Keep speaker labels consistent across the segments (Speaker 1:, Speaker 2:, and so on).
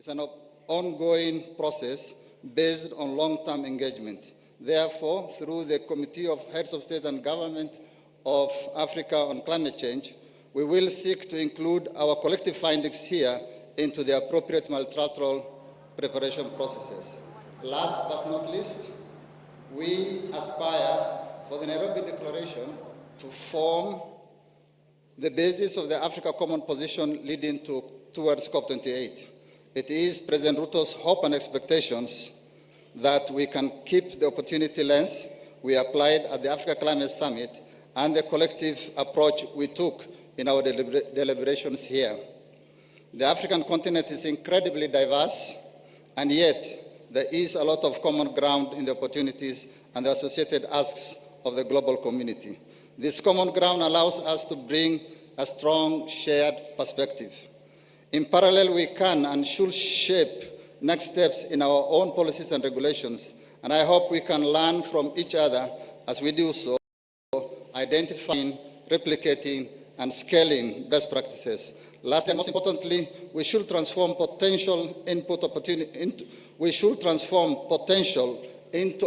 Speaker 1: It's an ongoing process based on long-term engagement. Therefore, through the Committee of Heads of State and Government of Africa on Climate Change, we will seek to include our collective findings here into the appropriate multilateral preparation processes. Last but not least, we aspire for the Nairobi Declaration to form the basis of the Africa Common Position leading towards COP28. It is President Ruto's hope and expectations that we can keep the opportunity lens we applied at the Africa Climate Summit and the collective approach we took in our deliberations here. The African continent is incredibly diverse, and yet there is a lot of common ground in the opportunities and the associated asks of the global community. This common ground allows us to bring a strong shared perspective. In parallel, we can and should shape next steps in our own policies and regulations, and I hope we can learn from each other as we do so, identifying, replicating, and scaling best practices. Lastly, and most importantly, we should transform potential into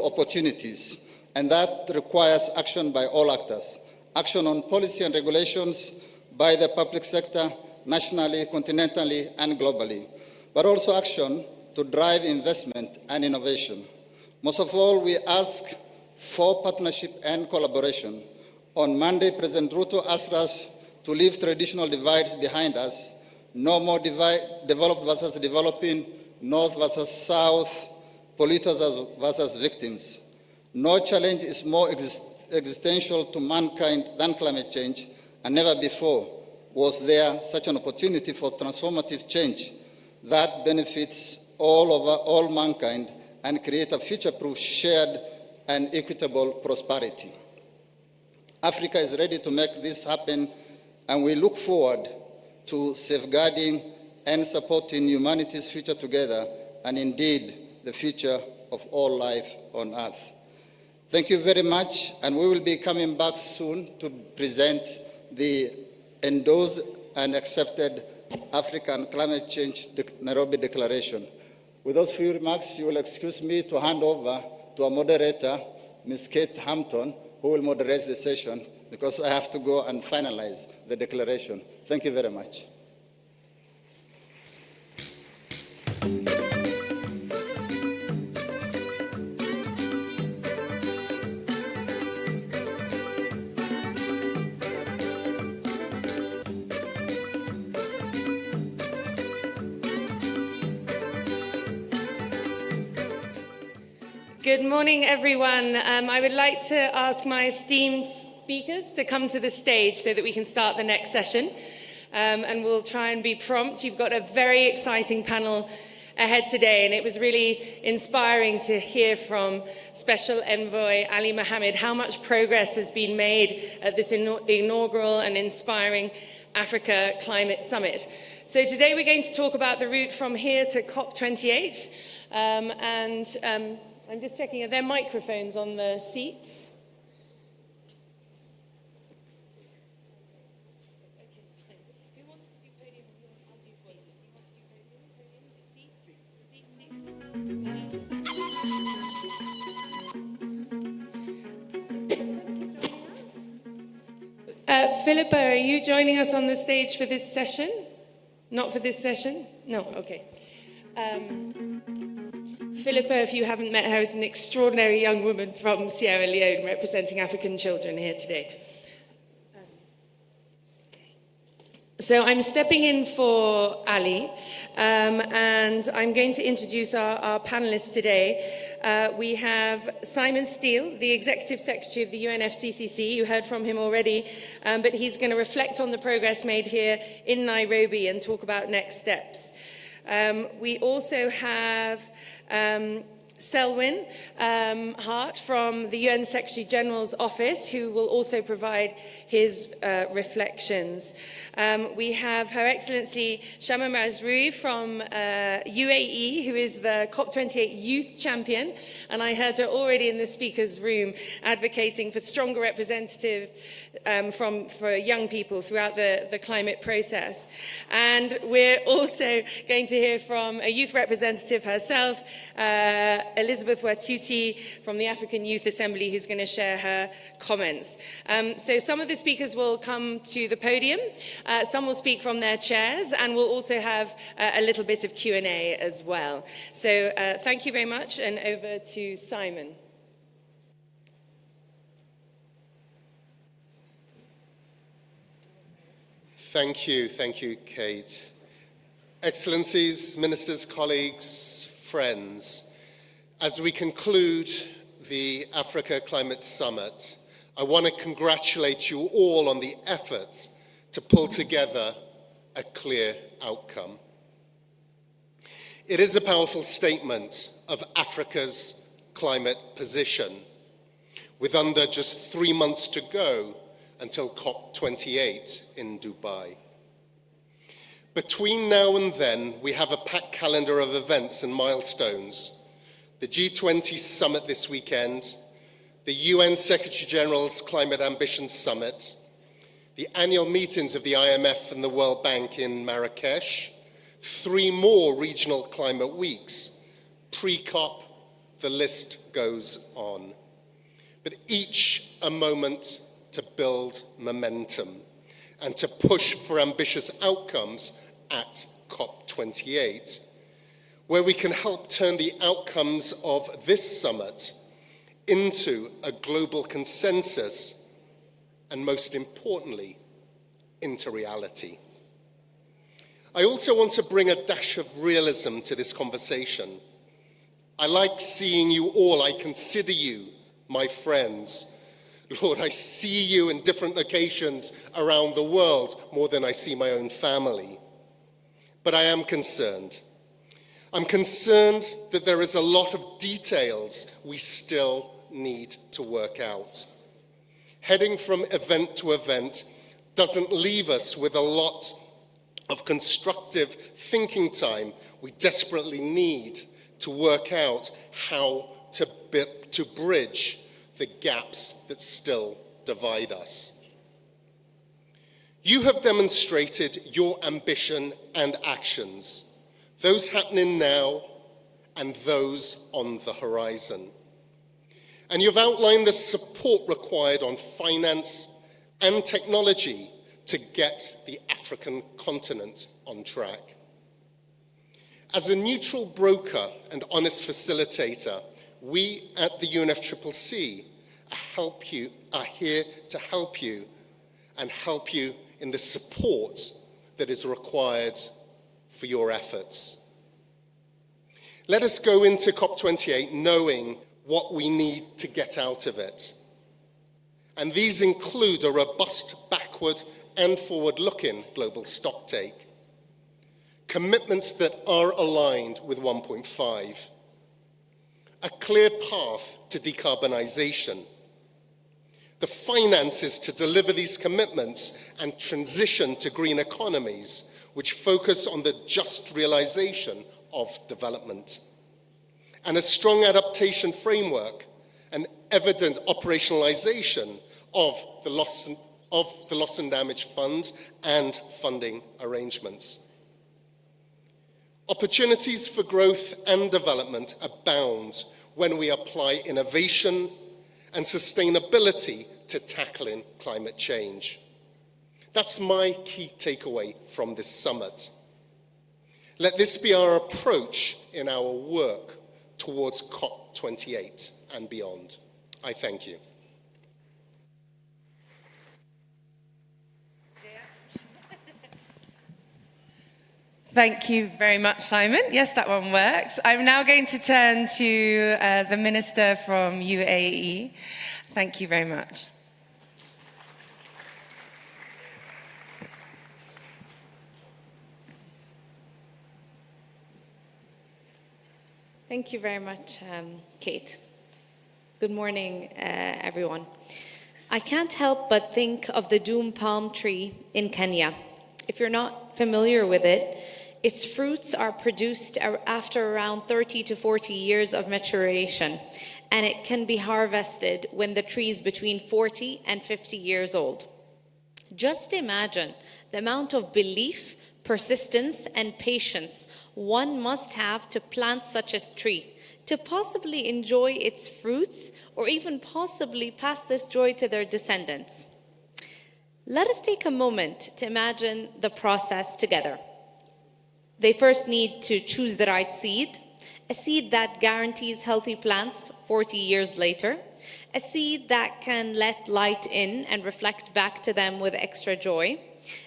Speaker 1: opportunities, and that requires action by all actors. Action on policy and regulations by the public sector, nationally, continentally, and globally, but also action to drive investment and innovation. Most of all, we ask for partnership and collaboration. On Monday, President Ruto asked us to leave traditional divides behind us. No more developed versus developing, north versus south, polluters versus victims. No challenge is more existential to mankind than climate change, and never before was there such an opportunity for transformative change that benefits all mankind and create a future-proof, shared, and equitable prosperity. Africa is ready to make this happen, and we look forward to safeguarding and supporting humanity's future together, and indeed the future of all life on Earth. Thank you very much, and we will be coming back soon to present the endorsed and accepted African Climate Change Nairobi Declaration. With those few remarks, you will excuse me to hand over to our moderator, Ms. Kate Hampton, who will moderate the session, because I have to go and finalize the declaration. Thank you very much.
Speaker 2: Good morning, everyone. I would like to ask my esteemed speakers to come to the stage so that we can start the next session. And we'll try and be prompt. You've got a very exciting panel ahead today, and it was really inspiring to hear from Special Envoy Ali Mohammed how much progress has been made at this inaugural and inspiring Africa Climate Summit. So today we're going to talk about the route from here to COP28. I'm just checking, are there microphones on the seats? Who wants to do podium? Who wants to do podium? Philippa, are you joining us on the stage for this session? Not for this session? No, okay. Philippa, if you haven't met her, is an extraordinary young woman from Sierra Leone representing African children here today. So I'm stepping in for Ali, and I'm going to introduce our panelists today. We have Simon Steele, the Executive Secretary of the UNFCCC. You heard from him already, but he's going to reflect on the progress made here in Nairobi and talk about next steps. We also have Selwyn Hart from the UN Secretary General's office, who will also provide his reflections. We have Her Excellency Shama Mazrui from UAE, who is the COP28 Youth Champion, and I heard her already in the speaker's room advocating for stronger representative for young people throughout the climate process. And we're also going to hear from a youth representative herself, Elizabeth Watuti from the African Youth Assembly, who's going to share her comments. So some of the speakers will come to the podium, some will speak from their chairs, and we'll also have a little bit of Q&A as well. So thank you very much, and over to Simon.
Speaker 3: Thank you, Kate. Excellencies, ministers, colleagues, friends, as we conclude the Africa Climate Summit, I want to congratulate you all on the effort to pull together a clear outcome. It is a powerful statement of Africa's climate position, with under just 3 months to go until COP28 in Dubai. Between now and then, we have a packed calendar of events and milestones. The G20 summit this weekend, the UN Secretary General's Climate Ambition Summit, the annual meetings of the IMF and the World Bank in Marrakesh, 3 more regional climate weeks, pre-COP, the list goes on. But each a moment to build momentum and to push for ambitious outcomes at COP28, where we can help turn the outcomes of this summit into a global consensus and, most importantly, into reality. I also want to bring a dash of realism to this conversation. I like seeing you all. I consider you my friends. Lord, I see you in different locations around the world more than I see my own family. But I am concerned. I'm concerned that there is a lot of details we still need to work out. Heading from event to event doesn't leave us with a lot of constructive thinking time we desperately need to work out how to bridge the gaps that still divide us. You have demonstrated your ambition and actions, those happening now and those on the horizon. And you've outlined the support required on finance and technology to get the African continent on track. As a neutral broker and honest facilitator, we at the UNFCCC are here to help you and help you in the support that is required for your efforts. Let us go into COP28 knowing what we need to get out of it. And these include a robust backward and forward-looking global stocktake, commitments that are aligned with 1.5, a clear path to decarbonisation, the finances to deliver these commitments and transition to green economies, which focus on the just realisation of development, and a strong adaptation framework, an evident operationalisation of the loss and damage fund and funding arrangements. Opportunities for growth and development abound when we apply innovation and sustainability to tackling climate change. That's my key takeaway from this summit. Let this be our approach in our work towards COP28 and beyond. I thank you.
Speaker 2: Thank you very much, Simon. Yes, that one works. I'm now going to turn to the Minister from UAE. Thank you very much. Thank you very much, Kate. Good morning, everyone. I can't help but think of the doom palm tree in Kenya. If you're not familiar with it, its fruits are produced after around 30 to 40 years of maturation, and it can be harvested when the tree is between 40 and 50 years old. Just imagine the amount of belief, persistence, and patience one must have to plant such a tree, to possibly enjoy its fruits, or even possibly pass this joy to their descendants. Let us take a moment to imagine the process together. They first need to choose the right seed, a seed that guarantees healthy plants 40 years later, a seed that can let light in and reflect back to them with extra joy,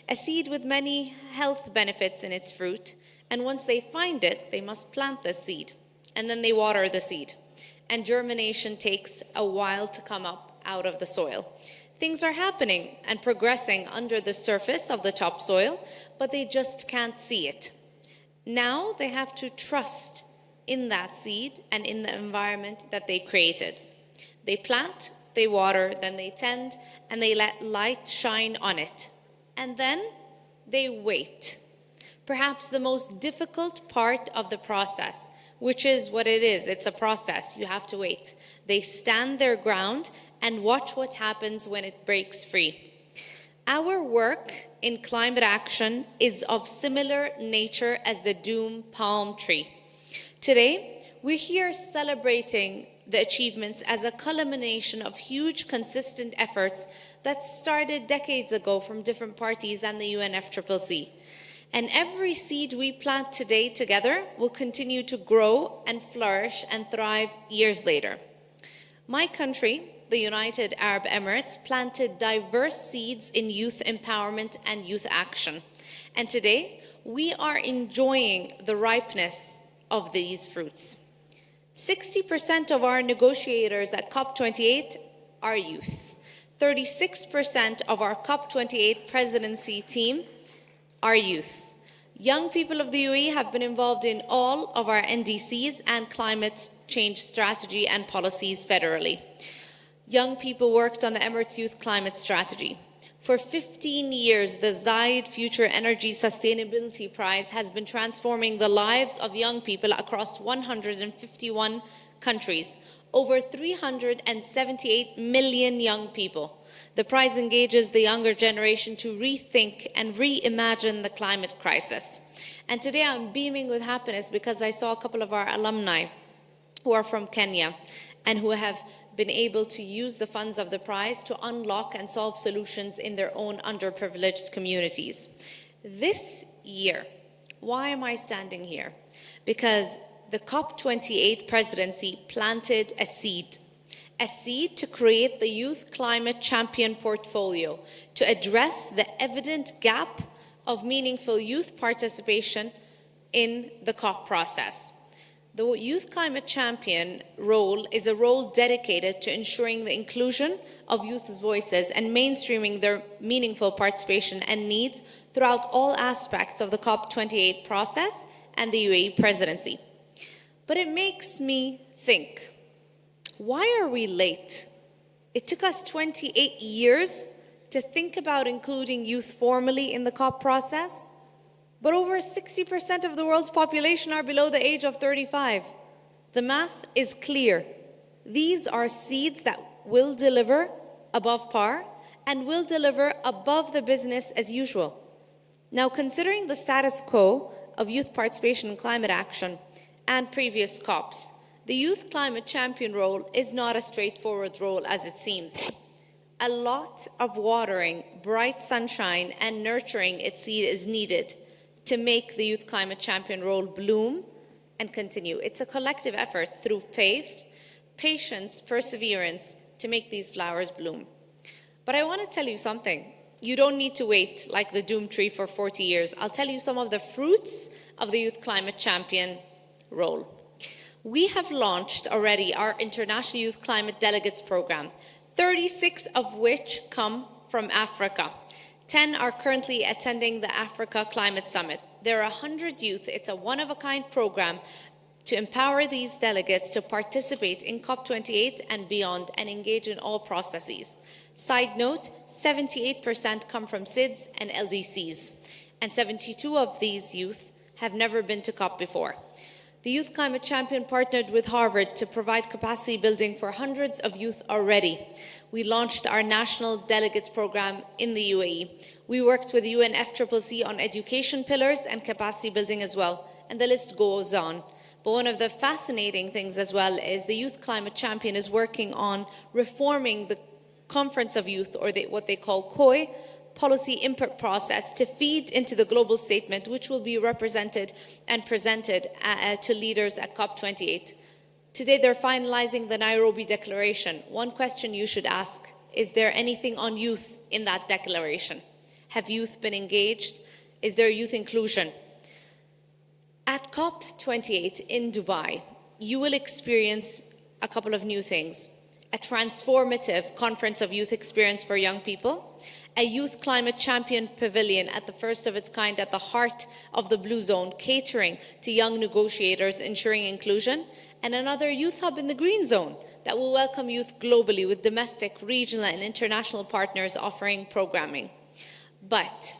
Speaker 2: a seed with many health benefits in its fruit, and once they find it, they must plant the seed, and then they water the seed, and germination takes a while to come up out of the soil. Things are happening and progressing under the surface of the topsoil, but they just can't see it. Now they have to trust in that seed and in the environment that they created. They plant, they water, then they tend, and they let light shine on it. And then they wait. Perhaps the most difficult part of the process, which is what it is. It's a process. You have to wait. They stand their ground and watch what happens when it breaks free. Our work in climate action is of similar nature as the doom palm tree. Today, we're here celebrating the achievements as a culmination of huge, consistent efforts that started decades ago from different parties and the UNFCCC. And every seed we plant today together will continue to grow and flourish and thrive years later. My country, the United Arab Emirates, planted diverse seeds in youth empowerment and youth action. And today, we are enjoying the ripeness of these fruits. 60% of our negotiators at COP28 are youth. 36% of our COP28 presidency team are youth. Young people of the UAE have been involved in all of our NDCs and climate change strategy and policies federally. Young people worked on the Emirates Youth Climate Strategy. For 15 years, the Zayed Future Energy Sustainability Prize has been transforming the lives of young people across 151 countries, over 378 million young people. The prize engages the younger generation to rethink and reimagine the climate crisis. And today I'm beaming with happiness because I saw a couple of our alumni who are from Kenya and who have been able to use the funds of the prize to unlock and solve solutions in their own underprivileged communities. This year, why am I standing here? Because the COP28 presidency planted a seed to create the Youth Climate Champion portfolio to address the evident gap of meaningful youth participation in the COP process. The Youth Climate Champion role is a role dedicated to ensuring the inclusion of youth's voices and mainstreaming their meaningful participation and needs throughout all aspects of the COP28 process and the UAE presidency. But it makes me think, why are we late? It took us 28 years to think about including youth formally in the COP process. But over 60% of the world's population are below the age of 35. The math is clear. These are seeds that will deliver above par and will deliver above the business as usual. Now, considering the status quo of youth participation in climate action and previous COPs, the Youth Climate Champion role is not a straightforward role as it seems. A lot of watering, bright sunshine, and nurturing its seed is needed to make the Youth Climate Champion role bloom and continue. It's a collective effort through faith, patience, perseverance to make these flowers bloom. But I want to tell you something. You don't need to wait like the doom tree for 40 years. I'll tell you some of the fruits of the Youth Climate Champion role. We have launched already our International Youth Climate Delegates Program, 36 of which come from Africa. 10 are currently attending the Africa Climate Summit. There are 100 youth. It's a one-of-a-kind program
Speaker 4: to empower these delegates to participate in COP28 and beyond and engage in all processes. Side note, 78% come from SIDS and LDCs, and 72 of these youth have never been to COP before. The Youth Climate Champion partnered with Harvard to provide capacity building for hundreds of youth already. We launched our national delegates program in the UAE. We worked with UNFCCC on education pillars and capacity building as well, and the list goes on. But one of the fascinating things as well is the Youth Climate Champion is working on reforming the Conference of Youth, or what they call COI, policy input process, to feed into the global statement, which will be represented and presented to leaders at COP28. Today, they're finalizing the Nairobi Declaration. One question you should ask, is there anything on youth in that declaration? Have youth been engaged? Is there youth inclusion? At COP28 in Dubai, you will experience a couple of new things. A transformative conference of youth experience for young people, a Youth Climate Champion Pavilion at the first of its kind at the heart of the Blue Zone, catering to young negotiators, ensuring inclusion, and another youth hub in the Green Zone that will welcome youth globally with domestic, regional, and international partners offering programming. But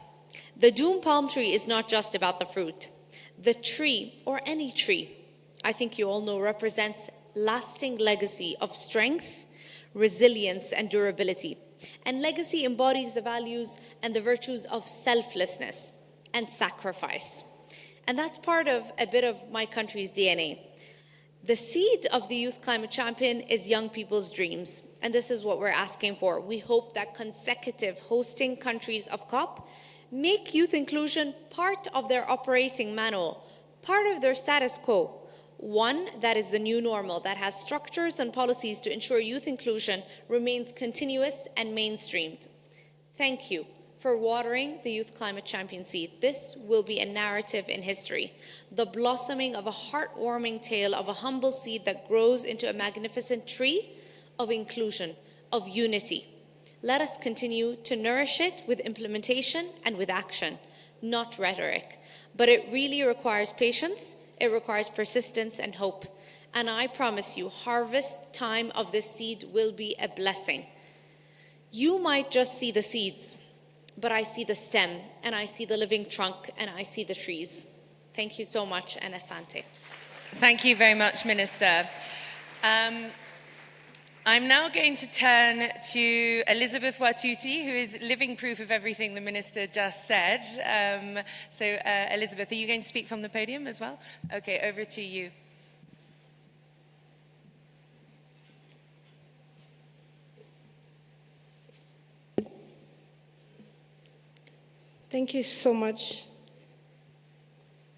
Speaker 4: the Doom Palm Tree is not just about the fruit. The tree, or any tree, I think you all know, represents lasting legacy of strength, resilience, and durability. And legacy embodies the values and the virtues of selflessness and sacrifice. And that's part of a bit of my country's DNA. The seed of the Youth Climate Champion is young people's dreams. And this is what we're asking for. We hope that consecutive hosting countries of COP make youth inclusion part of their operating manual, part of their status quo. One that is the new normal, that has structures and policies to ensure youth inclusion remains continuous and mainstreamed. Thank you for watering the Youth Climate Champion seed. This will be a narrative in history, the blossoming of a heartwarming tale of a humble seed that grows into a magnificent tree of inclusion, of unity. Let us continue to nourish it with implementation and with action, not rhetoric. But it really requires patience. It requires persistence and hope. And I promise you, harvest time of this seed will be a blessing. You might just see the seeds, but I see the stem, and I see the living trunk, and I see the trees. Thank you so much, and asante.
Speaker 2: Thank you very much, Minister. I'm now going to turn to Elizabeth Watuti, who is living proof of everything the Minister just said. Elizabeth, are you going to speak from the podium as well? Okay, over to you.
Speaker 5: Thank you so much.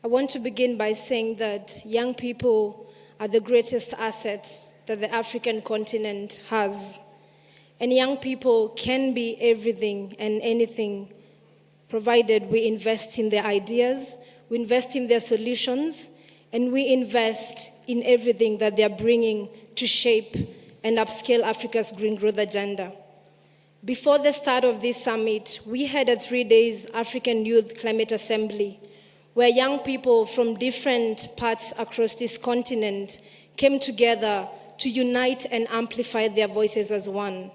Speaker 5: I want to begin by saying that young people are the greatest assets that the African continent has. And young people can be everything and anything, provided we invest in their ideas, we invest in their solutions, and we invest in everything that they are bringing to shape and upscale Africa's green growth agenda. Before the start of this summit, we had a 3-day African Youth Climate Assembly, where young people from different parts across this continent came together to unite and amplify their voices as one.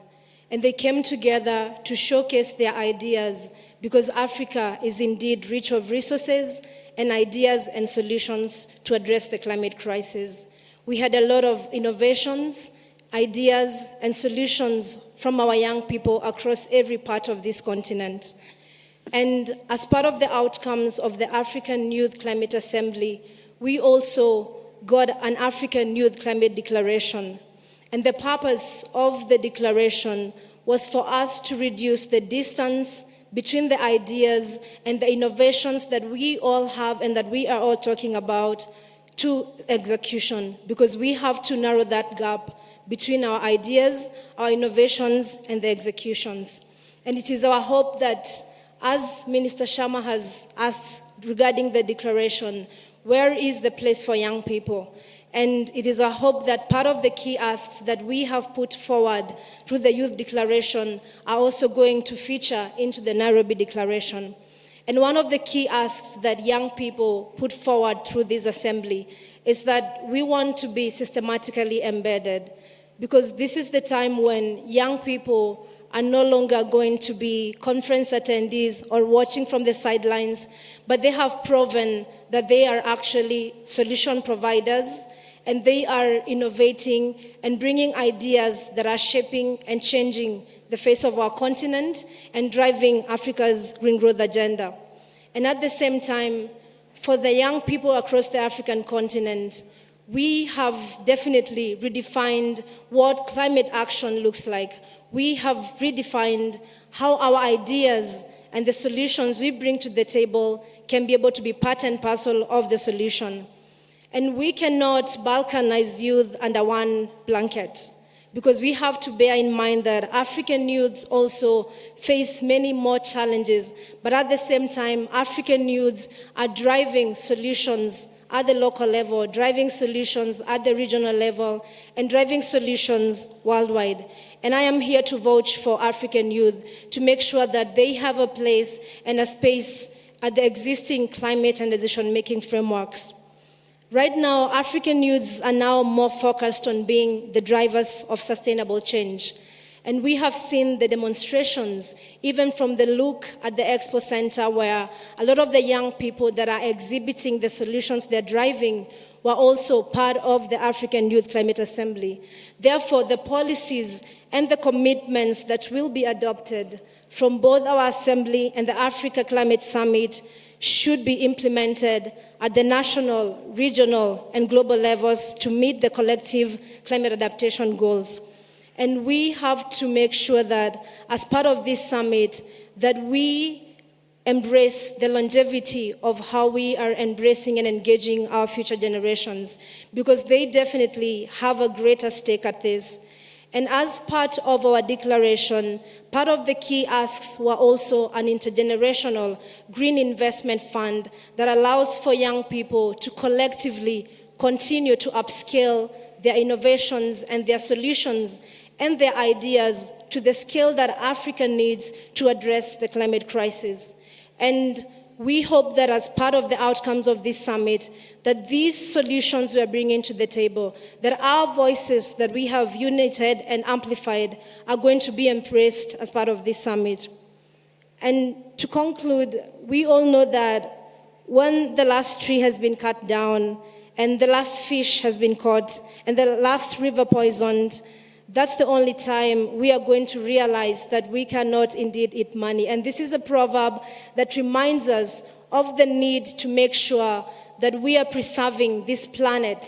Speaker 5: And they came together to showcase their ideas, because Africa is indeed rich of resources and ideas and solutions to address the climate crisis. We had a lot of innovations, ideas, and solutions from our young people across every part of this continent. And as part of the outcomes of the African Youth Climate Assembly, we also got an African Youth Climate Declaration. And the purpose of the declaration was for us to reduce the distance between the ideas and the innovations that we all have and that we are all talking about to execution, because we have to narrow that gap between our ideas, our innovations, and the executions. And it is our hope that, as Minister Sharma has asked regarding the declaration, where is the place for young people? And it is our hope that part of the key asks that we have put forward through the Youth Declaration are also going to feature into the Nairobi Declaration. And one of the key asks that young people put forward through this assembly is that we want to be systematically embedded, because this is the time when young people are no longer going to be conference attendees or watching from the sidelines, but they have proven that they are actually solution providers, and they are innovating and bringing ideas that are shaping and changing the face of our continent and driving Africa's green growth agenda. And at the same time, for the young people across the African continent, we have definitely redefined what climate action looks like. We have redefined how our ideas and the solutions we bring to the table can be able to be part and parcel of the solution. And we cannot balkanize youth under one blanket, because we have to bear in mind that African youths also face many more challenges, but at the same time, African youths are driving solutions at the local level, driving solutions at the regional level, and driving solutions worldwide. And I am here to vouch for African youth to make sure that they have a place and a space at the existing climate and decision-making frameworks. Right now, African youths are now more focused on being the drivers of sustainable change. And we have seen the demonstrations, even from the look at the Expo Center, where a lot of the young people that are exhibiting the solutions they're driving were also part of the African Youth Climate Assembly. Therefore, the policies and the commitments that will be adopted from both our Assembly and the Africa Climate Summit should be implemented at the national, regional, and global levels to meet the collective climate adaptation goals. And we have to make sure that as part of this summit, that we embrace the longevity of how we are embracing and engaging our future generations, because they definitely have a greater stake at this. And as part of our declaration, part of the key asks were also an intergenerational green investment fund that allows for young people to collectively continue to upscale their innovations and their solutions and their ideas to the scale that Africa needs to address the climate crisis. And we hope that as part of the outcomes of this summit, that these solutions we are bringing to the table, that our voices that we have united and amplified are going to be embraced as part of this summit. And to conclude, we all know that when the last tree has been cut down and the last fish has been caught and the last river poisoned, that's the only time we are going to realize that we cannot indeed eat money. And this is a proverb that reminds us of the need to make sure that we are preserving this planet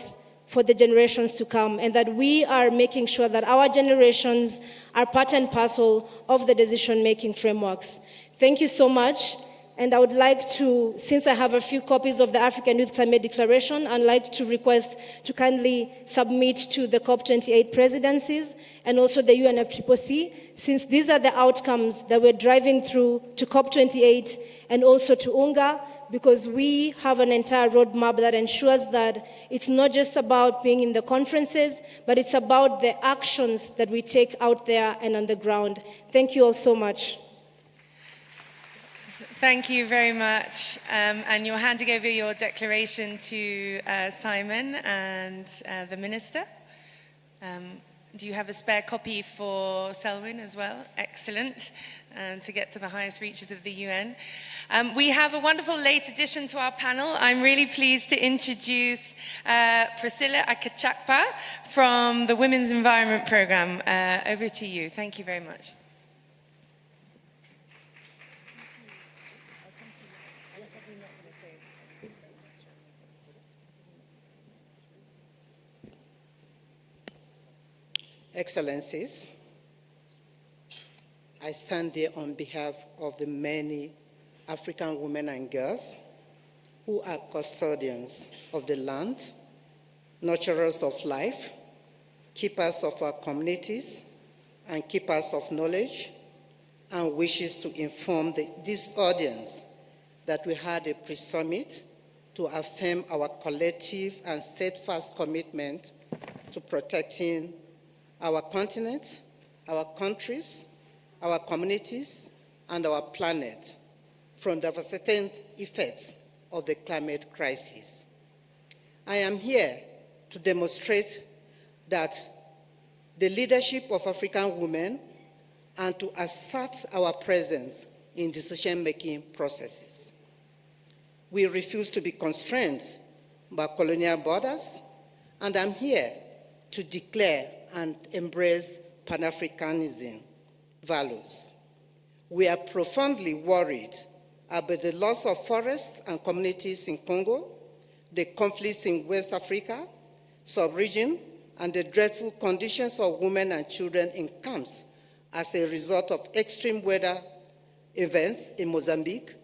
Speaker 5: for the generations to come, and that we are making sure that our generations are part and parcel of the decision-making frameworks. Thank you so much. And I would like to, since I have a few copies of the African Youth Climate Declaration, I'd like to request to kindly submit to the COP28 presidencies and also the UNFCCC, since these are the outcomes that we're driving through to COP28 and also to UNGA, because we have an entire roadmap that ensures that it's not just about being in the conferences, but it's about the actions that we take out there and on the ground. Thank you all so much.
Speaker 2: Thank you very much. And you're handing over your declaration to Simon and the Minister. Do you have a spare copy for Selwyn as well? Excellent. To get to the highest reaches of the UN. We have a wonderful late addition to our panel. I'm really pleased to introduce Priscilla Akachakpa from the Women's Environment Programme. Over to you. Thank you very much.
Speaker 6: Excellencies, I stand here on behalf of the many African women and girls who are custodians of the land, nurturers of life, keepers of our communities, and keepers of knowledge, and wishes to inform this audience that we had a pre-summit to affirm our collective and steadfast commitment to protecting our continent, our countries, our communities, and our planet from the devastating effects of the climate crisis. I am here to demonstrate that the leadership of African women and to assert our presence in decision-making processes. We refuse to be constrained by colonial borders, and I'm here to declare and embrace Pan-Africanism values. We are profoundly worried about the loss of forests and communities in Congo, the conflicts in West Africa, sub-region, and the dreadful conditions of women and children in camps as a result of extreme weather events in Mozambique,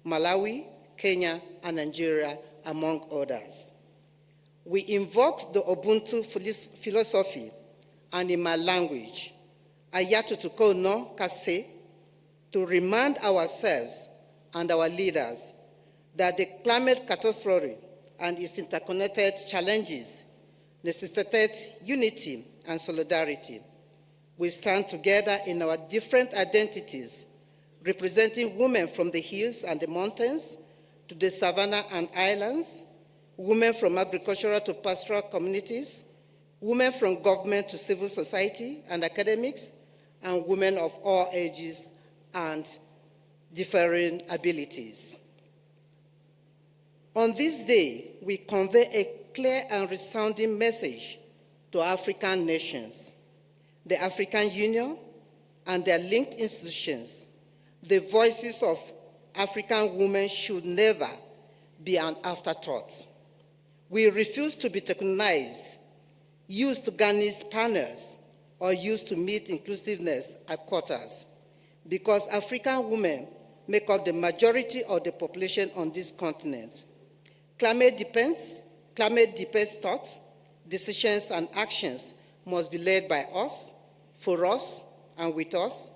Speaker 6: Malawi, Kenya, and Nigeria, among others. We invoke the Ubuntu philosophy, and in my language, Ayatutuko no Kase, to remind ourselves and our leaders that the climate catastrophe and its interconnected challenges necessitate unity and solidarity. We stand together in our different identities, representing women from the hills and the mountains to the savannah and islands, women from agricultural to pastoral communities, women from government to civil society and academics, and women of all ages and differing abilities. On this day, we convey a clear and resounding message to African nations, the African Union, and their linked institutions. The voices of African women should never be an afterthought. We refuse to be tokenized, used to garnish panels, or used to meet inclusiveness at quotas, because African women make up the majority of the population on this continent. Climate depends thoughts, decisions, and actions must be led by us, for us, and with us,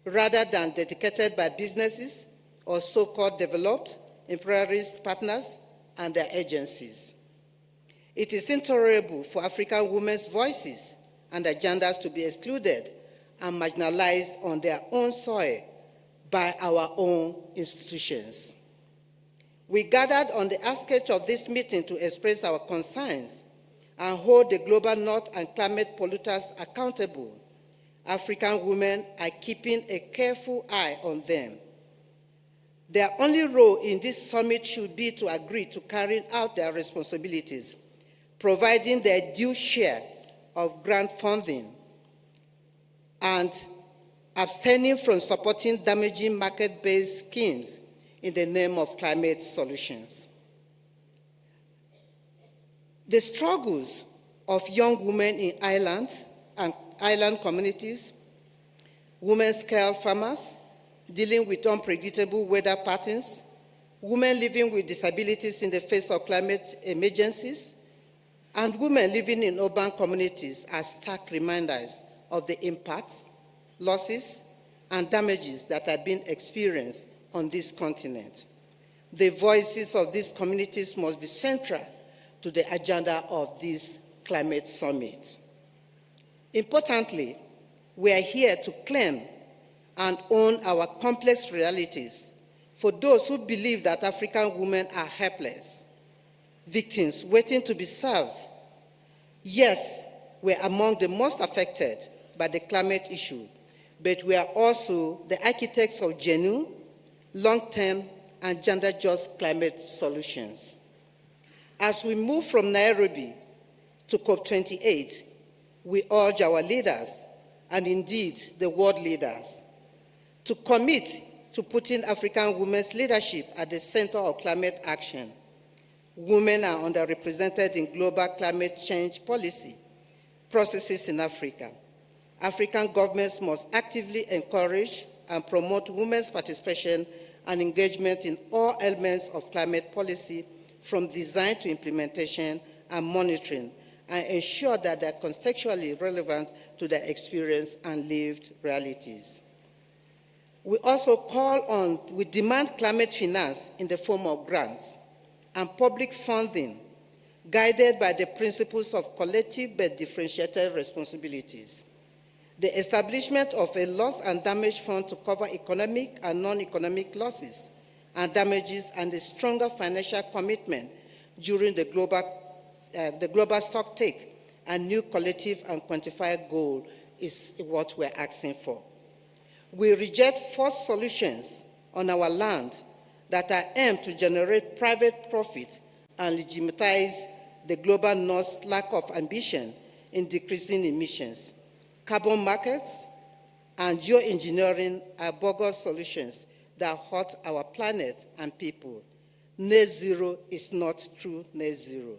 Speaker 6: rather than dedicated by businesses or so-called developed imperialist partners and their agencies. It is intolerable for African women's voices and agendas to be excluded and marginalized on their own soil by our own institutions. We gathered on the outskirts of this meeting to express our concerns and hold the global north and climate polluters accountable. African women are keeping a careful eye on them. Their only role in this summit should be to agree to carry out their responsibilities, providing their due share of grant funding, and abstaining from supporting damaging market-based schemes in the name of climate solutions. The struggles of young women in island communities, women-scale farmers dealing with unpredictable weather patterns, women living with disabilities in the face of climate emergencies, and women living in urban communities are stark reminders of the impacts, losses, and damages that have been experienced on this continent. The voices of these communities must be central to the agenda of this climate summit. Importantly, we are here to claim and own our complex realities for those who believe that African women are helpless, victims waiting to be served. Yes, we're among the most affected by the climate issue, but we are also the architects of genuine, long-term, and gender-just climate solutions. As we move from Nairobi to COP28, we urge our leaders, and indeed the world leaders, to commit to putting African women's leadership at the center of climate action. Women are underrepresented in global climate change policy processes in Africa. African governments must actively encourage and promote women's participation and engagement in all elements of climate policy, from design to implementation and monitoring, and ensure that they're contextually relevant to their experience and lived realities. We also we demand climate finance in the form of grants and public funding, guided by the principles of collective but differentiated responsibilities. The establishment of a loss and damage fund to cover economic and non-economic losses and damages, and a stronger financial commitment during the global stock take and new collective and quantified goal is what we're asking for. We reject forced solutions on our land that are aimed to generate private profit and legitimize the global north's lack of ambition in decreasing emissions. Carbon markets and geoengineering are bogus solutions that hurt our planet and people. Net zero is not true net zero.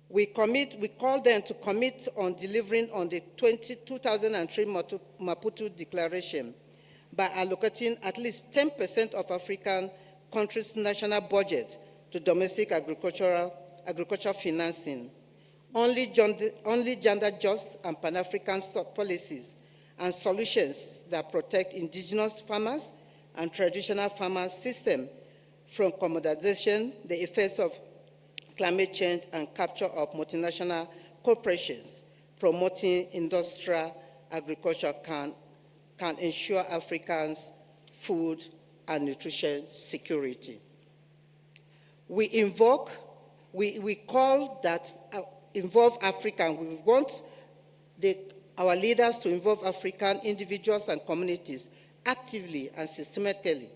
Speaker 6: We call them to commit on delivering on the 2003 Maputo Declaration by allocating at least 10% of African countries' national budget to domestic agricultural financing. Only gender just and Pan-African policies and solutions that protect indigenous farmers and traditional farmers system from commoditization, the effects of climate change, and capture of multinational corporations promoting industrial agriculture can ensure Africans' food and nutrition security. We call that involve African. We want our leaders to involve African individuals and communities actively and systematically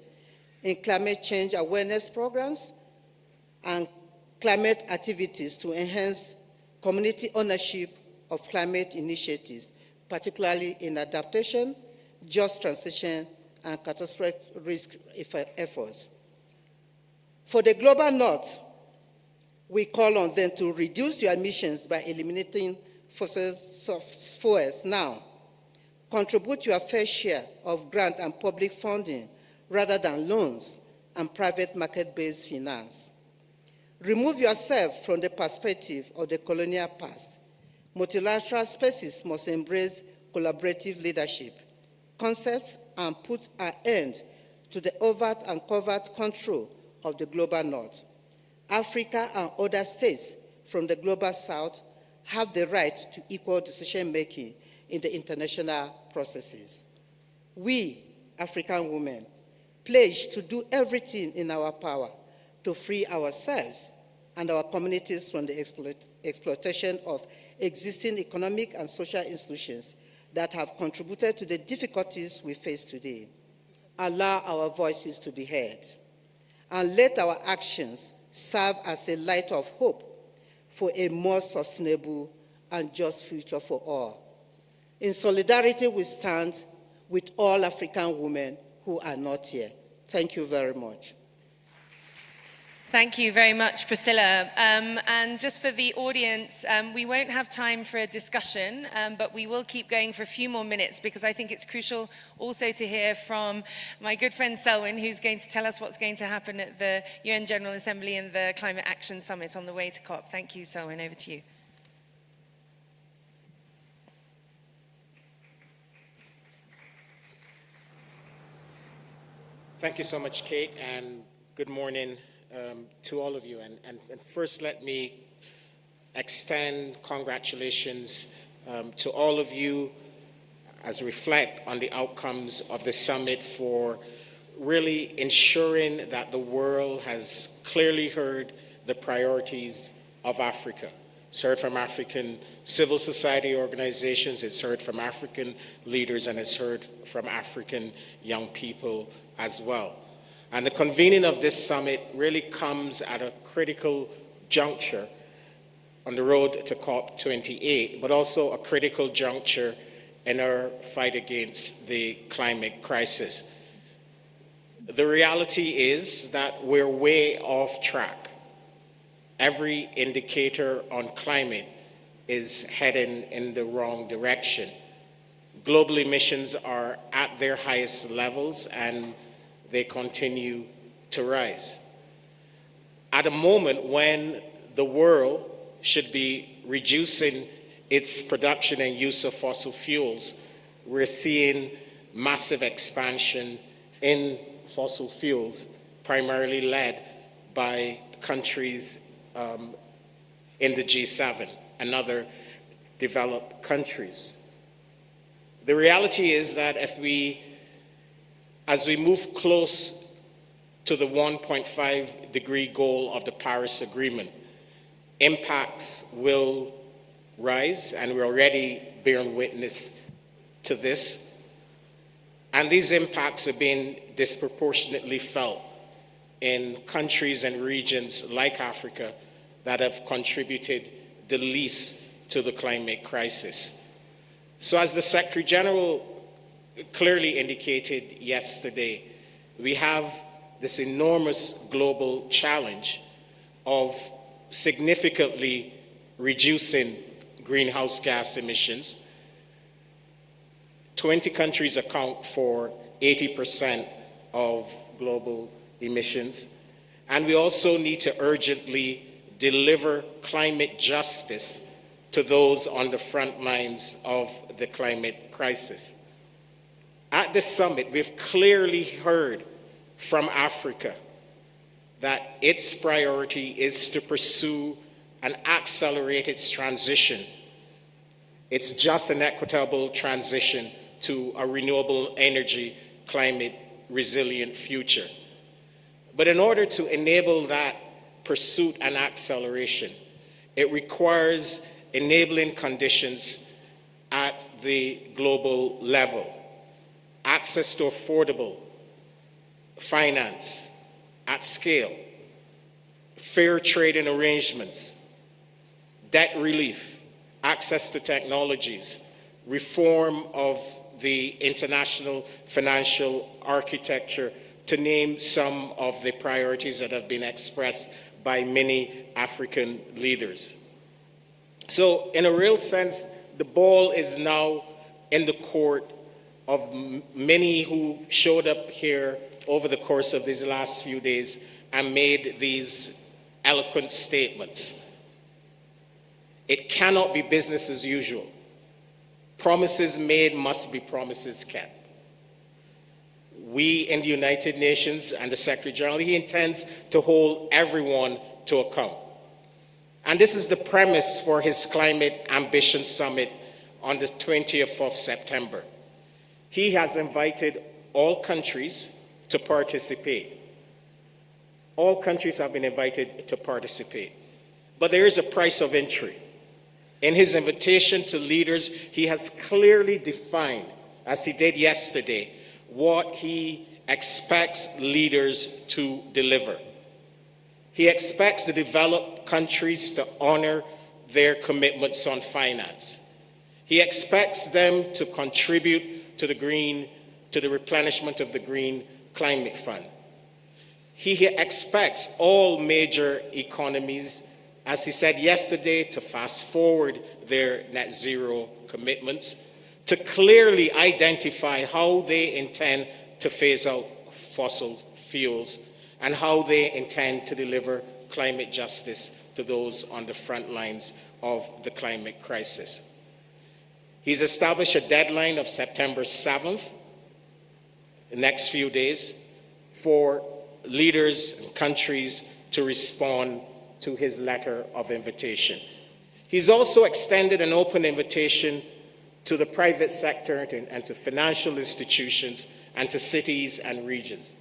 Speaker 6: in climate change awareness programs and climate activities to enhance community ownership of climate initiatives, particularly in adaptation, just transition, and catastrophic risk efforts. For the global north, we call on them to reduce your emissions by eliminating fossil fuels now. Contribute your fair share of grant and public funding rather than loans and private market-based finance. Remove yourself from the perspective of the colonial past. Multilateral spaces must embrace collaborative leadership concepts and put an end to the overt and covert control of the global north. Africa and other states from the global south have the right to equal decision-making in the international processes. We, African women, pledge to do everything in our power to free ourselves and our communities from the exploitation of existing economic and social institutions that have contributed to the difficulties we face today. Allow our voices to be heard, and let our actions serve as a light of hope for a more sustainable and just future for all. In solidarity, we stand with all African women who are not here. Thank you very much.
Speaker 2: Thank you very much, Priscilla. And just for the audience, we won't have time for a discussion, but we will keep going for a few more minutes because I think it's crucial also to hear from my good friend Selwyn, who's going to tell us what's going to happen at the UN General Assembly and the Climate Action Summit on the way to COP. Thank you, Selwyn. Over to you.
Speaker 7: Thank you so much, Kate, and good morning to all of you. And first, let me extend congratulations to all of you as reflect on the outcomes of the summit for really ensuring that the world has clearly heard the priorities of Africa. It's heard from African civil society organizations, it's heard from African leaders, and it's heard from African young people as well. And the convening of this summit really comes at a critical juncture on the road to COP28, but also a critical juncture in our fight against the climate crisis. The reality is that we're way off track. Every indicator on climate is heading in the wrong direction. Global emissions are at their highest levels and they continue to rise. At a moment when the world should be reducing its production and use of fossil fuels, we're seeing massive expansion in fossil fuels, primarily led by countries in the G7 and other developed countries. The reality is that as we move close to the 1.5 degree goal of the Paris Agreement. Impacts will rise, and we're already bearing witness to this. And these impacts are being disproportionately felt in countries and regions like Africa that have contributed the least to the climate crisis. So as the Secretary General clearly indicated yesterday, we have this enormous global challenge of significantly reducing greenhouse gas emissions. 20 countries account for 80% of global emissions. And we also need to urgently deliver climate justice to those on the front lines of the climate crisis. At this summit, we've clearly heard from Africa that its priority is to pursue an accelerated transition. It's just an equitable transition to a renewable energy, climate resilient future. But in order to enable that pursuit and acceleration, it requires enabling conditions at the global level. Access to affordable finance at scale, fair trading arrangements, debt relief, access to technologies, reform of the international financial architecture, to name some of the priorities that have been expressed by many African leaders. So in a real sense, the ball is now in the court of many who showed up here over the course of these last few days and made these eloquent statements. It cannot be business as usual. Promises made must be promises kept. We in the United Nations and the Secretary General, he intends to hold everyone to account. And this is the premise for his Climate Ambition Summit on the 20th of September. He has invited all countries to participate. All countries have been invited to participate. But there is a price of entry. In his invitation to leaders, he has clearly defined, as he did yesterday, what he expects leaders to deliver. He expects the developed countries to honor their commitments on finance. He expects them to contribute to the replenishment of the Green Climate Fund. He expects all major economies, as he said yesterday, to fast forward their net zero commitments, to clearly identify how they intend to phase out fossil fuels and how they intend to deliver climate justice to those on the front lines of the climate crisis. He's established a deadline of September 7th, the next few days, for leaders and countries to respond to his letter of invitation. He's also extended an open invitation to the private sector and to financial institutions and to cities and regions.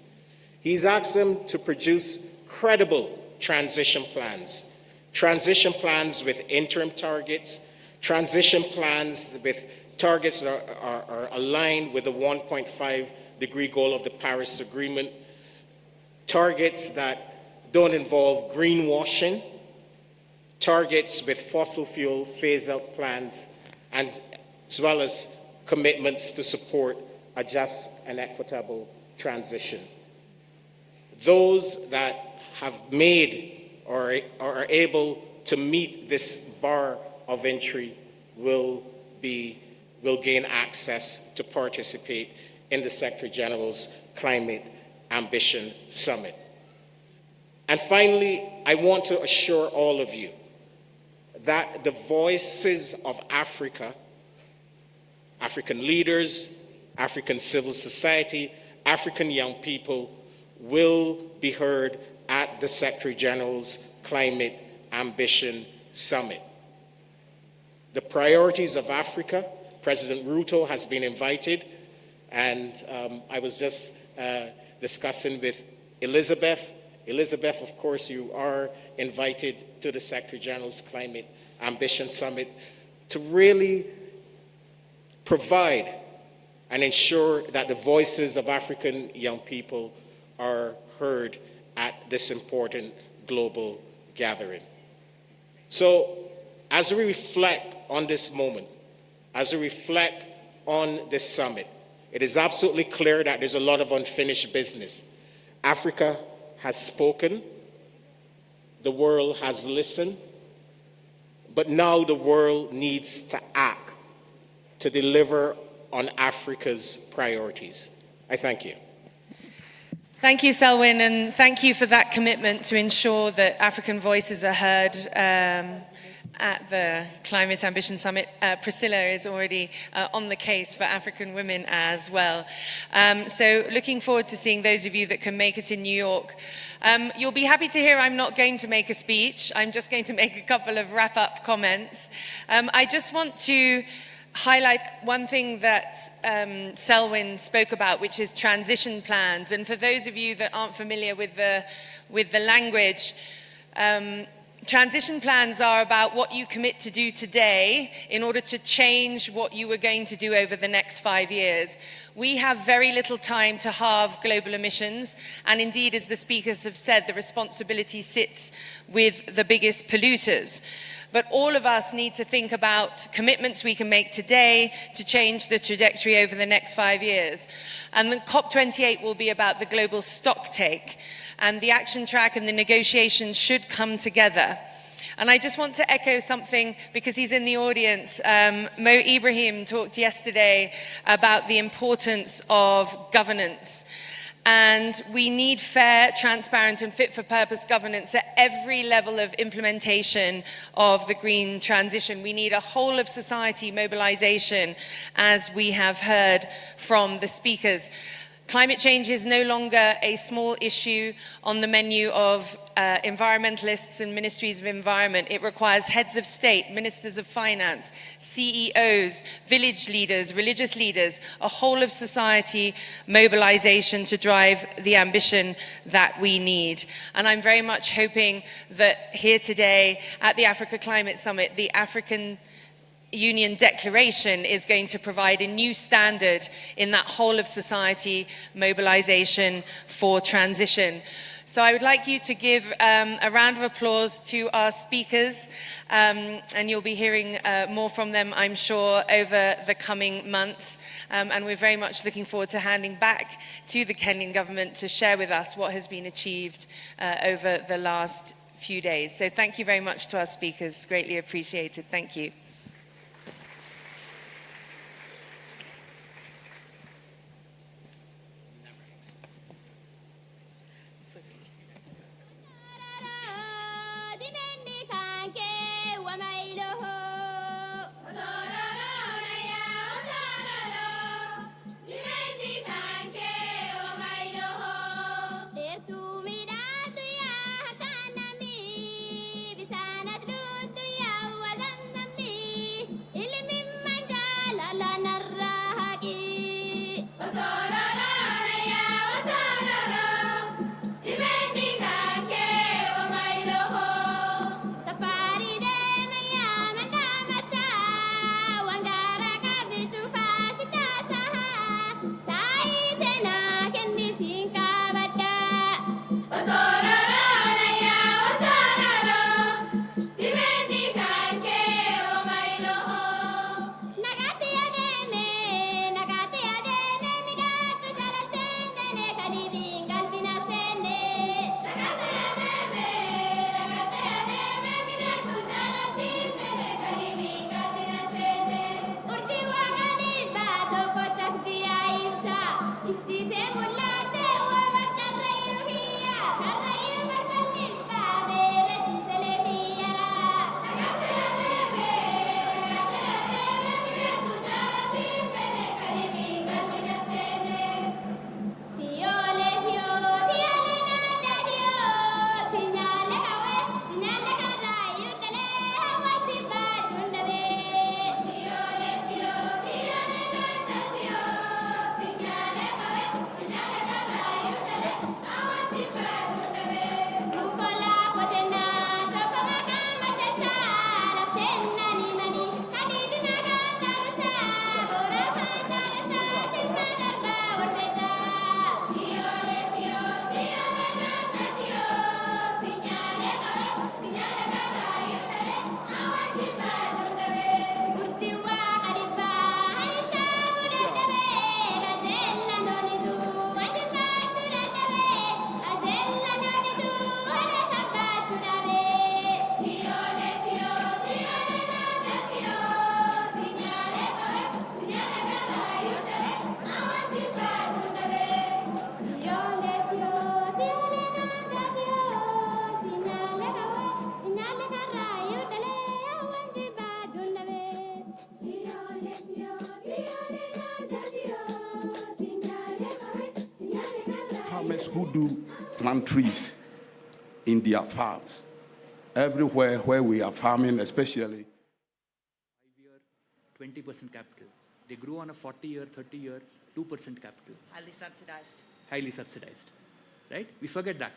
Speaker 7: He's asked them to produce credible transition plans with interim targets, transition plans with targets that are aligned with the 1.5 degree goal of the Paris Agreement, targets that don't involve greenwashing, targets with fossil fuel phase-out plans, and as well as commitments to support a just and equitable transition. Those that have made or are able to meet this bar of entry will gain access to participate in the Secretary General's Climate Ambition Summit. And finally, I want to assure all of you that the voices of Africa, African leaders, African civil society, African young people will be heard at the Secretary General's Climate Ambition Summit. The priorities of Africa, President Ruto has been invited, and I was just discussing with Elizabeth, of course, you are invited to the Secretary General's Climate Ambition Summit to really provide and ensure that the voices of African young people are heard at this important global gathering. So, as we reflect on this moment, as we reflect on this summit, it is absolutely clear that there's a lot of unfinished business. Africa has spoken, the world has listened, but now the world needs to act to deliver on Africa's priorities. I thank you.
Speaker 2: Thank you, Selwyn, and thank you for that commitment to ensure that African voices are heard at the Climate Ambition Summit. Priscilla is already on the case for African women as well. So looking forward to seeing those of you that can make it in New York. You'll be happy to hear I'm not going to make a speech. I'm just going to make a couple of wrap-up comments. I just want to highlight one thing that Selwyn spoke about, which is transition plans. And for those of you that aren't familiar with the language, transition plans are about what you commit to do today in order to change what you were going to do over the next 5 years. We have very little time to halve global emissions, and indeed, as the speakers have said, the responsibility sits with the biggest polluters. But all of us need to think about commitments we can make today to change the trajectory over the next 5 years. And the COP28 will be about the global stock take, and the action track and the negotiations should come together. And I just want to echo something, because he's in the audience. Mo Ibrahim talked yesterday about the importance of governance. And we need fair, transparent, and fit-for-purpose governance at every level of implementation of the green transition. We need a whole-of-society mobilization, as we have heard from the speakers. Climate change is no longer a small issue on the menu of environmentalists and ministries of environment. It requires heads of state, ministers of finance, CEOs, village leaders, religious leaders, a whole of society mobilization to drive the ambition that we need. And I'm very much hoping that here today at the Africa Climate Summit, the African Union Declaration is going to provide a new standard in that whole of society mobilization for transition. So I would like you to give a round of applause to our speakers, and you'll be hearing more from them, I'm sure, over the coming months. And we're very much looking forward to handing back to the Kenyan government to share with us what has been achieved over the last few days. So thank you very much to our speakers, greatly appreciated. Thank you.
Speaker 8: who do plant trees in their farms. Everywhere where we are farming, especially.
Speaker 9: 20% capital. They grew on a 40-year, 30-year, 2% capital.
Speaker 10: Highly subsidized.
Speaker 9: Highly subsidized, right? We forget that.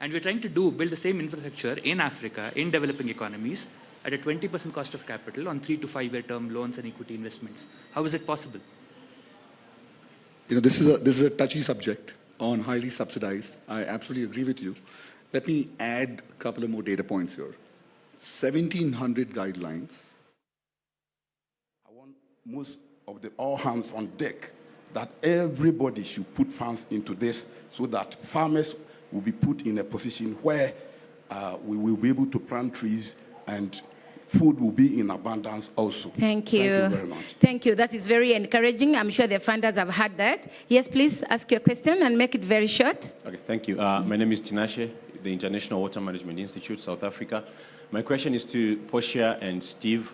Speaker 9: And we're trying to build the same infrastructure in Africa, in developing economies, at a 20% cost of capital on 3 to 5 year term loans and equity investments. How is it possible?
Speaker 11: You know, this is a touchy subject on highly subsidized. I absolutely agree with you. Let me add a couple of more data points here. 1,700 guidelines.
Speaker 8: I want most of the all hands on deck that everybody should put funds into this so that farmers will be put in a position where we will be able to plant trees and food will be in abundance also.
Speaker 10: Thank you.
Speaker 8: Thank you very much.
Speaker 10: Thank you. That is very encouraging. I'm sure the funders have heard that. Yes, please ask your question and make it very short.
Speaker 12: Okay, thank you. My name is Tinashe, the International Water Management Institute, South Africa. My question is to Portia and Steve.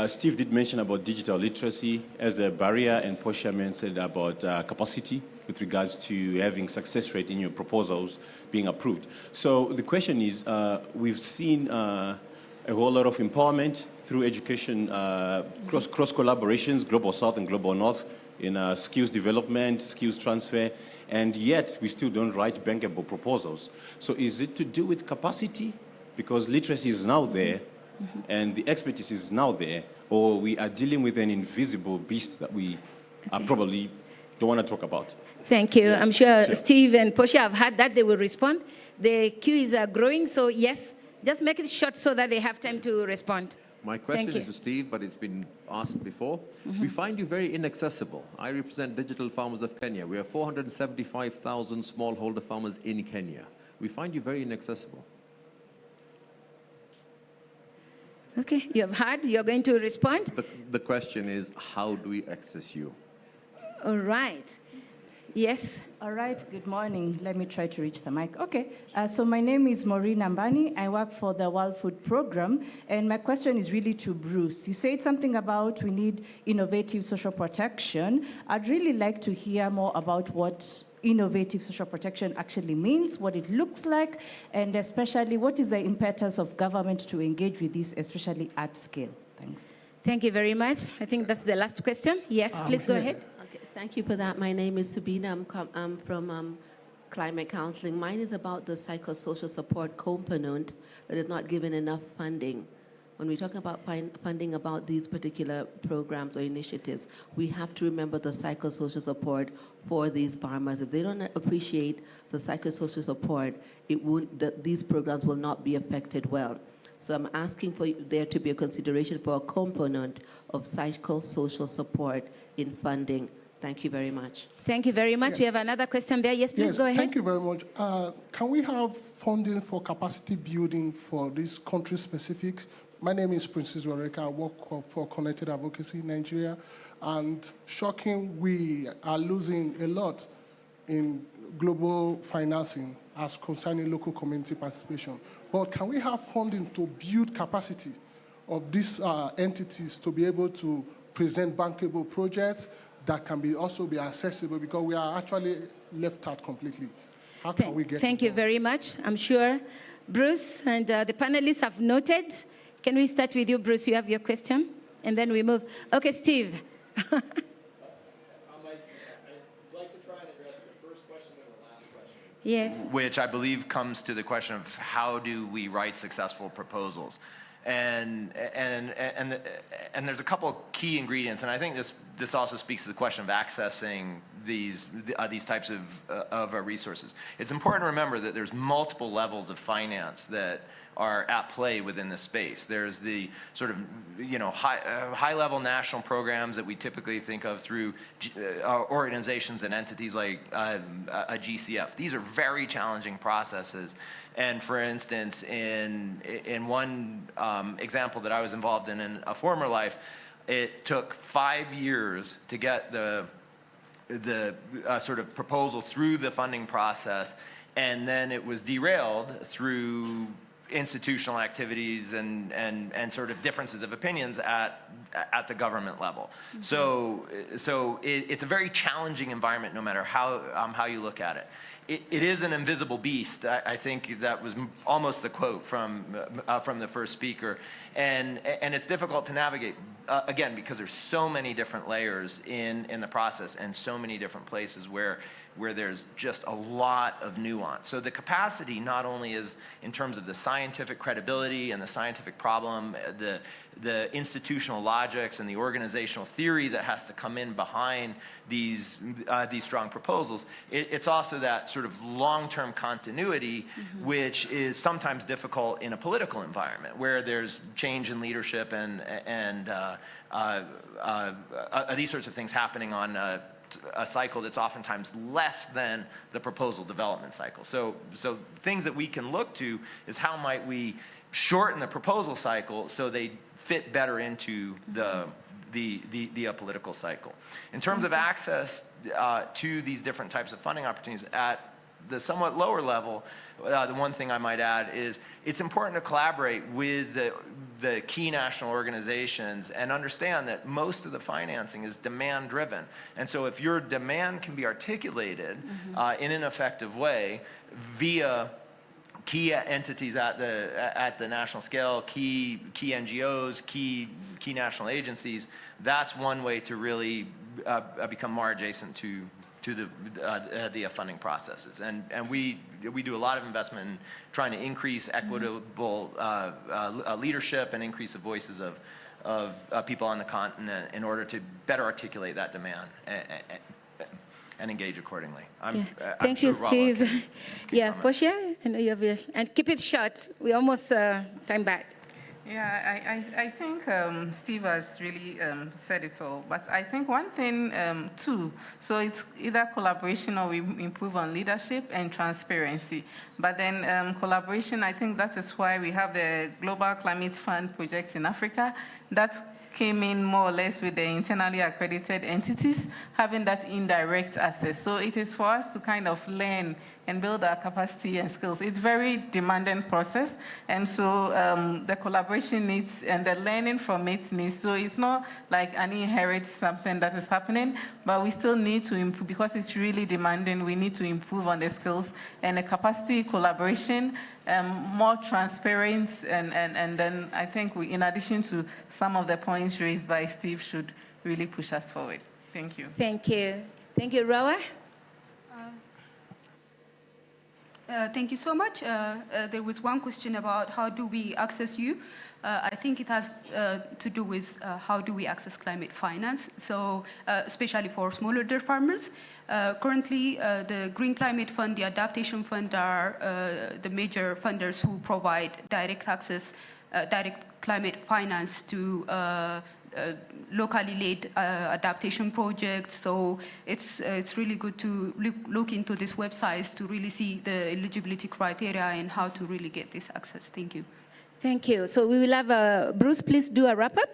Speaker 12: Steve did mention about digital literacy as a barrier, and Portia mentioned about capacity with regards to having success rate in your proposals being approved. So the question is, we've seen a whole lot of empowerment through education, cross collaborations, Global South and Global North, in skills development, skills transfer, and yet we still don't write bankable proposals. So is it to do with capacity? Because literacy is now there, and the expertise is now there, or we are dealing with an invisible beast that we probably don't want to talk about?
Speaker 10: Thank you. I'm sure Steve and Portia have heard that. They will respond. The queues are growing, so yes, just make it short so that they have time to respond.
Speaker 13: My question is to Steve, but it's been asked before. We find you very inaccessible. I represent Digital Farmers of Kenya. We have 475,000 smallholder farmers in Kenya. We find you very inaccessible.
Speaker 10: Okay, you have heard. You're going to respond?
Speaker 13: The question is, how do we access you?
Speaker 10: All right. Yes.
Speaker 14: All right, good morning. Let me try to reach the mic. Okay, so my name is Maureen Ambani. I work for the World Food Program, and my question is really to Bruce. You said something about we need innovative social protection. I'd really like to hear more about what innovative social protection actually means, what it looks like, and especially what is the impetus of government to engage with this, especially at scale. Thanks.
Speaker 10: Thank you very much. I think that's the last question. Yes, please go ahead.
Speaker 15: Okay, thank you for that. My name is Sabina. I'm from Climate Counseling. Mine is about the psychosocial support component that is not given enough funding. When we talk about funding about these particular programs or initiatives, we have to remember the psychosocial support for these farmers. If they don't appreciate the psychosocial support, these programs will not be affected well. So I'm asking for there to be a consideration for a component of psychosocial support in funding. Thank you very much.
Speaker 10: Thank you very much. We have another question there. Yes, please go ahead.
Speaker 16: Thank you very much. Can we have funding for capacity building for these country-specific? My name is Princess Wareka. I work for Connected Advocacy in Nigeria. And shocking, we are losing a lot in global financing as concerning local community participation. But can we have funding to build capacity of these entities to be able to present bankable projects that can also be accessible, because we are actually left out completely? How can we get
Speaker 10: Thank you very much. I'm sure Bruce and the panelists have noted. Can we start with you, Bruce? You have your question, and then we move. Okay, Steve.
Speaker 17: I'd like to try and address the first question and the last question.
Speaker 10: Yes.
Speaker 18: Which I believe comes to the question of how do we write successful proposals. And there's a couple key ingredients, and I think this also speaks to the question of accessing these types of resources. It's important to remember that there's multiple levels of finance that are at play within this space. There's the sort of high-level national programs that we typically think of through organizations and entities like a GCF. These are very challenging processes. And for instance, in one example that I was involved in a former life, it took 5 years to get the sort of proposal through the funding process, and then it was derailed through institutional activities and sort of differences of opinions at at the government level. So it's a very challenging environment no matter how you look at it. It is an invisible beast. I think that was almost the quote from the first speaker, and it's difficult to navigate again because there's so many different layers in the process and so many different places where there's just a lot of nuance. So the capacity not only is in terms of the scientific credibility and the scientific problem, the institutional logics and the organizational theory that has to come in behind these strong proposals. It's also that sort of long-term continuity, which is sometimes difficult in a political environment where there's change in leadership and these sorts of things happening on a cycle that's oftentimes less than the proposal development cycle. So things that we can look to is how might we shorten the proposal cycle so they fit better into the political cycle. In terms of access to these different types of funding opportunities at the somewhat lower level, the one thing I might add is it's important to collaborate with the key national organizations and understand that most of the financing is demand driven. And so if your demand can be articulated in an effective way via key entities at the national scale, key NGOs, key national agencies, that's one way to really become more adjacent to the funding processes. And we do a lot of investment in trying to increase equitable leadership and increase the voices of people on the continent in order to better articulate that demand and engage accordingly.
Speaker 10: Thank you, Steve. Yeah, Portia, I know you have and keep it short. We almost time back.
Speaker 19: Yeah, I think Steve has really said it all. But I think one thing too, so it's either collaboration or we improve on leadership and transparency. But then collaboration, I think that is why we have the Global Climate Fund project in Africa. That came in more or less with the internally accredited entities, having that indirect access. So it is for us to kind of learn and build our capacity and skills. It's a very demanding process, and so the collaboration needs, and the learning from it needs, so it's not like an inherent something that is happening, but we still need to improve, because it's really demanding, we need to improve on the skills and the capacity collaboration, more transparent, and then I think we, in addition to some of the points raised by Steve, should really push us forward. Thank you.
Speaker 10: Thank you. Thank you, Roa.
Speaker 20: Thank you so much. There was one question about how do we access you. I think it has to do with how do we access climate finance, so especially for smallholder farmers. Currently, the Green Climate Fund, the Adaptation Fund are the major funders who provide direct access, direct climate finance to locally led adaptation projects. So it's really good to look into these websites to really see the eligibility criteria and how to really get this access. Thank you.
Speaker 10: Thank you. So we will have Bruce, please do a wrap up.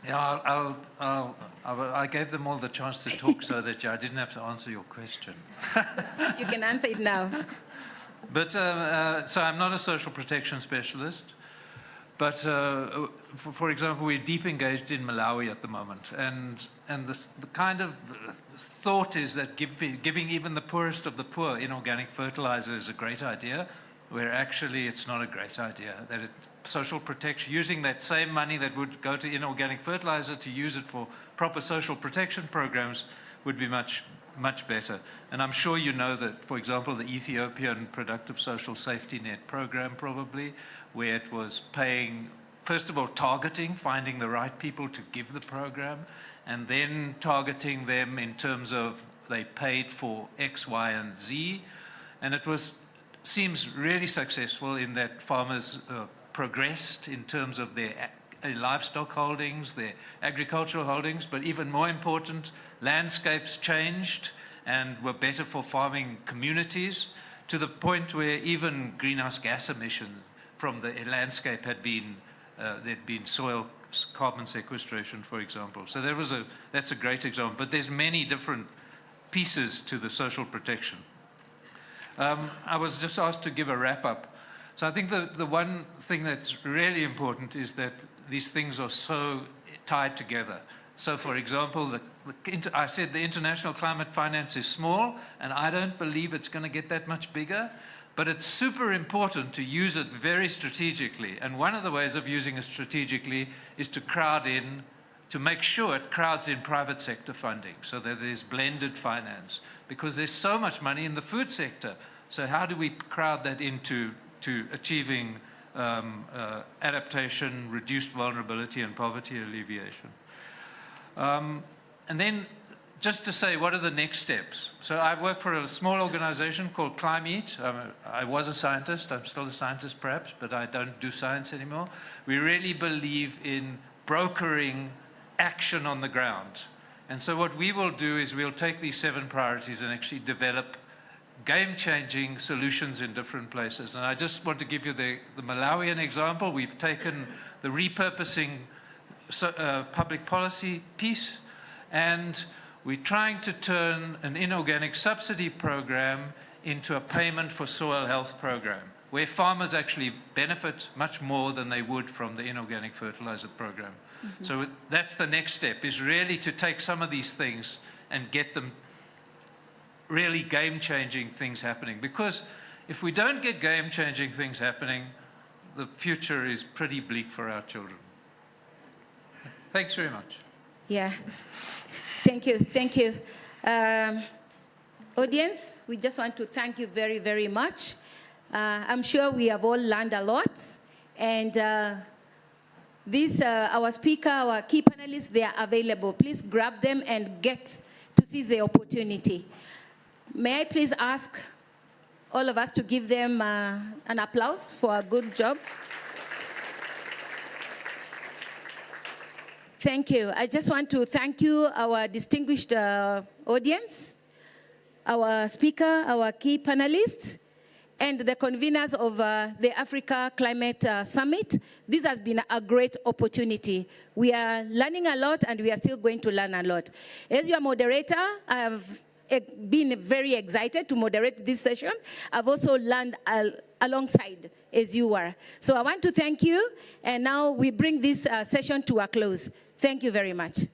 Speaker 21: Yeah, I gave them all the chance to talk so that I didn't have to answer your question.
Speaker 10: You can answer it now.
Speaker 21: But so I'm not a social protection specialist. But for example, we're deep engaged in Malawi at the moment, and the kind of thought is that giving even the poorest of the poor inorganic fertilizer is a great idea, where actually it's not a great idea. That social protection, using that same money that would go to inorganic fertilizer to use it for proper social protection programs would be much better. And I'm sure you know that, for example, the Ethiopian Productive Social Safety Net program probably, where it was paying, first of all, targeting, finding the right people to give the program, and then targeting them in terms of they paid for X, Y, and Z. And it seems really successful in that farmers progressed in terms of their livestock holdings, their agricultural holdings, but even more important, landscapes changed and were better for farming communities, to the point where even greenhouse gas emissions from the landscape had been, there'd been soil carbon sequestration, for example. So that's a great example, but there's many different pieces to the social protection. I was just asked to give a wrap up. So I think the one thing that's really important is that these things are so tied together. So for example, I said the international climate finance is small, and I don't believe it's going to get that much bigger, but it's super important to use it very strategically. And one of the ways of using it strategically is to crowd in, to make sure it crowds in private sector funding so that there's blended finance, because there's so much money in the food sector. So how do we crowd that into achieving adaptation, reduced vulnerability, and poverty alleviation? And then just to say, what are the next steps? So I work for a small organization called ClimeEat. I was a scientist. I'm still a scientist, perhaps, but I don't do science anymore. We really believe in brokering action on the ground. And so what we will do is we'll take these 7 priorities and actually develop game-changing solutions in different places. And I just want to give you the Malawian example. We've taken the repurposing public policy piece, and we're trying to turn an inorganic subsidy program into a payment for soil health program, where farmers actually benefit much more than they would from the inorganic fertilizer program. So that's the next step, is really to take some of these things and get them really game-changing things happening. Because if we don't get game-changing things happening, the future is pretty bleak for our children. Thanks very much.
Speaker 10: Yeah. Thank you. Thank you. Audience, we just want to thank you very, very much. I'm sure we have all learned a lot. And our speaker, our key panelists, they are available. Please grab them and get to seize the opportunity. May I please ask all of us to give them an applause for a good job? Thank you. I just want to thank you, our distinguished audience, our speaker, our key panelists, and the conveners of the Africa Climate Summit. This has been a great opportunity. We are learning a lot, and we are still going to learn a lot. As your moderator, I've been very excited to moderate this session. I've also learned alongside as you were. So I want to thank you, and now we bring this session to a close. Thank you very much.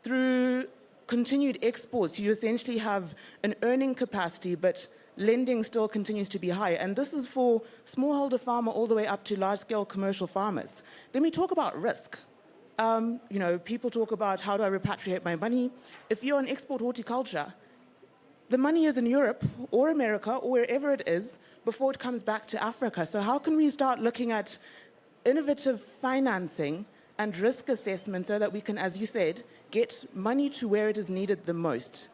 Speaker 1: through continued exports, you essentially have an earning capacity, but lending still continues to be high. And this is for smallholder farmer all the way up to large-scale commercial farmers. Then we talk about risk. People talk about how do I repatriate my money. If you're on export horticulture, the money is in Europe or America or wherever it is before it comes back to Africa. So how can we start looking at innovative financing and risk assessment so that we can, as you said, get money to where it is needed the most?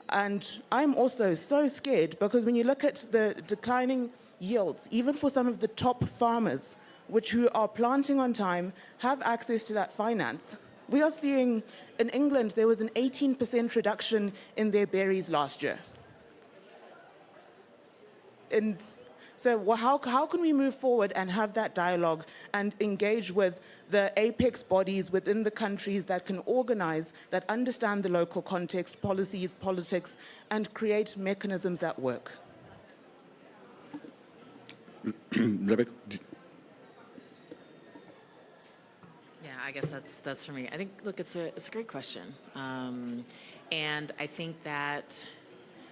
Speaker 1: And I'm also so scared because when you look at the declining yields, even for some of the top farmers, who are planting on time, have access to that finance. We are seeing in England, there was an 18% reduction in their berries last year. And so how can we move forward and have that dialogue and engage with the apex bodies within the countries that can organize, that understand the local context, policies, politics, and create mechanisms that work?
Speaker 11: Rebecca?
Speaker 22: Yeah, I guess that's for me. I think, look, it's a great question. And I think that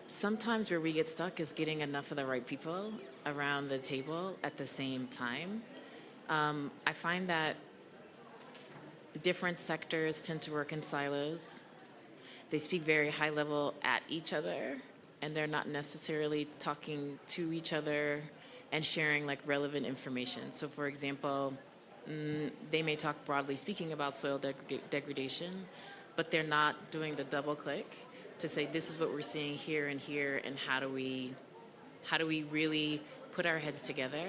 Speaker 22: sometimes where we get stuck is getting enough of the right people around the table at the same time. I find that different sectors tend to work in silos. They speak very high level at each other, and they're not necessarily talking to each other and sharing like relevant information. So for example, they may talk broadly speaking about soil degradation, but they're not doing the double click to say this is what we're seeing here, and how do we really put our heads together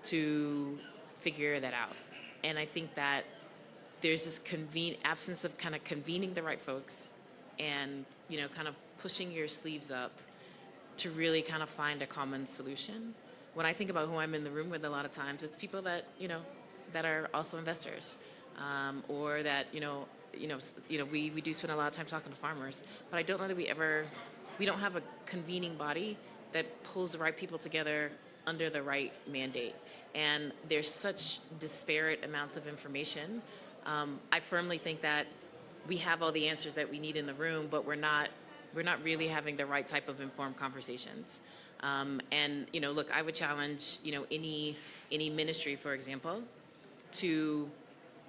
Speaker 22: to figure that out. And I think that there's this absence of kind of convening the right folks and kind of pushing your sleeves up to really kind of find a common solution. When I think about who I'm in the room with, a lot of times it's people that that are also investors, or that we do spend a lot of time talking to farmers, but I don't know that we don't have a convening body that pulls the right people together under the right mandate. And there's such disparate amounts of information. I firmly think that we have all the answers that we need in the room, but we're not really having the right type of informed conversations. And look, I would challenge any ministry, for example, to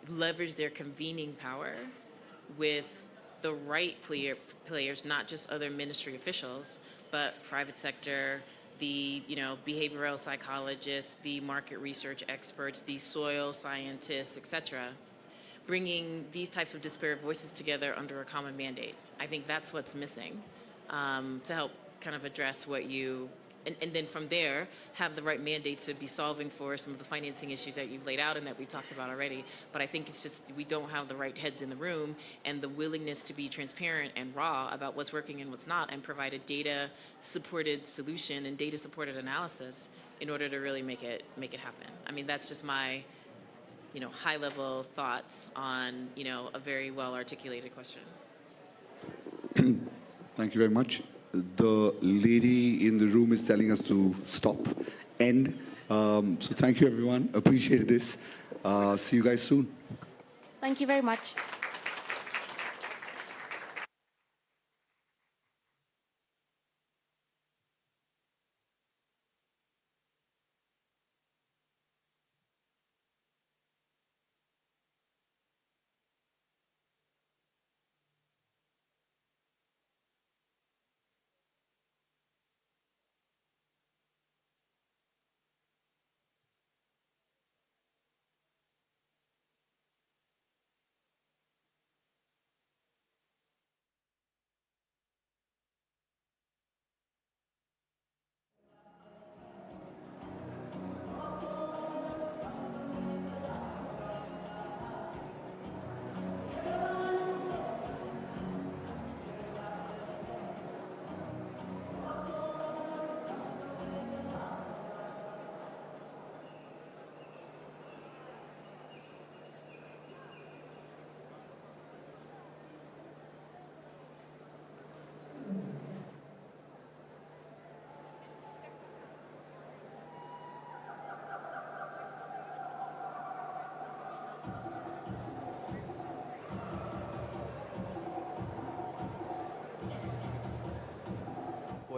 Speaker 22: leverage their convening power with the right players, not just other ministry officials, but private sector, the behavioral psychologists, the market research experts, the soil scientists, et cetera, bringing these types of disparate voices together under a common mandate. I think that's what's missing to help kind of address what you, and then from there, have the right mandate to be solving for some of the financing issues that you've laid out and that we've talked about already. But I think it's just we don't have the right heads in the room and the willingness to be transparent and raw about what's working and what's not, and provide a data-supported solution and data-supported analysis in order to really make it happen. I mean, that's just my high-level thoughts on a very well-articulated question.
Speaker 11: Thank you very much. The lady in the room is telling us to stop, end. So thank you, everyone. Appreciate this. See you guys soon.
Speaker 4: Thank you very much.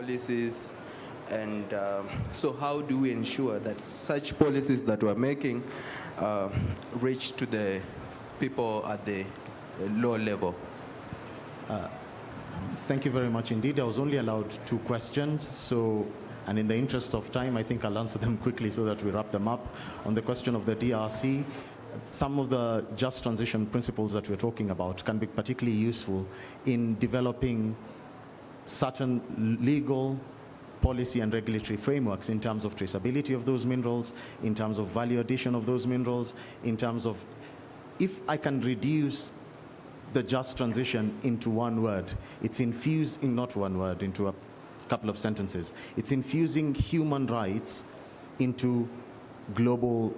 Speaker 3: policies, and so how do we ensure that such policies that we're making reach to the people at the low level?
Speaker 5: Thank you very much indeed. I was only allowed 2 questions, and in the interest of time, I think I'll answer them quickly so that we wrap them up. On the question of the DRC, some of the just transition principles that we're talking about can be particularly useful in developing certain legal, policy and regulatory frameworks in terms of traceability of those minerals, in terms of value addition of those minerals, in terms of, if I can reduce the just transition into one word, it's infusing, not one word, into a couple of sentences. It's infusing human rights into global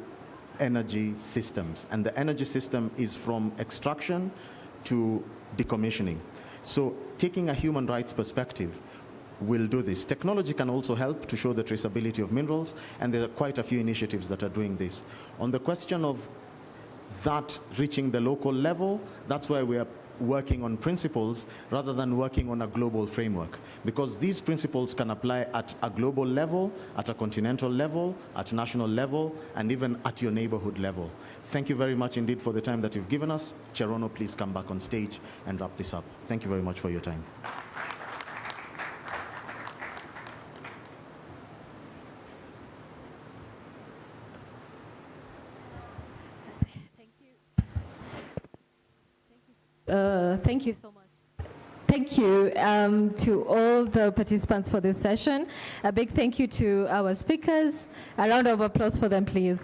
Speaker 5: energy systems. And the energy system is from extraction to decommissioning. So taking a human rights perspective will do this. Technology can also help to show the traceability of minerals, and there are quite a few initiatives that are doing this. On the question of that reaching the local level, that's why we are working on principles rather than working on a global framework, because these principles can apply at a global level, at a continental level, at national level, and even at your neighborhood level. Thank you very much indeed for the time that you've given us. Cherono, please come back on stage and wrap this up. Thank you very much for your time.
Speaker 23: Thank you so much. Thank you to all the participants for this session. A big thank you to our speakers. A round of applause for them, please.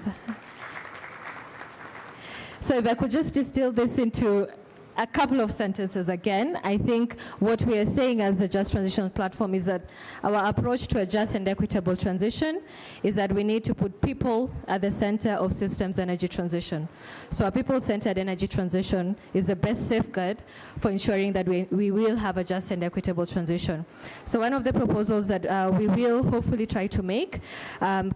Speaker 23: So if I could just distill this into a couple of sentences again, I think what we are saying as the Just Transition Platform is that our approach to a just and equitable transition is that we need to put people at the center of systems energy transition. So a people-centered energy transition is the best safeguard for ensuring that we will have a just and equitable transition. So one of the proposals that we will hopefully try to make,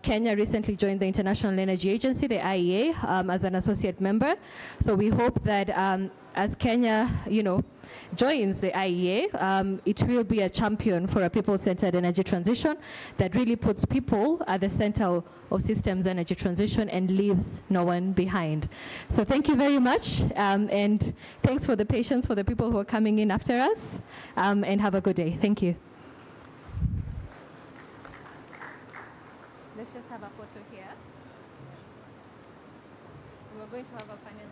Speaker 23: Kenya recently joined the International Energy Agency, the IEA, as an associate member. So we hope that as Kenya, joins the IEA, it will be a champion for a people-centered energy transition that really puts people at the center of systems energy transition and leaves no one behind. So thank you very much, and thanks for the patience for the people who are coming in after us, and have a good day. Thank you. Let's just have a photo here. We're going to have a panel.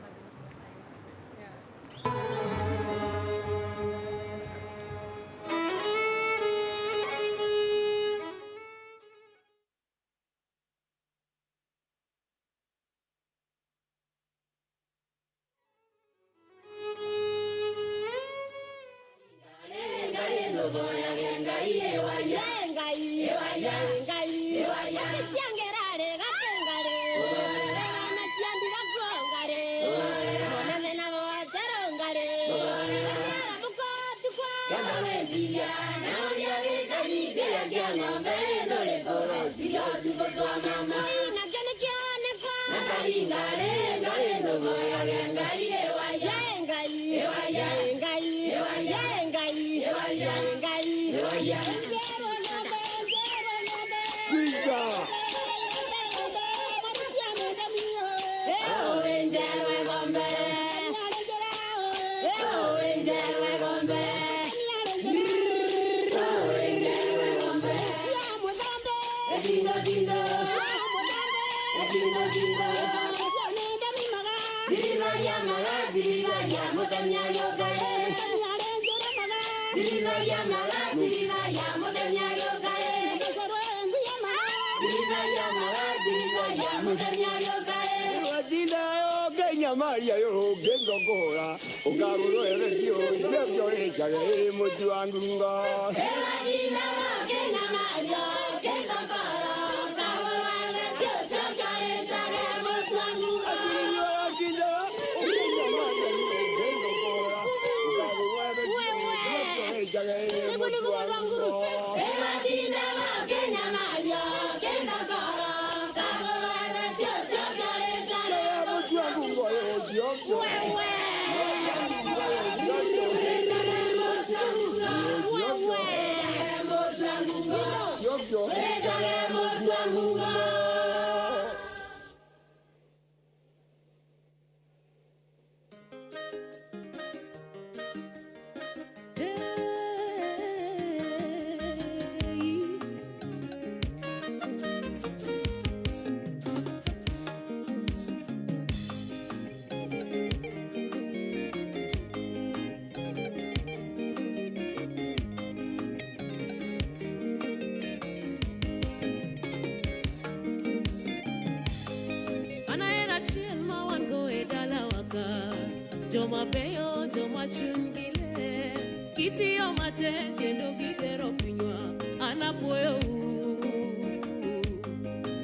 Speaker 2: Joma beyo, joma chungile, kiti yo mate, kendo gigero pinywa, anapuyo,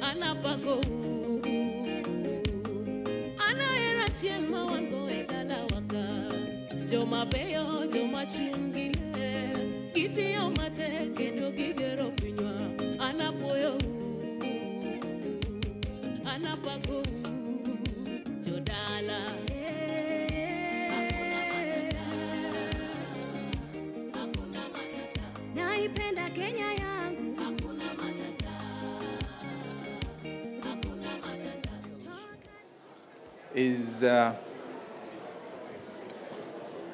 Speaker 2: anapako, anaera chien mawango edala waka. Joma beyo, joma chungile, kiti yo mate, kendo gigero pinywa, anapuyo, anapako, jodala. Naipenda Kenya yangu. Hakuna matata. Hakuna matata.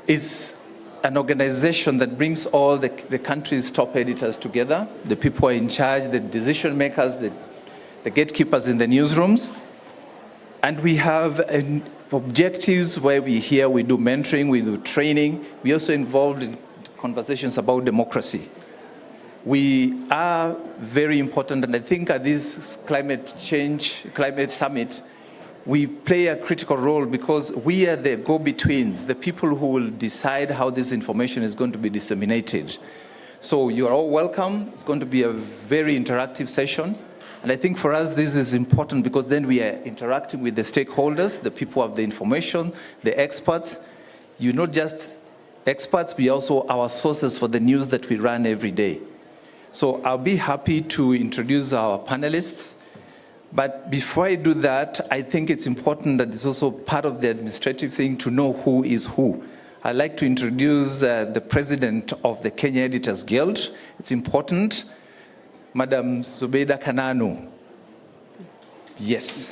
Speaker 6: Is an organization that brings all the country's top editors together, the people who are in charge, the decision makers, the gatekeepers in the newsrooms. And we have objectives where we do mentoring, we do training. We also involved in conversations about democracy. We are very important, and I think at this climate summit, we play a critical role because we are the go-betweens, the people who will decide how this information is going to be disseminated. So you are all welcome. It's going to be a very interactive session. And I think for us, this is important because then we are interacting with the stakeholders, the people who have the information, the experts. You're not just experts, we also our sources for the news that we run every day. So I'll be happy to introduce our panelists. But before I do that, I think it's important that it's also part of the administrative thing to know who is who. I'd like to introduce the president of the Kenya Editors Guild. It's important, Madam Zubeida Kananu. Yes.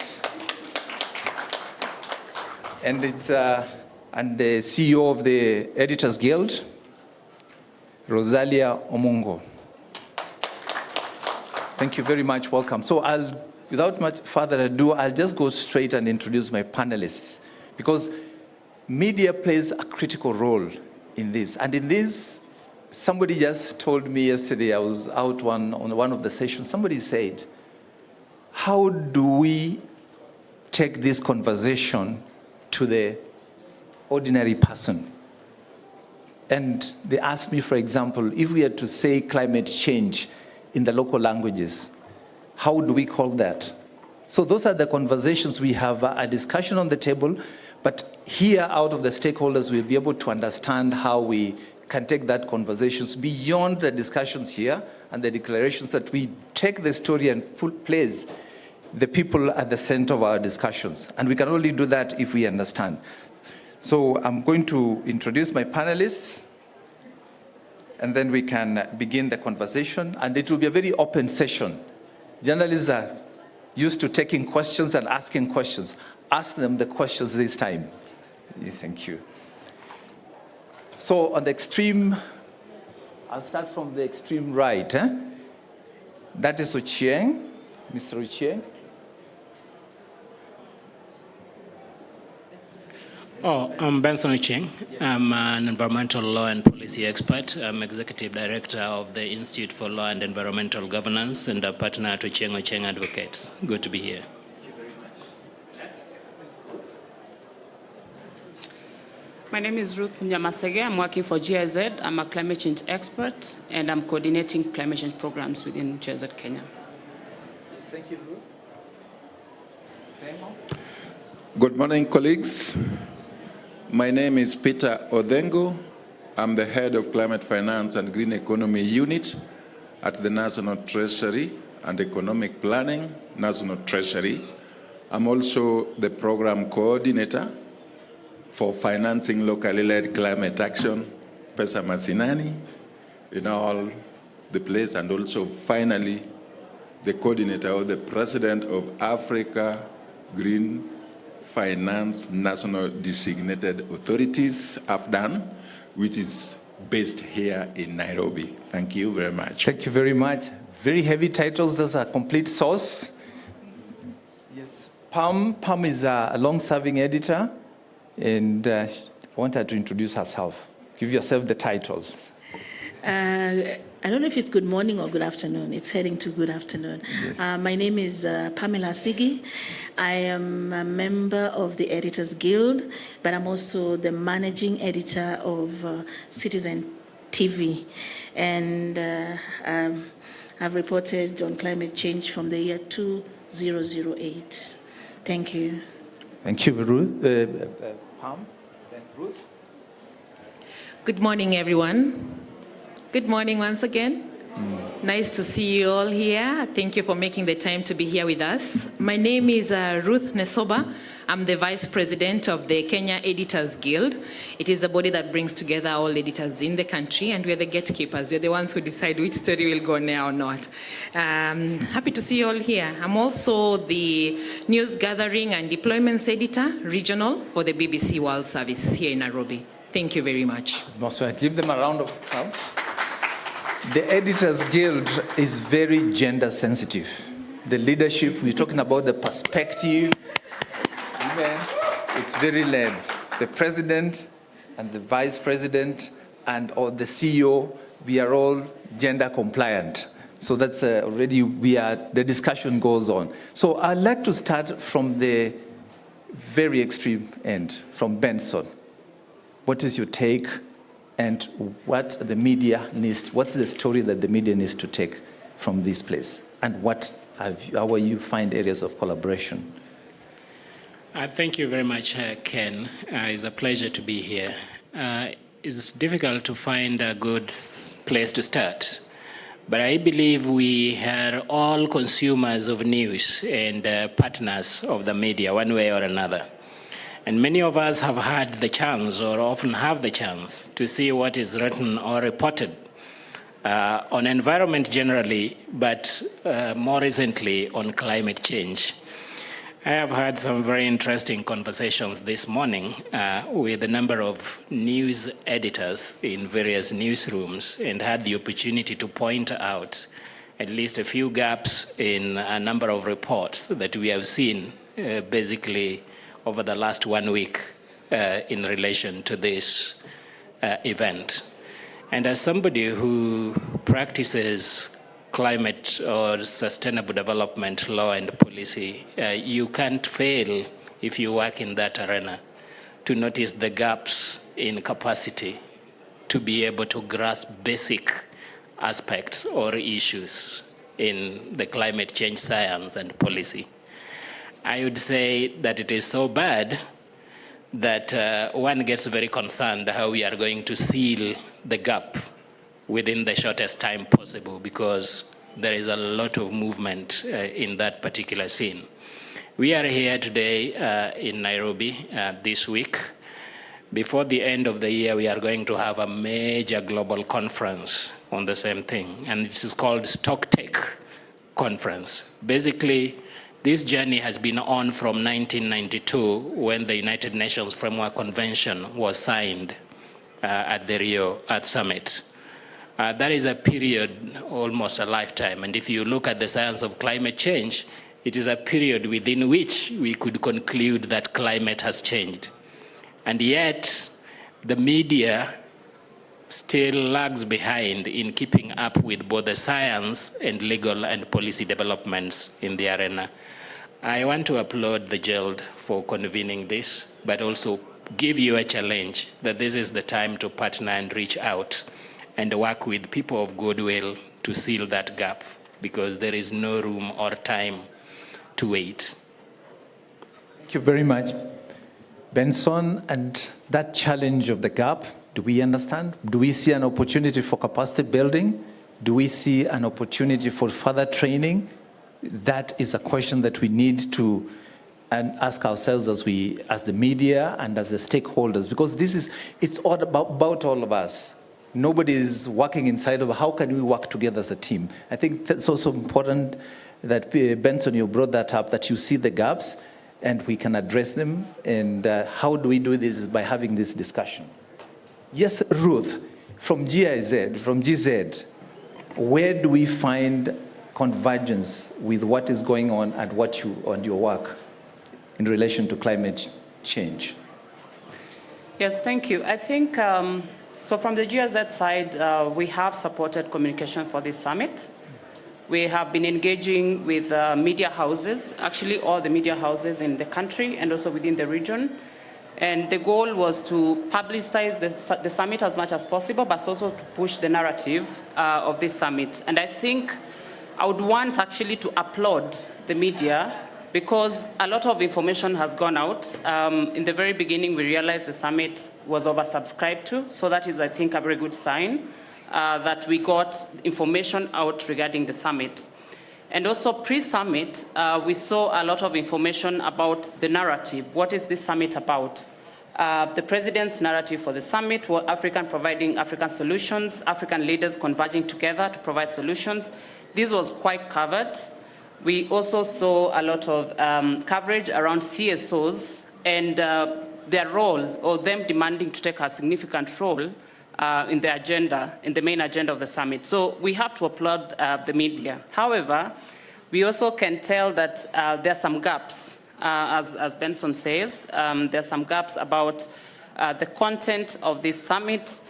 Speaker 6: And it's and the CEO of the Editors Guild, Rosalia Omungo. Thank you very much, welcome. So without much further ado, I'll just go straight and introduce my panelists because media plays a critical role in this. And in this, somebody just told me yesterday, I was out on one of the sessions, somebody said, how do we take this conversation to the ordinary person? And they asked me, for example, if we had to say climate change in the local languages, how do we call that? So those are the conversations we have, a discussion on the table, but here out of the stakeholders, we'll be able to understand how we can take that conversations beyond the discussions here and the declarations, that we take the story and place the people at the center of our discussions. And we can only do that if we understand. So I'm going to introduce my panelists, and then we can begin the conversation. And it will be a very open session. Journalists are used to taking questions and asking questions. Ask them the questions this time. Thank you. So on the extreme, I'll start from the extreme right. That is Ochieng, Mr. Ochieng.
Speaker 7: I'm Benson Ochieng. I'm an environmental law and policy expert. I'm executive director of the Institute for Law and Environmental Governance and a partner at Ochieng Advocates. Good to be here.
Speaker 24: My name is Ruth Nyamasege. I'm working for GIZ. I'm a climate change expert, and I'm coordinating climate change programs within GIZ Kenya.
Speaker 6: Thank you, Ruth.
Speaker 25: Good morning, colleagues. My name is Peter Odhengo. I'm the head of Climate Finance and Green Economy Unit at the National Treasury and Economic Planning, National Treasury. I'm also the program coordinator for financing locally led climate action, Pesa Masinani, in all the place, and also finally the coordinator or the president of Africa Green Finance National Designated Authorities, AFDAN, which is based here in Nairobi. Thank you very much.
Speaker 6: Thank you very much. Very heavy titles. That's a complete source. Yes, Pam is a long-serving editor, and I want her to introduce herself. Give yourself the titles.
Speaker 8: I don't know if it's good morning or good afternoon. It's heading to good afternoon.
Speaker 6: Yes.
Speaker 8: My name is Pamela Sigi. I am a member of the Editors Guild, but I'm also the managing editor of Citizen TV. And I've reported on climate change from the year 2008. Thank you.
Speaker 6: Thank you, Ruth. Pam, then Ruth.
Speaker 9: Good morning, everyone. Good morning once again. Nice to see you all here. Thank you for making the time to be here with us. My name is Ruth Nesoba. I'm the Vice President of the Kenya Editors Guild. It is a body that brings together all editors in the country, and we're the gatekeepers. We're the ones who decide which story will go now or not. Happy to see you all here. I'm also the News Gathering and Deployments Editor, Regional, for the BBC World Service here in Nairobi. Thank you very much.
Speaker 6: Give them a round of applause. The Editors Guild is very gender sensitive. The leadership, we're talking about the perspective. It's very led. The president and the vice president and or the CEO, we are all gender compliant. So that's already the discussion goes on. So I'd like to start from the very extreme end, from Benson. What is your take, and what the media needs? What's the story that the media needs to take from this place, and how will you find areas of collaboration?
Speaker 7: Thank you very much, Ken. It's a pleasure to be here. It's difficult to find a good place to start, but I believe we are all consumers of news and partners of the media, one way or another. And many of us have had the chance, or often have the chance, to see what is written or reported on environment generally, but more recently on climate change. I have had some very interesting conversations this morning with a number of news editors in various newsrooms, and had the opportunity to point out at least a few gaps in a number of reports that we have seen basically over the last 1 week in relation to this event. And as somebody who practices climate or sustainable development law and policy, you can't fail, if you work in that arena, to notice the gaps in capacity to be able to grasp basic aspects or issues in the climate change science and policy. I would say that it is so bad that one gets very concerned how we are going to seal the gap within the shortest time possible, because there is a lot of movement in that particular scene. We are here today in Nairobi this week. Before the end of the year, we are going to have a major global conference on the same thing, and it is called StockTech Conference. Basically, this journey has been on from 1992, when the United Nations Framework Convention was signed at the Rio Earth Summit. That is a period, almost a lifetime. And if you look at the science of climate change, it is a period within which we could conclude that climate has changed. And yet, the media still lags behind in keeping up with both the science and legal and policy developments in the arena. I want to applaud the GILD for convening this, but also give you a challenge that this is the time to partner and reach out and work with people of goodwill to seal that gap, because there is no room or time to wait.
Speaker 6: Thank you very much, Benson. And that challenge of the gap, do we understand? Do we see an opportunity for capacity building? Do we see an opportunity for further training? That is a question that we need to ask ourselves as the media and as the stakeholders, because it's all about all of us. Nobody is working inside of how can we work together as a team. I think that's also important that, Benson, you brought that up, that you see the gaps and we can address them. And how do we do this? Is by having this discussion. Yes, Ruth, from GZ, where do we find convergence with what is going on and your work in relation to climate change?
Speaker 24: Yes, thank you. I think So from the GIZ side, we have supported communication for this summit. We have been engaging with media houses, actually all the media houses in the country and also within the region. And the goal was to publicize the summit as much as possible, but also to push the narrative of this summit. And I think I would want actually to applaud the media because a lot of information has gone out. In the very beginning, we realized the summit was oversubscribed to, so that is, I think, a very good sign that we got information out regarding the summit. And also pre-summit, we saw a lot of information about the narrative. What is this summit about? The president's narrative for the summit, African providing African solutions, African leaders converging together to provide solutions. This was quite covered. We also saw a lot of coverage around CSOs and their role, or them demanding to take a significant role in the agenda, in the main agenda of the summit. So we have to applaud the media. However, we also can tell that there are some gaps, as Benson says. There are some gaps about the content of this summit.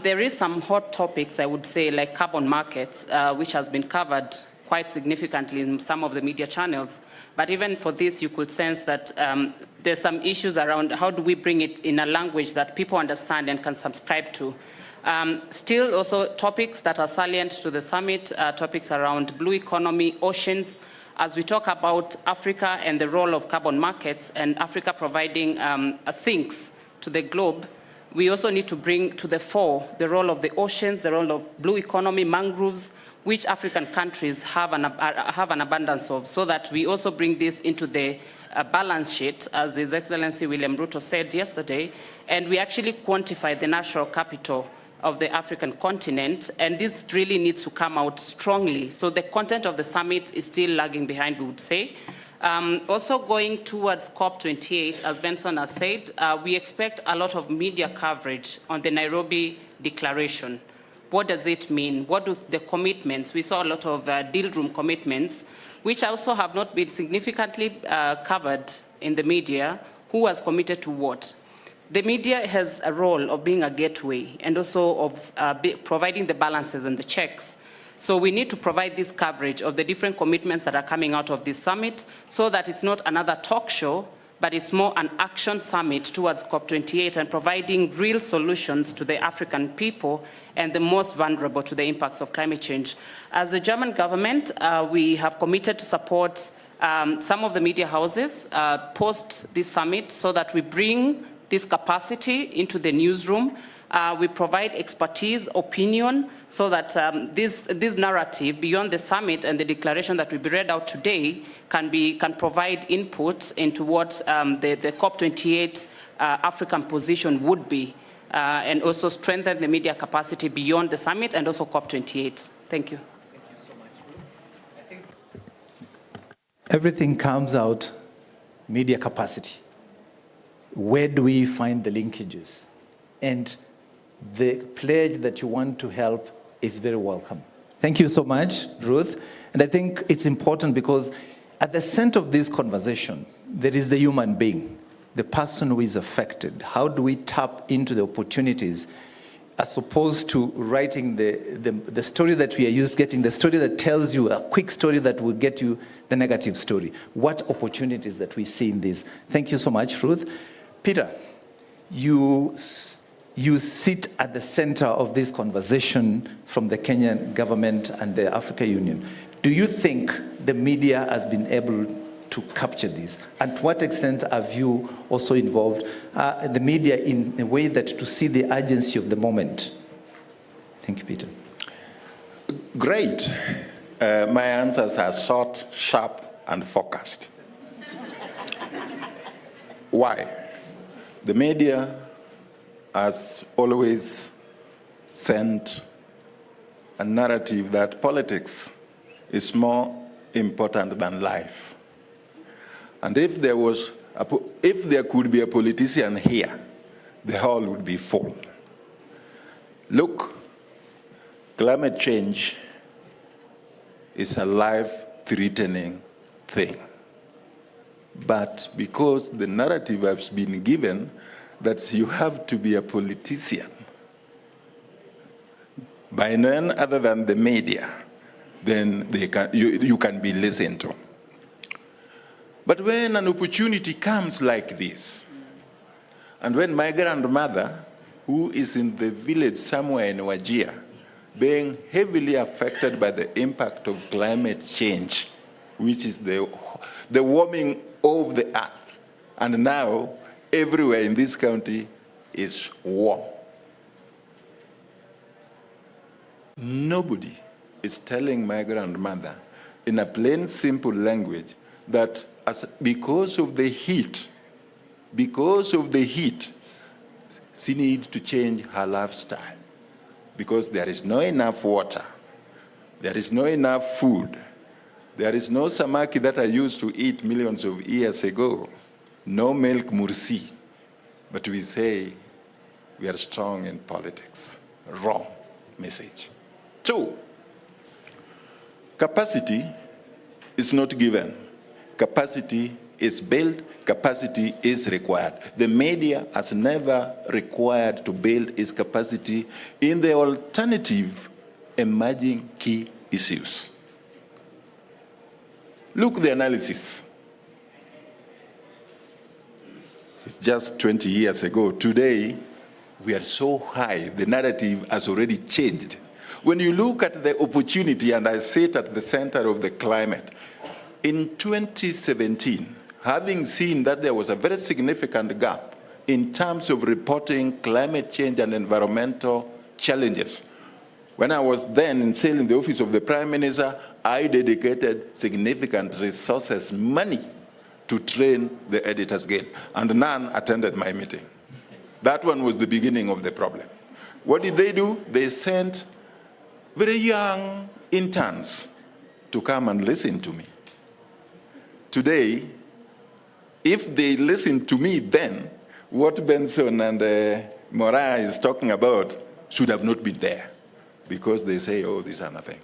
Speaker 24: There is some hot topics, I would say, like carbon markets, which has been covered quite significantly in some of the media channels. But even for this, you could sense that there's some issues around how do we bring it in a language that people understand and can subscribe to. Still also topics that are salient to the summit, topics around blue economy, oceans, as we talk about Africa and the role of carbon markets and Africa providing sinks to the globe. We also need to bring to the fore the role of the oceans, the role of blue economy, mangroves, which African countries have an abundance of, so that we also bring this into the balance sheet, as His Excellency William Ruto said yesterday, and we actually quantify the natural capital of the African continent, and this really needs to come out strongly. So the content of the summit is still lagging behind, we would say. Also going towards COP28, as Benson has said, we expect a lot of media coverage on the Nairobi Declaration. What does it mean? What do the commitments? We saw a lot of deal room commitments, which also have not been significantly covered in the media. Who has committed to what? The media has a role of being a gateway and also of providing the balances and the checks. So we need to provide this coverage of the different commitments that are coming out of this summit so that it's not another talk show, but it's more an action summit towards COP28 and providing real solutions to the African people and the most vulnerable to the impacts of climate change. As the German government, we have committed to support some of the media houses post this summit so that we bring this capacity into the newsroom. We provide expertise, opinion, so that this narrative beyond the summit and the declaration that will be read out today can provide input into what the COP28 African position would be, and also strengthen the media capacity beyond the summit and also COP28. Thank you.
Speaker 6: Thank you so much. I think everything comes out media capacity. Where do we find the linkages? And the pledge that you want to help is very welcome. Thank you so much, Ruth. And I think it's important because at the center of this conversation, there is the human being, the person who is affected. How do we tap into the opportunities as opposed to writing the story that we are used, getting the story that tells you a quick story that will get you the negative story. What opportunities that we see in this? Thank you so much, Ruth. Peter, you sit at the center of this conversation from the Kenyan government and the African Union. Do you think the media has been able to capture this? And to what extent have you also involved the media in a way that to see the urgency of the moment? Thank you, Peter.
Speaker 25: Great. My answers are short, sharp, and focused. Why? The media has always sent a narrative that politics is more important than life. And if there could be a politician here, the hall would be full. Look, climate change is a life-threatening thing. But because the narrative has been given that you have to be a politician by none other than the media, then you can be listened to. But when an opportunity comes like this, and when my grandmother, who is in the village somewhere in Wajir, being heavily affected by the impact of climate change, which is the warming of the earth, and now everywhere in this country is war. Nobody is telling my grandmother in a plain, simple language that because of the heat, she needs to change her lifestyle, because there is not enough water, there is not enough food, there is no samaki that I used to eat millions of years ago, no milk mursi. But we say we are strong in politics. Wrong message. 2, capacity is not given. Capacity is built, capacity is required. The media has never required to build its capacity in the alternative emerging key issues. Look at the analysis. It's just 20 years ago. Today, we are so high, the narrative has already changed. When you look at the opportunity, and I sit at the center of the climate, in 2017, having seen that there was a very significant gap in terms of reporting climate change and environmental challenges, when I was then in the office of the Prime Minister, I dedicated significant resources, money, to train the Editors Guild, and none attended my meeting. That one was the beginning of the problem. What did they do? They sent very young interns to come and listen to me. Today, if they listen to me then, what Benson and Moraa is talking about should have not been there, because they say, oh, these are nothing.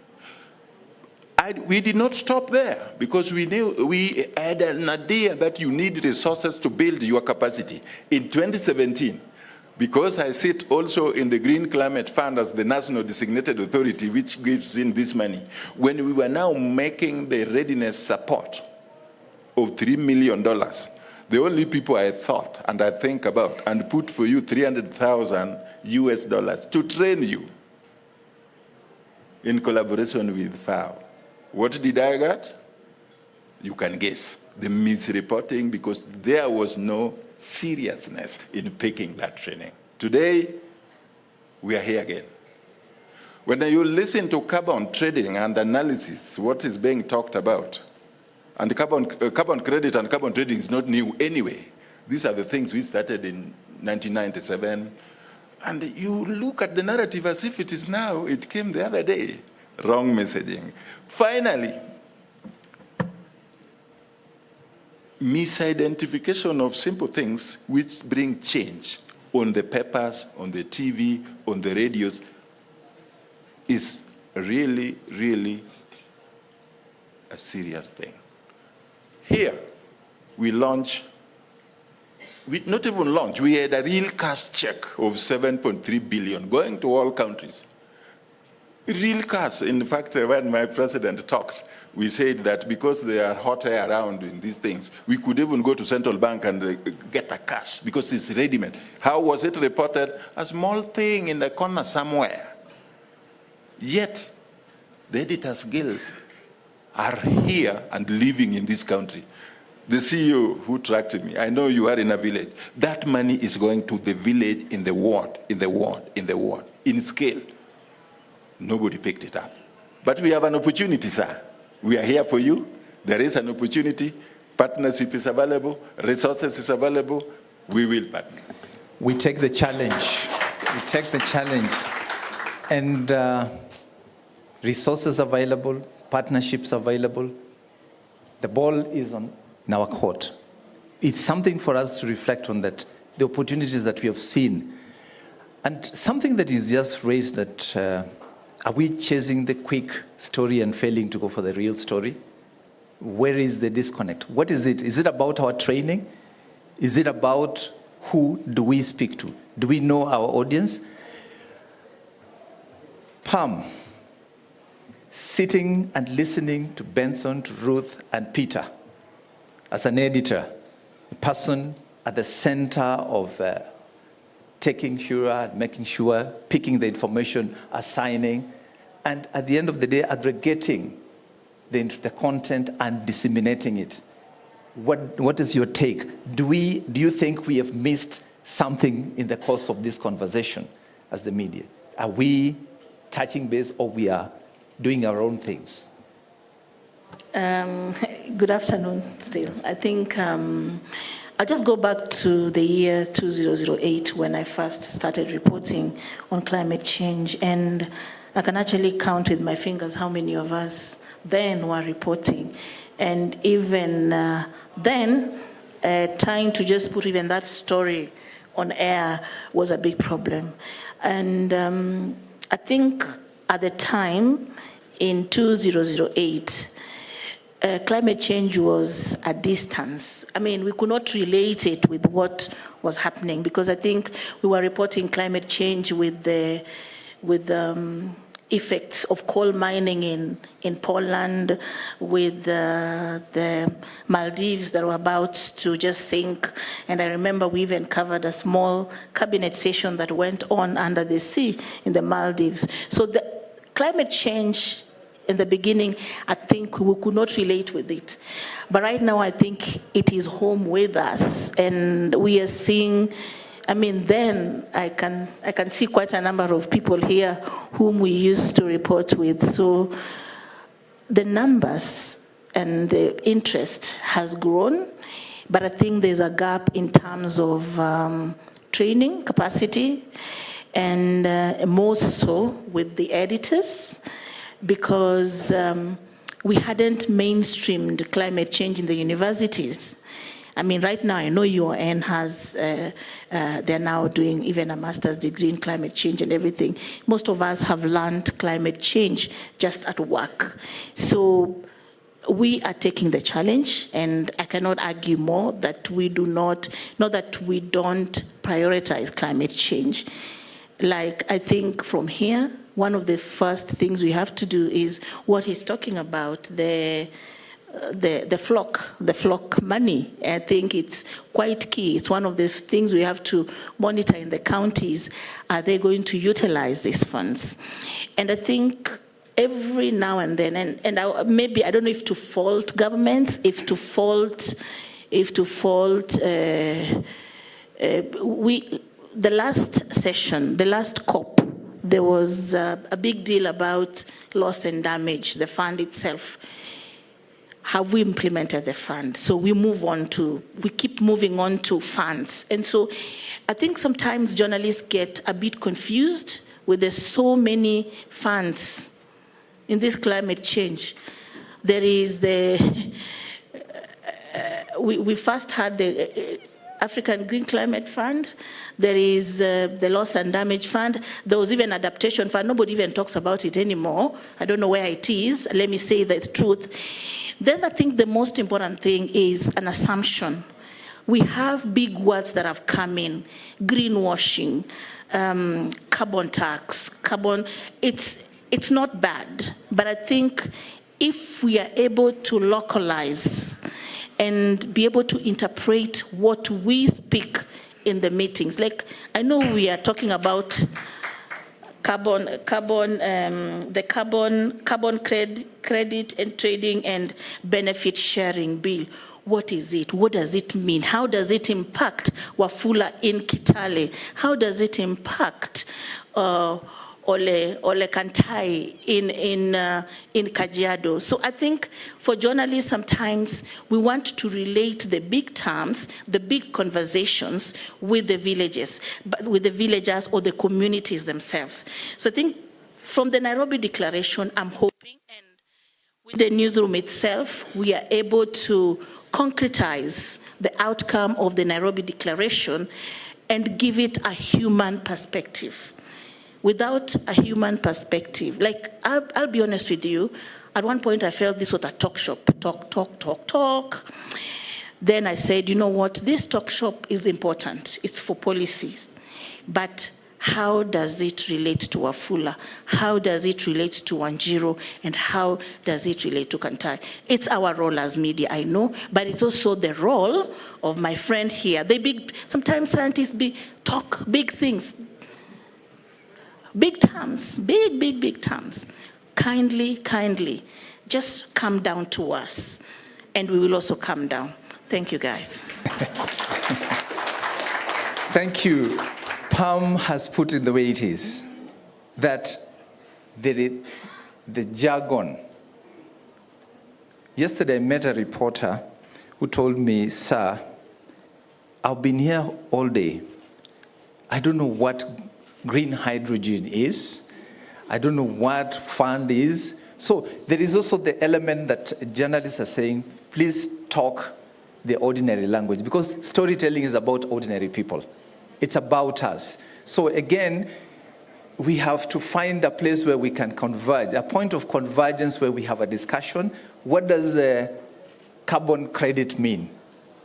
Speaker 25: We did not stop there, because we had an idea that you need resources to build your capacity. In 2017, because I sit also in the Green Climate Fund as the national designated authority which gives in this money, when we were now making the readiness support of $3 million, the only people I thought and I think about and put for you $300,000 US to train you in collaboration with FAO. What did I get? You can guess. The misreporting, because there was no seriousness in picking that training. Today, we are here again. When you listen to carbon trading and analysis, what is being talked about, and carbon credit and carbon trading is not new anyway. These are the things we started in 1997. And you look at the narrative as if it is now, it came the other day. Wrong messaging. Finally, misidentification of simple things which bring change on the papers, on the TV, on the radios is really, really a serious thing. Here, we not even launch, we had a real cash check of 7.3 billion going to all countries. Real cash. In fact, when my president talked, we said that because there are hot air around in these things, we could even go to central bank and get a cash because it's ready-made. How was it reported? A small thing in the corner somewhere. Yet, the Editors Guild are here and living in this country. The CEO who tracked me, I know you are in a village. That money is going to the village, in the ward, in scale. Nobody picked it up. But we have an opportunity, sir. We are here for you. There is an opportunity. Partnership is available. Resources is available. We will partner.
Speaker 6: We take the challenge. We take the challenge. And resources available, partnerships available. The ball is in our court. It's something for us to reflect on, that the opportunities that we have seen. And something that is just raised, that are we chasing the quick story and failing to go for the real story? Where is the disconnect? What is it? Is it about our training? Is it about who do we speak to? Do we know our audience? Pam, sitting and listening to Benson, to Ruth, and Peter, as an editor, a person at the center of taking sure, making sure, picking the information, assigning, and at the end of the day, aggregating the content and disseminating it. What is your take? Do you think we have missed something in the course of this conversation as the media? Are we touching base, or we are doing our own things?
Speaker 8: Good afternoon still. I think I'll just go back to the year 2008 when I first started reporting on climate change, and I can actually count with my fingers how many of us then were reporting. And even then, trying to just put even that story on air was a big problem. And I think at the time, in 2008, climate change was a distance. I mean, we could not relate it with what was happening, because I think we were reporting climate change with the effects of coal mining in Poland, with the Maldives that were about to just sink. And I remember we even covered a small cabinet session that went on under the sea in the Maldives. So the climate change in the beginning, I think we could not relate with it. But right now, I think it is home with us. And we are seeing, I mean, then I can see quite a number of people here whom we used to report with. So the numbers and the interest has grown, but I think there's a gap in terms of training capacity, and more so with the editors, because we hadn't mainstreamed climate change in the universities. I mean, right now, I know UN has, they're now doing even a master's degree in climate change and everything. Most of us have learned climate change just at work. So we are taking the challenge, and I cannot argue more that we do not that we don't prioritize climate change. Like, I think from here, one of the first things we have to do is what he's talking about, the flock money. I think it's quite key. It's one of the things we have to monitor in the counties. Are they going to utilize these funds? And I think every now and then, and maybe, I don't know if to fault governments, the last session, the last COP, there was a big deal about loss and damage, the fund itself. Have we implemented the fund? So we keep moving on to funds. And so I think sometimes journalists get a bit confused with there's so many funds in this climate change. There is we first had the African Green Climate Fund. There is the Loss and Damage Fund. There was even Adaptation Fund. Nobody even talks about it anymore. I don't know where it is. Let me say the truth. Then I think the most important thing is an assumption. We have big words that have come in: greenwashing, carbon tax, it's not bad. But I think if we are able to localize and be able to interpret what we speak in the meetings. Like, I know we are talking about the carbon credit and trading and benefit sharing bill. What is it? What does it mean? How does it impact Wafula in Kitale? How does it impact Ole Kantai in Kajiado? So I think for journalists, sometimes we want to relate the big terms, the big conversations with the villages, with the villagers or the communities themselves. So I think from the Nairobi Declaration, I'm hoping, and with the newsroom itself, we are able to concretize the outcome of the Nairobi Declaration and give it a human perspective. Without a human perspective, like, I'll be honest with you, at one point I felt this was a talk shop, talk. Then I said, you know what, this talk shop is important, it's for policies, but How does it relate to Wafula? How does it relate to Wanjiru? And how does it relate to Kantai? It's our role as media, I know, but it's also the role of my friend here. Sometimes scientists talk big things, big terms, big terms. Kindly, just come down to us, and we will also come down. Thank you, guys.
Speaker 6: Thank you. Pam has put it the way it is, that the jargon. Yesterday I met a reporter who told me, sir, I've been here all day. I don't know what green hydrogen is. I don't know what fund is. So there is also the element that journalists are saying, please talk the ordinary language, because storytelling is about ordinary people. It's about us. So again, we have to find a place where we can converge, a point of convergence where we have a discussion. What does carbon credit mean?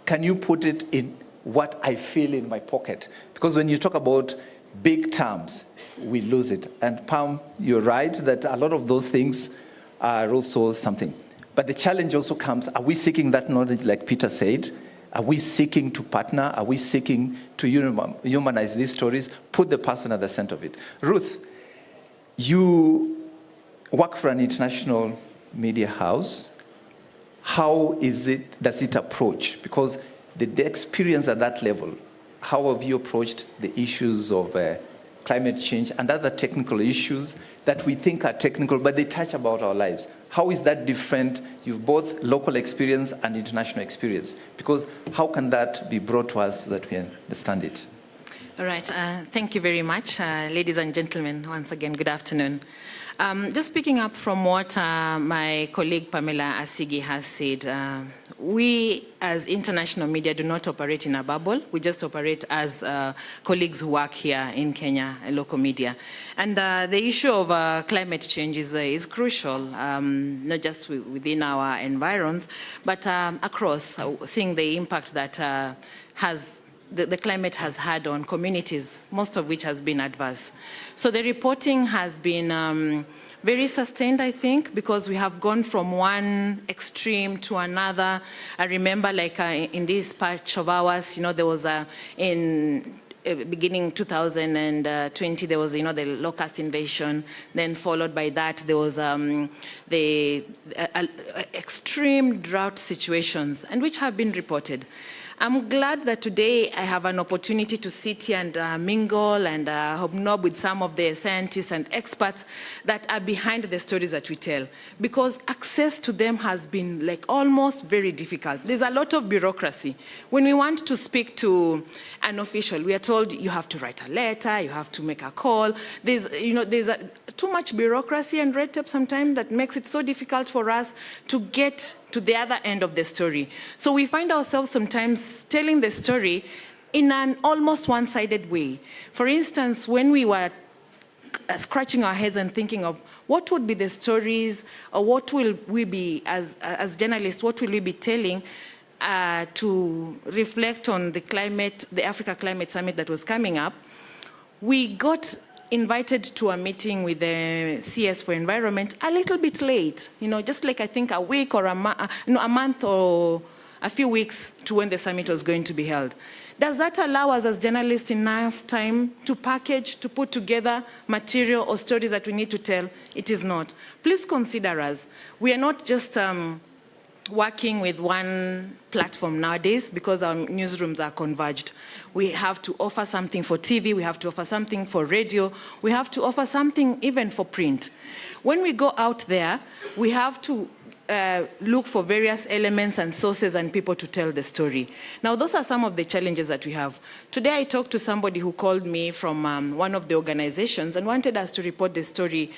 Speaker 6: Can you put it in what I feel in my pocket? Because when you talk about big terms, we lose it. And Pam, you're right that a lot of those things are also something. But the challenge also comes, are we seeking that knowledge like Peter said? Are we seeking to partner? Are we seeking to humanize these stories? Put the person at the center of it. Ruth, you work for an international media house. How does it approach? Because the experience at that level, how have you approached the issues of climate change and other technical issues that we think are technical, but they touch about our lives? How is that different? You've both local experience and international experience. Because how can that be brought to us so that we understand it?
Speaker 9: All right. Thank you very much. Ladies and gentlemen, once again, good afternoon. Just picking up from what my colleague Pamela Asigi has said, we as international media do not operate in a bubble. We just operate as colleagues who work here in Kenya, local media. And the issue of climate change is crucial, not just within our environs, but across, seeing the impact that the climate has had on communities, most of which has been adverse. So the reporting has been very sustained, I think, because we have gone from one extreme to another. I remember, like in this patch of ours, there was in beginning 2020, there was, the locust invasion. Then followed by that, there was the extreme drought situations, and which have been reported. I'm glad that today I have an opportunity to sit here and mingle and hobnob with some of the scientists and experts that are behind the stories that we tell, because access to them has been like almost very difficult. There's a lot of bureaucracy. When we want to speak to an official, we are told you have to write a letter, you have to make a call. There's too much bureaucracy and red tape sometimes that makes it so difficult for us to get to the other end of the story. So we find ourselves sometimes telling the story in an almost one-sided way. For instance, when we were scratching our heads and thinking of what would be the stories, or what will we be, as journalists, what will we be telling to reflect on the Africa Climate Summit that was coming up, we got invited to a meeting with the CS for Environment a little bit late, just like I think a week or a month or a few weeks to when the summit was going to be held. Does that allow us as journalists enough time to package, to put together material or stories that we need to tell? It is not. Please consider us. We are not just working with one platform nowadays because our newsrooms are converged. We have to offer something for TV, we have to offer something for radio, we have to offer something even for print. When we go out there, we have to look for various elements and sources and people to tell the story. Now, those are some of the challenges that we have. Today, I talked to somebody who called me from one of the organizations and wanted us to report the story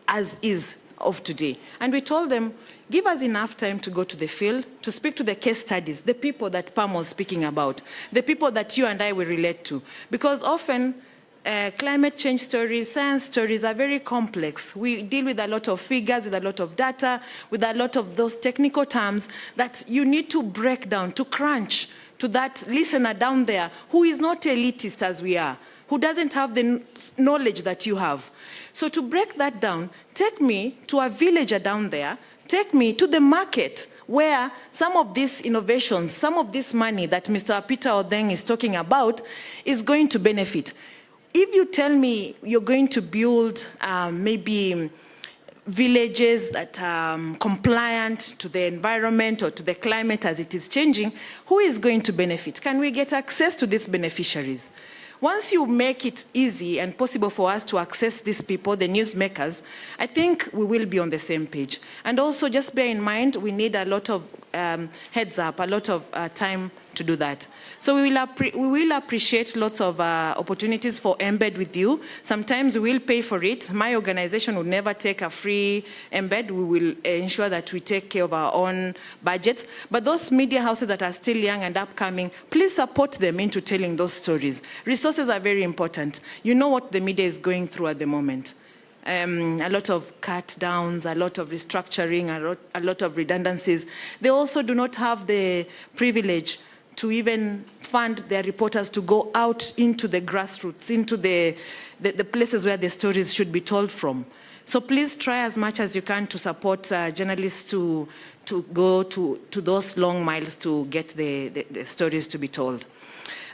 Speaker 9: as is of today. And we told them, give us enough time to go to the field, to speak to the case studies, the people that Pam was speaking about, the people that you and I will relate to. Because often, climate change stories, science stories are very complex. We deal with a lot of figures, with a lot of data, with a lot of those technical terms that you need to break down, to crunch to that listener down there who is not elitist as we are,
Speaker 12: who doesn't have the knowledge that you have. So to break that down, take me to a villager down there, take me to the market where some of these innovations, some of this money that Mr. Peter Odeng is talking about is going to benefit. If you tell me you're going to build maybe villages that are compliant to the environment or to the climate as it is changing, who is going to benefit? Can we get access to these beneficiaries? Once you make it easy and possible for us to access these people, the newsmakers, I think we will be on the same page. And also just bear in mind, we need a lot of heads up, a lot of time to do that. So we will appreciate lots of opportunities for embed with you. Sometimes we will pay for it. My organization will never take a free embed. We will ensure that we take care of our own budgets. But those media houses that are still young and upcoming, please support them into telling those stories. Resources are very important. You know what the media is going through at the moment. A lot of cut downs, a lot of restructuring, a lot of redundancies. They also do not have the privilege to even fund their reporters to go out into the grassroots, into the places where the stories should be told from. So please try as much as you can to support journalists to go to those long miles to get the stories to be told.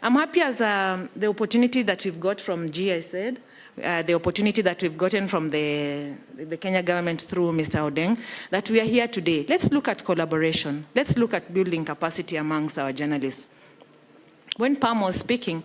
Speaker 12: I'm happy as the opportunity that we've got from G, I said, the opportunity that we've gotten from the Kenya government through Mr. Odeng, that we are here today. Let's look at collaboration. Let's look at building capacity amongst our journalists. When Pam was speaking,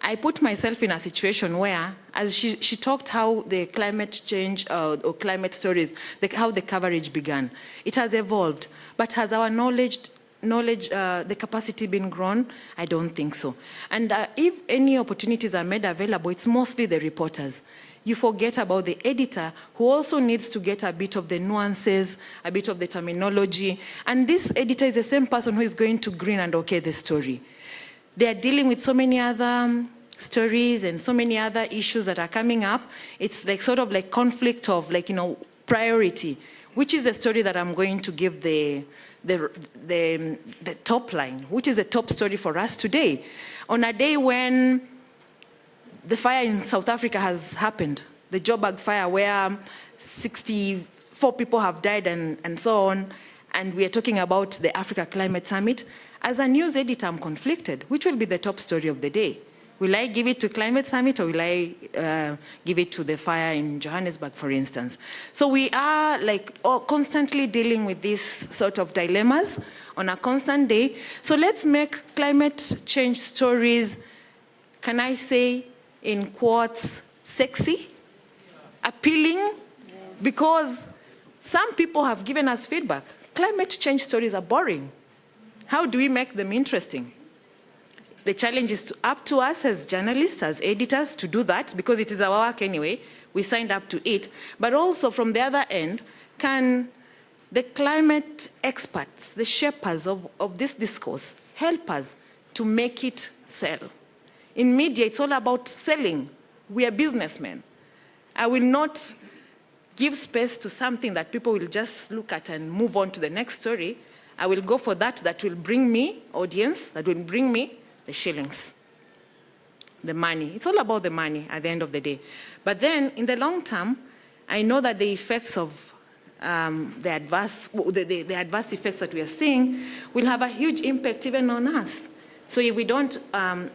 Speaker 12: I put myself in a situation where, as she talked how the climate change or climate stories, how the coverage began. It has evolved, but has our knowledge, the capacity been grown? I don't think so. And if any opportunities are made available, it's mostly the reporters. You forget about the editor, who also needs to get a bit of the nuances, a bit of the terminology. And this editor is the same person who is going to grin and okay the story. They are dealing with so many other stories and so many other issues that are coming up. It's like sort of like conflict of like, priority. Which is the story that I'm going to give the top line, which is the top story for us today. On a day when the fire in South Africa has happened, the Joburg fire where 64 people have died and so on, and we are talking about the Africa Climate Summit, as a news editor, I'm conflicted. Which will be the top story of the day? Will I give it to Climate Summit or will I give it to the fire in Johannesburg, for instance? So we are constantly dealing with these sort of dilemmas on a constant day. So let's make climate change stories, can I say, in quotes, sexy, appealing, because some people have given us feedback. Climate change stories are boring. How do we make them interesting? The challenge is up to us as journalists, as editors, to do that, because it is our work anyway. We signed up to it. But also from the other end, can the climate experts, the shapers of this discourse, help us to make it sell? In media, it's all about selling. We are businessmen. I will not give space to something that people will just look at and move on to the next story. I will go for that will bring me audience, that will bring me the shillings, the money. It's all about the money at the end of the day. But then, in the long term, I know that the effects of the adverse effects that we are seeing will have a huge impact even on us. So if we don't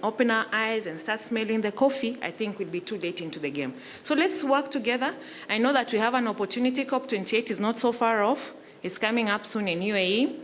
Speaker 12: open our eyes and start smelling the coffee, I think we'll be too late into the game. So let's work together. I know that we have an opportunity. COP28 is not so far off. It's coming up soon in UAE.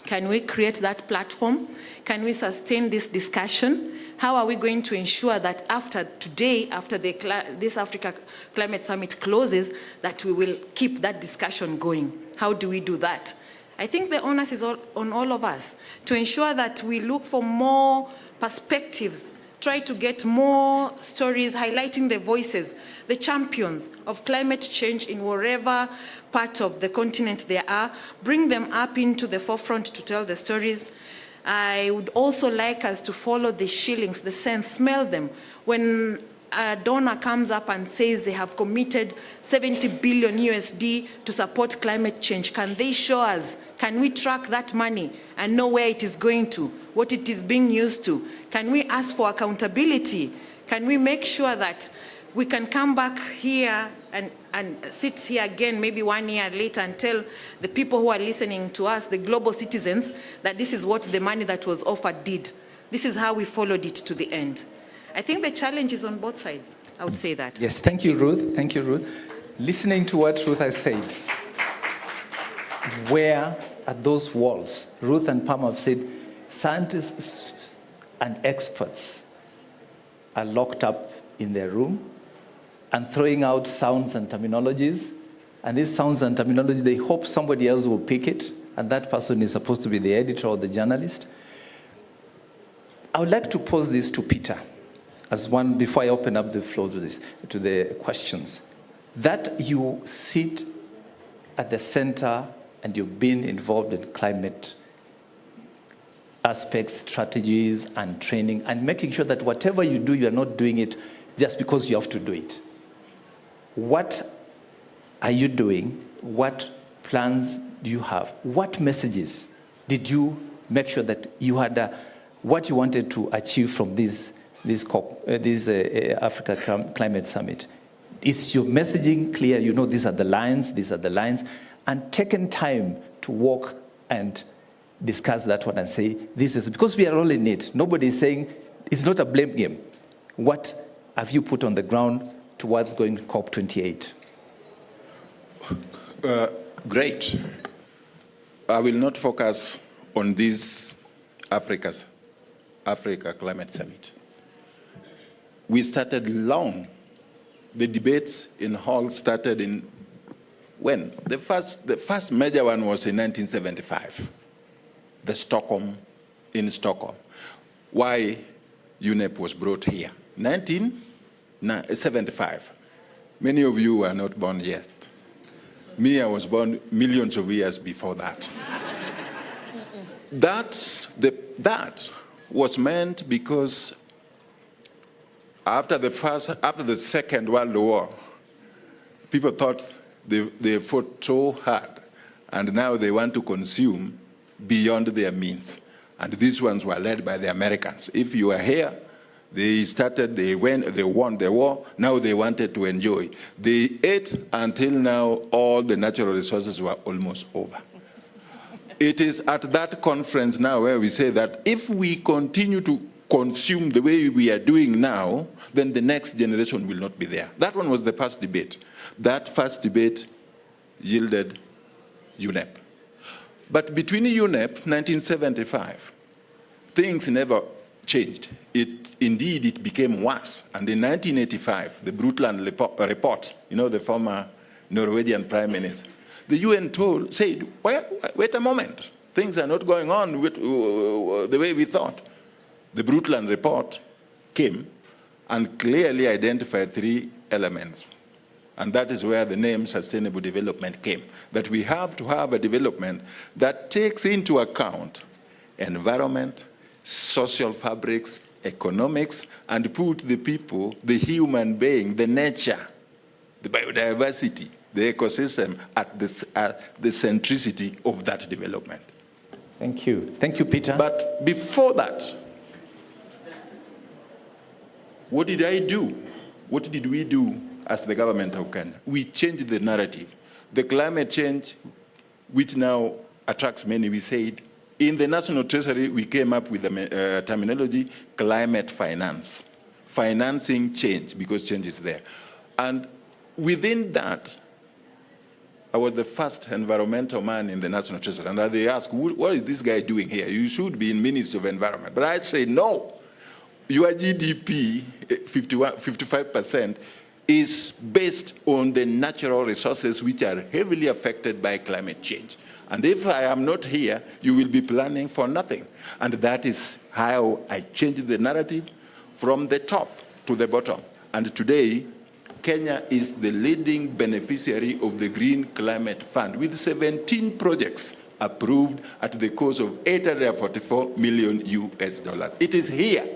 Speaker 12: Can we create that platform? Can we sustain this discussion? How are we going to ensure that after today, after this Africa Climate Summit closes, that we will keep that discussion going? How do we do that? I think the onus is on all of us to ensure that we look for more perspectives, try to get more stories highlighting the voices, the champions of climate change in wherever part of the continent they are, bring them up into the forefront to tell the stories. I would also like us to follow the shillings, the cents, smell them. When a donor comes up and says they have committed 70 billion USD to support climate change, can they show us? Can we track that money and know where it is going to, what it is being used to? Can we ask for accountability? Can we make sure that we can come back here and sit here again maybe 1 year later and tell the people who are listening to us, the global citizens, that this is what the money that was offered did. This is how we followed it to the end. I think the challenge is on both sides. I would say that.
Speaker 6: Yes, thank you, Ruth. Thank you, Ruth. Listening to what Ruth has said, where are those walls? Ruth and Pam have said scientists and experts are locked up in their room and throwing out sounds and terminologies. And these sounds and terminology, they hope somebody else will pick it, and that person is supposed to be the editor or the journalist. I would like to pose this to Peter as one, before I open up the floor to this, to the questions. That you sit at the center and you've been involved in climate aspects, strategies, and training, and making sure that whatever you do, you are not doing it just because you have to do it. What are you doing? What plans do you have? What messages did you make sure that you had what you wanted to achieve from this Africa Climate Summit? Is your messaging clear? You know, these are the lines, and taken time to walk and discuss that one and say, this is, because we are all in it. Nobody is saying, it's not a blame game. What have you put on the ground towards going COP28?
Speaker 25: Great. I will not focus on this Africa Climate Summit. We started long. The debates in Hall started in when? The first major one was in 1975, in Stockholm. Why UNEP was brought here? 1975. Many of you were not born yet. Me, I was born millions of years before that. That was meant because after the Second World War, people thought they fought so hard, and now they want to consume beyond their means. And these ones were led by the Americans. If you are here, they won the war, now they wanted to enjoy. They ate until now all the natural resources were almost over. It is at that conference now where we say that if we continue to consume the way we are doing now, then the next generation will not be there. That one was the first debate. That first debate yielded UNEP. But between UNEP, 1975, things never changed. Indeed, it became worse. And in 1985, the Brundtland report, you know, the former Norwegian prime minister, the UN said, wait a moment, things are not going on with, the way we thought. The Brundtland report came and clearly identified 3 elements. And that is where the name sustainable development came. That we have to have a development that takes into account environment, social fabrics, economics, and put the people, the human being, the nature, the biodiversity, the ecosystem at the centricity of that development.
Speaker 6: Thank you. Thank you, Peter.
Speaker 25: But before that, what did I do? What did we do as the government of Kenya? We changed the narrative. The climate change, which now attracts many, we said, in the National Treasury, we came up with the terminology climate finance, financing change, because change is there. And within that, I was the first environmental man in the National Treasury. And they asked, what is this guy doing here? You should be in Ministry of Environment. But I say, no. Your GDP, 55%, is based on the natural resources which are heavily affected by climate change. And if I am not here, you will be planning for nothing. And that is how I changed the narrative from the top to the bottom. And today, Kenya is the leading beneficiary of the Green Climate Fund with 17 projects approved at the cost of $844 million. It is here.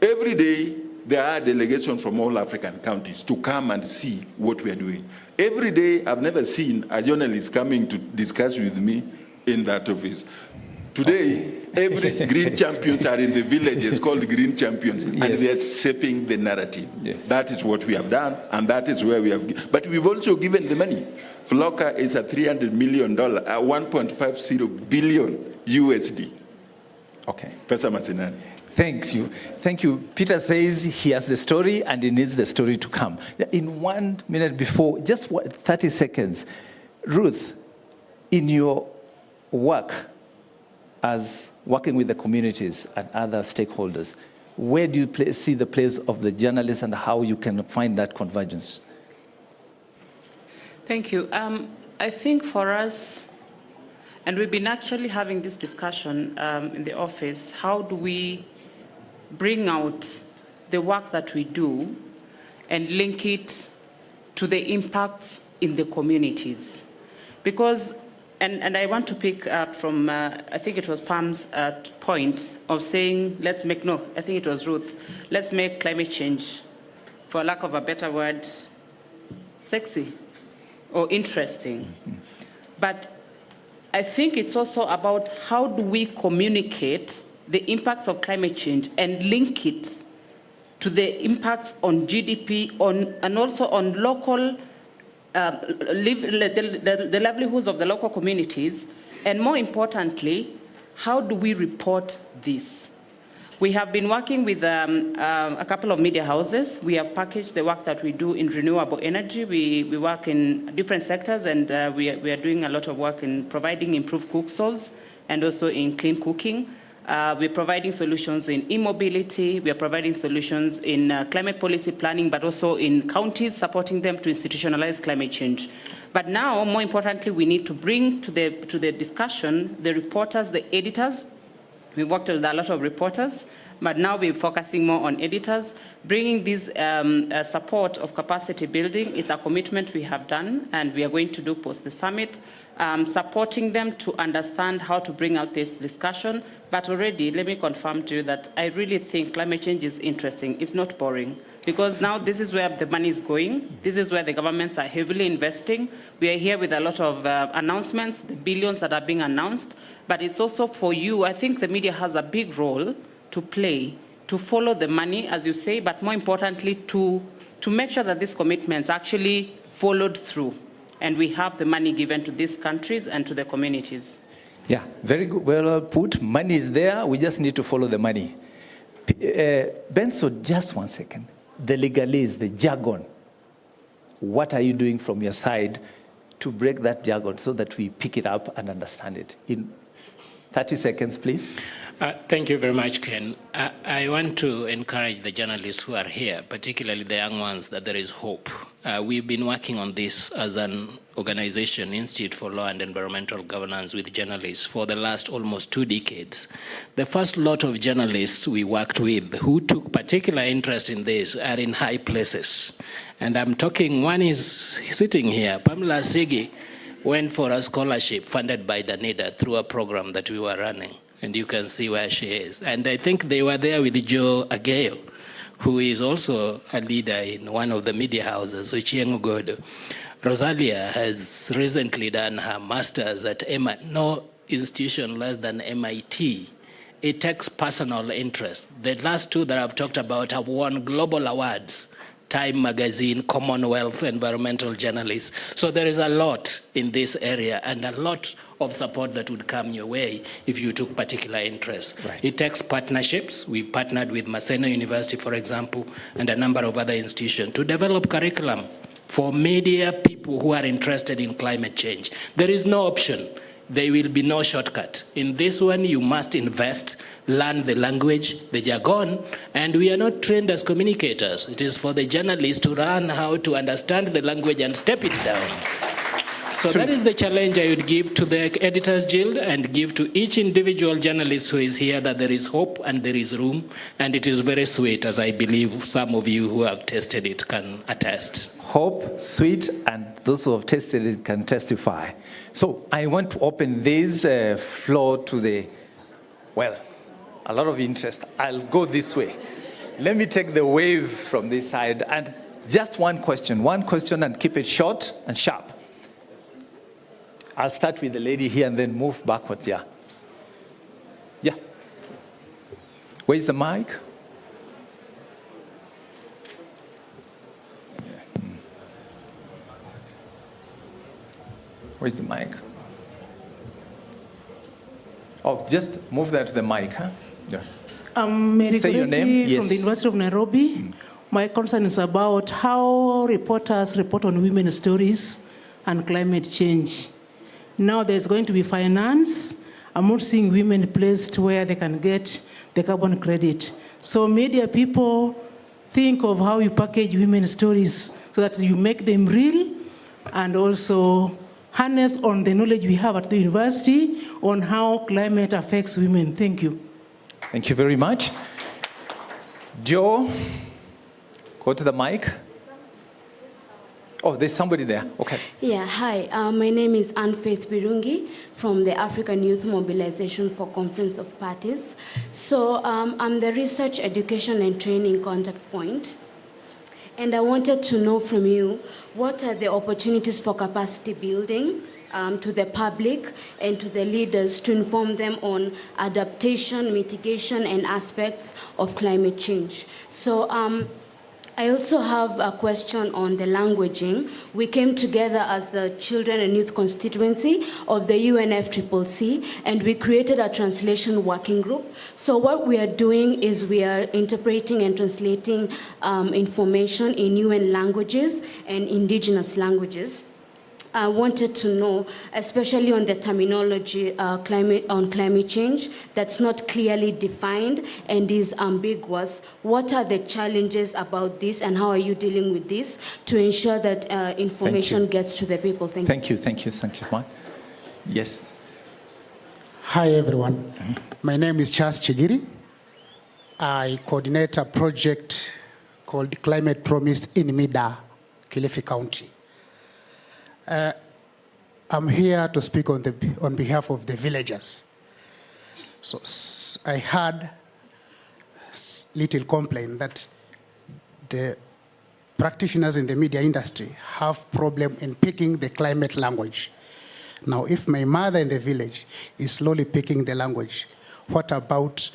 Speaker 25: Every day, there are delegations from all African countries to come and see what we are doing. Every day, I've never seen a journalist coming to discuss with me in that office. Today, every green champions are in the villages called green champions, and they are shaping the narrative. That is what we have done, and that is where we have. But we've also given the money. Floca is a $300 million, 1.50 billion USD.
Speaker 6: Okay.
Speaker 25: Pesa Masinani.
Speaker 6: Thank you. Thank you. Peter says he has the story and he needs the story to come. In 1 minute before, just 30 seconds, Ruth, in your work as working with the communities and other stakeholders, where do you see the place of the journalists and how you can find that convergence?
Speaker 24: Thank you. I think for us, and we've been actually having this discussion in the office, how do we bring out the work that we do and link it to the impacts in the communities? Because, and I want to pick up from, I think it was Pam's point of saying, let's make, no, I think it was Ruth, let's make climate change, for lack of a better word, sexy or interesting. But I think it's also about how do we communicate the impacts of climate change and link it to the impacts on GDP and also on local, the livelihoods of the local communities, and more importantly, how do we report this? We have been working with a couple of media houses. We have packaged the work that we do in renewable energy. We work in different sectors, and we are doing a lot of work in providing improved cook stoves and also in clean cooking. We're providing solutions in e-mobility. We are providing solutions in climate policy planning, but also in counties, supporting them to institutionalize climate change. But now, more importantly, we need to bring to the discussion the reporters, the editors. We worked with a lot of reporters, but now we're focusing more on editors. Bringing this support of capacity building is a commitment we have done, and we are going to do post the summit, supporting them to understand how to bring out this discussion. But already, let me confirm to you that I really think climate change is interesting. It's not boring, because now this is where the money is going. This is where the governments are heavily investing. We are here with a lot of announcements, the billions that are being announced. But it's also for you, I think the media has a big role to play, to follow the money, as you say, but more importantly, to make sure that these commitments actually followed through, and we have the money given to these countries and to the communities.
Speaker 6: Yeah, very good. Well put. Money is there. We just need to follow the money. Benso, just 1 second. The legalese, the jargon. What are you doing from your side to break that jargon so that we pick it up and understand it? In 30 seconds, please.
Speaker 7: Thank you very much, Ken. I want to encourage the journalists who are here, particularly the young ones, that there is hope. We've been working on this as an organization, Institute for Law and Environmental Governance, with journalists for the last almost 2 decades. The first lot of journalists we worked with who took particular interest in this are in high places. And I'm talking, one is sitting here, Pamela Sigi went for a scholarship funded by Danida through a program that we were running. And you can see where she is. And I think they were there with Joe Agayo, who is also a leader in one of the media houses, Uchieng Ugodo. Rosalia has recently done her master's at MIT, no institution less than MIT. It takes personal interest. The last 2 that I've talked about have won global awards. Time Magazine, Commonwealth, Environmental Journalists. So there is a lot in this area and a lot of support that would come your way if you took particular interest. Right. It takes partnerships. We've partnered with Maseno University, for example, and a number of other institutions to develop curriculum for media people who are interested in climate change. There is no option. There will be no shortcut. In this one, you must invest, learn the language, the jargon, and we are not trained as communicators. It is for the journalists to learn how to understand the language and step it down. So that is the challenge I would give to the Editors Guild and give to each individual journalist who is here, that there is hope and there is room, and it is very sweet, as I believe some of you who have tasted it can attest.
Speaker 6: Hope, sweet, and those who have tasted it can testify. So I want to open this floor to the, well, a lot of interest. I'll go this way. Let me take the wave from this side, and just one question and keep it short and sharp. I'll start with the lady here and then move backwards, yeah. Where's the mic? Where's the mic? Oh, just move that to the mic, huh? Yeah.
Speaker 13: I'm Mary
Speaker 6: Say your name.
Speaker 13: Goretti
Speaker 6: Yes.
Speaker 13: from the University of Nairobi. My concern is about how reporters report on women's stories and climate change. Now there's going to be finance. I'm not seeing women placed where they can get the carbon credit. So media people think of how you package women's stories so that you make them real and also harness on the knowledge we have at the university on how climate affects women. Thank you.
Speaker 6: Thank you very much. Joe, go to the mic. Oh, there's somebody there. Okay.
Speaker 14: Yeah, hi. My name is Anne Faith Birungi from the African Youth Mobilization for Conference of Parties. So I'm the Research, Education and Training contact point. And I wanted to know from you, what are the opportunities for capacity building to the public and to the leaders to inform them on adaptation, mitigation, and aspects of climate change? So I also have a question on the languaging. We came together as the Children and Youth Constituency of the UNFCCC, and we created a translation working group. So what we are doing is we are interpreting and translating information in UN languages and indigenous languages. I wanted to know, especially on the terminology on climate change that's not clearly defined and is ambiguous, what are the challenges about this and how are you dealing with this to ensure that information gets to the people?
Speaker 6: Thank you, Mark. Yes.
Speaker 15: Hi, everyone. My name is Charles Chigiri. I coordinate a project called Climate Promise in Mida, Kilifi County. I'm here to speak on behalf of the villagers. So I had little complaint that the practitioners in the media industry have problem in picking the climate language. Now, if my mother in the village is slowly picking the language, what about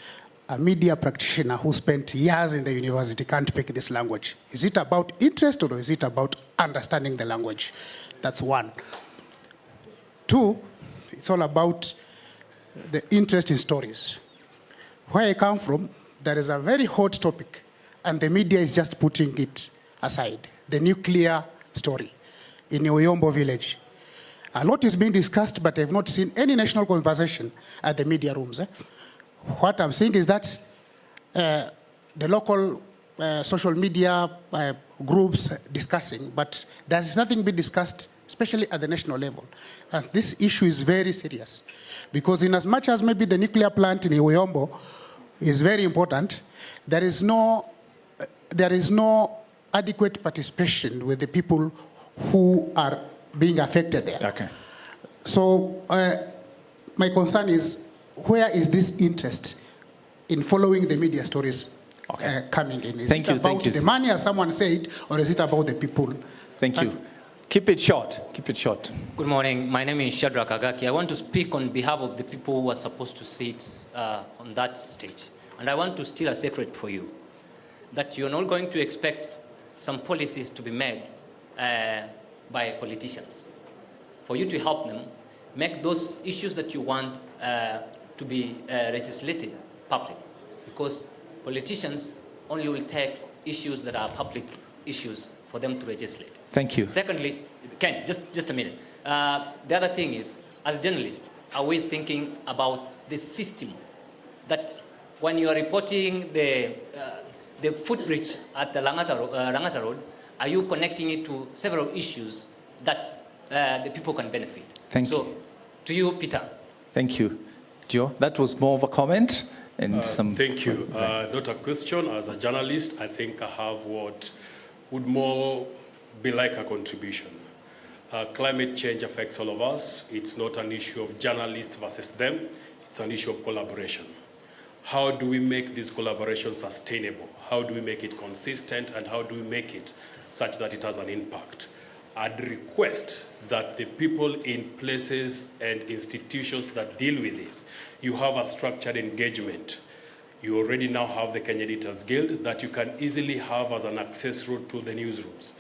Speaker 15: a media practitioner who spent years in the university can't pick this language? Is it about interest or is it about understanding the language? That's one. Two, it's all about the interest in stories. Where I come from, there is a very hot topic, and the media is just putting it aside. The nuclear story in Oyombo village. A lot is being discussed, but I've not seen any national conversation at the media rooms. What I'm seeing is that the local social media groups discussing, but there is nothing being discussed, especially at the national level. And this issue is very serious, because in as much as maybe the nuclear plant in Oyombo is very important, there is no adequate participation with the people who are being affected there.
Speaker 6: Okay.
Speaker 15: So my concern is, where is this interest in following the media stories coming in? Is it about the money, as someone said, or is it about the people?
Speaker 6: Thank you. Keep it short. Keep it short.
Speaker 16: Good morning. My name is Shadrach Agaki. I want to speak on behalf of the people who are supposed to sit on that stage. And I want to steal a secret for you, that you're not going to expect some policies to be made by politicians. For you to help them make those issues that you want to be legislated public. Because politicians only will take issues that are public issues for them to legislate.
Speaker 6: Thank you.
Speaker 16: Secondly, Ken, just a minute. The other thing is, as journalists, are we thinking about the system that when you are reporting the footbridge at the Langata Road, are you connecting it to several issues that the people can benefit?
Speaker 6: Thank you.
Speaker 16: To you, Peter.
Speaker 6: Thank you. Joe, that was more of a comment and some...
Speaker 17: Thank you. Not a question. As a journalist, I think I have what would more be like a contribution. Climate change affects all of us. It's not an issue of journalists versus them. It's an issue of collaboration. How do we make this collaboration sustainable? How do we make it consistent? And how do we make it such that it has an impact? I'd request that the people in places and institutions that deal with this, you have a structured engagement. You already now have the Kenya Editors Guild that you can easily have as an access route to the newsrooms.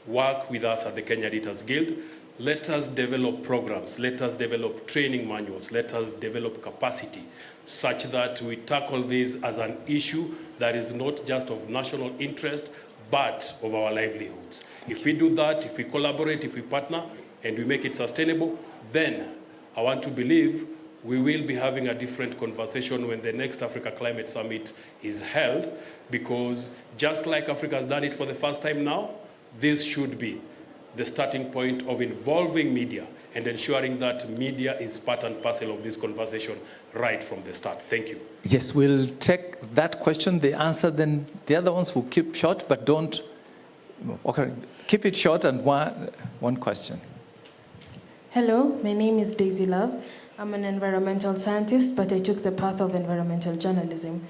Speaker 17: Work with us at the Kenya Editors Guild. Let us develop programs. Let us develop training manuals. Let us develop capacity such that we tackle this as an issue that is not just of national interest, but of our livelihoods. If we do that, if we collaborate, if we partner, and we make it sustainable, then I want to believe we will be having a different conversation when the next Africa Climate Summit is held, because just like Africa has done it for the first time now, this should be the starting point of involving media and ensuring that media is part and parcel of this conversation right from the start. Thank you.
Speaker 6: Yes, we'll take that question, the answer, then the other ones will keep short, but don't, okay, keep it short and one question.
Speaker 10: Hello, my name is Daisy Love. I'm an environmental scientist, but I took the path of environmental journalism.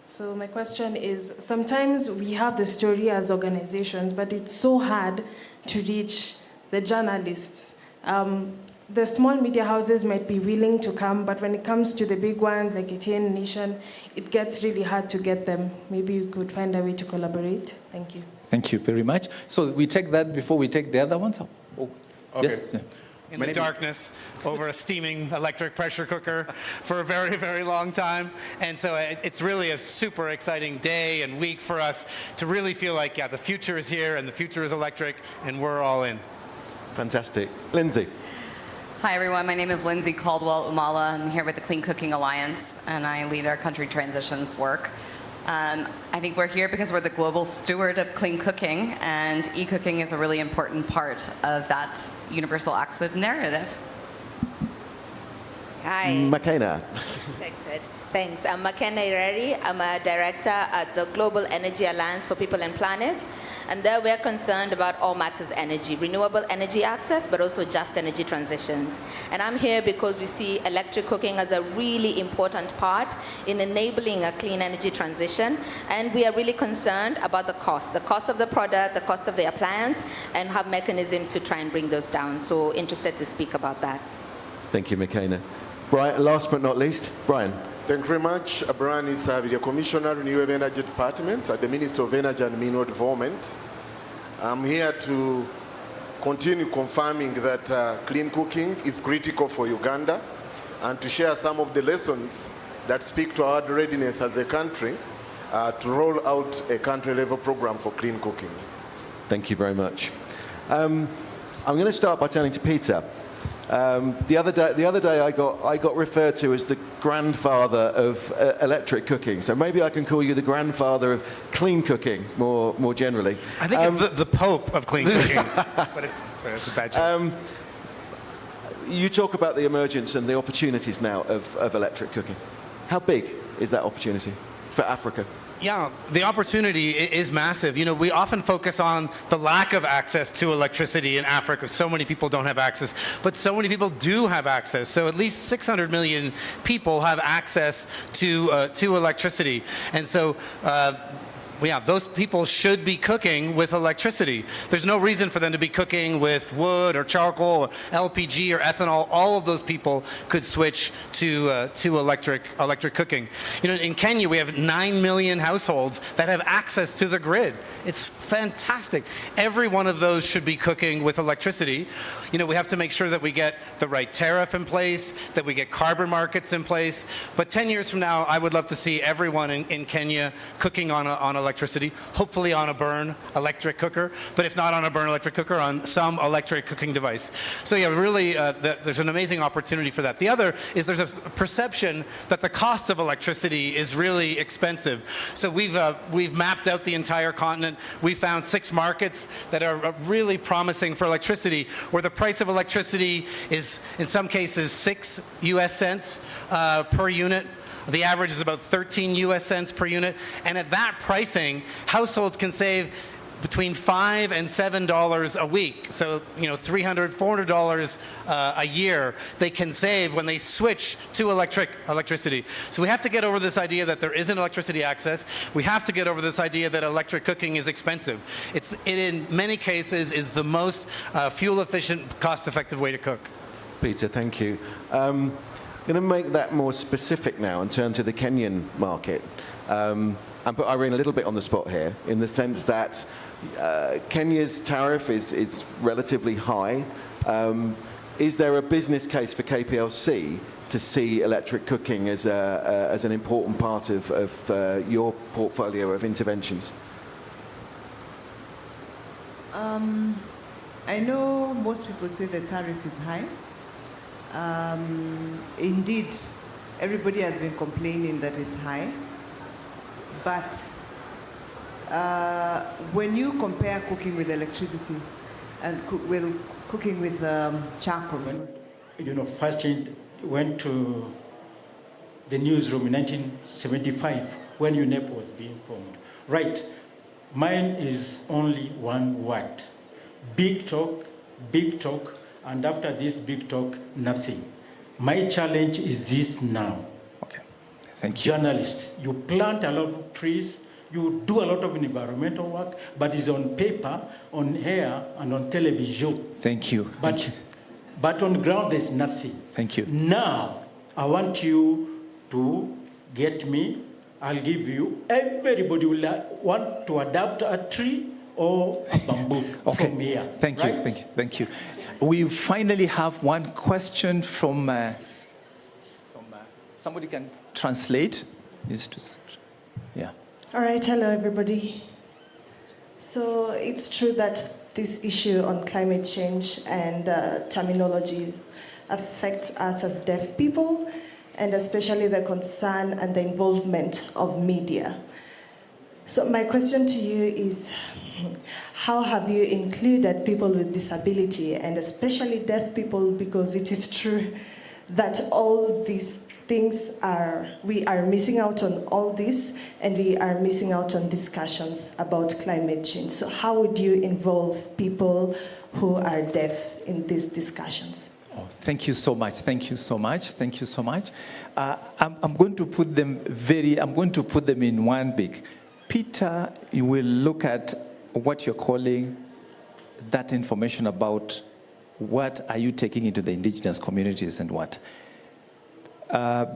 Speaker 10: So my question is, sometimes we have the story as organizations, but it's so hard to reach the journalists. The small media houses might be willing to come, but when it comes to the big ones like ATN Nation, it gets really hard to get them. Maybe you could find a way to collaborate. Thank you.
Speaker 6: Thank you very much. So we take that before we take the other ones? Oh,
Speaker 18: okay.
Speaker 6: Yes. Yeah.
Speaker 18: In the darkness over a steaming electric pressure cooker for a very, very long time. And so it's really a super exciting day and week for us to really feel like, yeah, the future is here and the future is electric and we're all in.
Speaker 19: Fantastic. Lindsay.
Speaker 20: Hi, everyone. My name is Lindsay Caldwell-Umala. I'm here with the Clean Cooking Alliance, and I lead our country transitions work. I think we're here because we're the global steward of clean cooking, and e-cooking is a really important part of that universal access narrative.
Speaker 21: Hi.
Speaker 19: McKenna.
Speaker 21: Thanks. I'm McKenna Ireri. I'm a director at the Global Energy Alliance for People and Planet. And there we're concerned about all matters energy, renewable energy access, but also just energy transitions. And I'm here because we see electric cooking as a really important part in enabling a clean energy transition. And we are really concerned about the cost of the product, the cost of the appliance, and have mechanisms to try and bring those down. So interested to speak about that.
Speaker 19: Thank you, McKenna. Brian, last but not least, Brian.
Speaker 26: Thank you very much. Brian is the Commissioner, Renewable Energy Department at the Ministry of Energy and Mineral Development. I'm here to continue confirming that clean cooking is critical for Uganda and to share some of the lessons that speak to our readiness as a country to roll out a country-level program for clean cooking.
Speaker 19: Thank you very much. I'm going to start by turning to Peter. The other day I got referred to as the grandfather of electric cooking, so maybe I can call you the grandfather of clean cooking more generally.
Speaker 18: I think it's the Pope of clean cooking, but it's a bad joke.
Speaker 19: You talk about the emergence and the opportunities now of electric cooking. How big is that opportunity for Africa?
Speaker 18: Yeah, the opportunity is massive. You know, we often focus on the lack of access to electricity in Africa. So many people don't have access, but so many people do have access. So at least 600 million people have access to electricity. And so yeah, those people should be cooking with electricity. There's no reason for them to be cooking with wood or charcoal or LPG or ethanol. All of those people could switch to electric cooking. You know, in Kenya we have 9 million households that have access to the grid. It's fantastic. Every one of those should be cooking with electricity. You know, we have to make sure that we get the right tariff in place, that we get carbon markets in place. But 10 years from now, I would love to see everyone in Kenya cooking on electricity, hopefully on a burn electric cooker, but if not on a burn electric cooker, on some electric cooking device. So yeah, really, there's an amazing opportunity for that. The other is there's a perception that the cost of electricity is really expensive. So we've mapped out the entire continent. We found 6 markets that are really promising for electricity, where the price of electricity is, in some cases, 6 US cents per unit. The average is about 13 US cents per unit. And at that pricing, households can save between $5 and $7 a week. So, you know, $300, $400 a year they can save when they switch to electricity. So we have to get over this idea that there isn't electricity access. We have to get over this idea that electric cooking is expensive. It in many cases is the most fuel-efficient, cost-effective way to cook.
Speaker 19: Peter, thank you. I'm going to make that more specific now and turn to the Kenyan market. And put Irene a little bit on the spot here, in the sense that Kenya's tariff is relatively high. Is there a business case for KPLC to see electric cooking as an important part of your portfolio of interventions?
Speaker 1: I know most people say the tariff is high. Indeed, everybody has been complaining that it's high. But when you compare cooking with electricity and cooking with charcoal,
Speaker 3: first went to the newsroom in 1975 when UNEP was being formed. Right, mine is only one word: big talk, and after this big talk, nothing. My challenge is this now.
Speaker 6: Okay, thank you.
Speaker 3: Journalists, you plant a lot of trees, you do a lot of environmental work, but it's on paper, on air, and on television.
Speaker 6: Thank you.
Speaker 3: But on ground, there's nothing.
Speaker 6: Thank you.
Speaker 3: Now, I want you to get me. I'll give you. Everybody will want to adapt a tree or a bamboo from here.
Speaker 6: Thank you. Thank you. Thank you. We finally have one question from somebody can translate. Yeah.
Speaker 4: All right. Hello, everybody. So it's true that this issue on climate change and terminology affects us as deaf people, and especially the concern and the involvement of media. So my question to you is, how have you included people with disability, and especially deaf people, because it is true that all these things we are missing out on all this, and we are missing out on discussions about climate change. So how would you involve people who are deaf in these discussions?
Speaker 6: Oh, thank you so much. Thank you so much. Thank you so much. I'm going to put them in one big. Peter, you will look at what you're calling that information about what are you taking into the indigenous communities and what.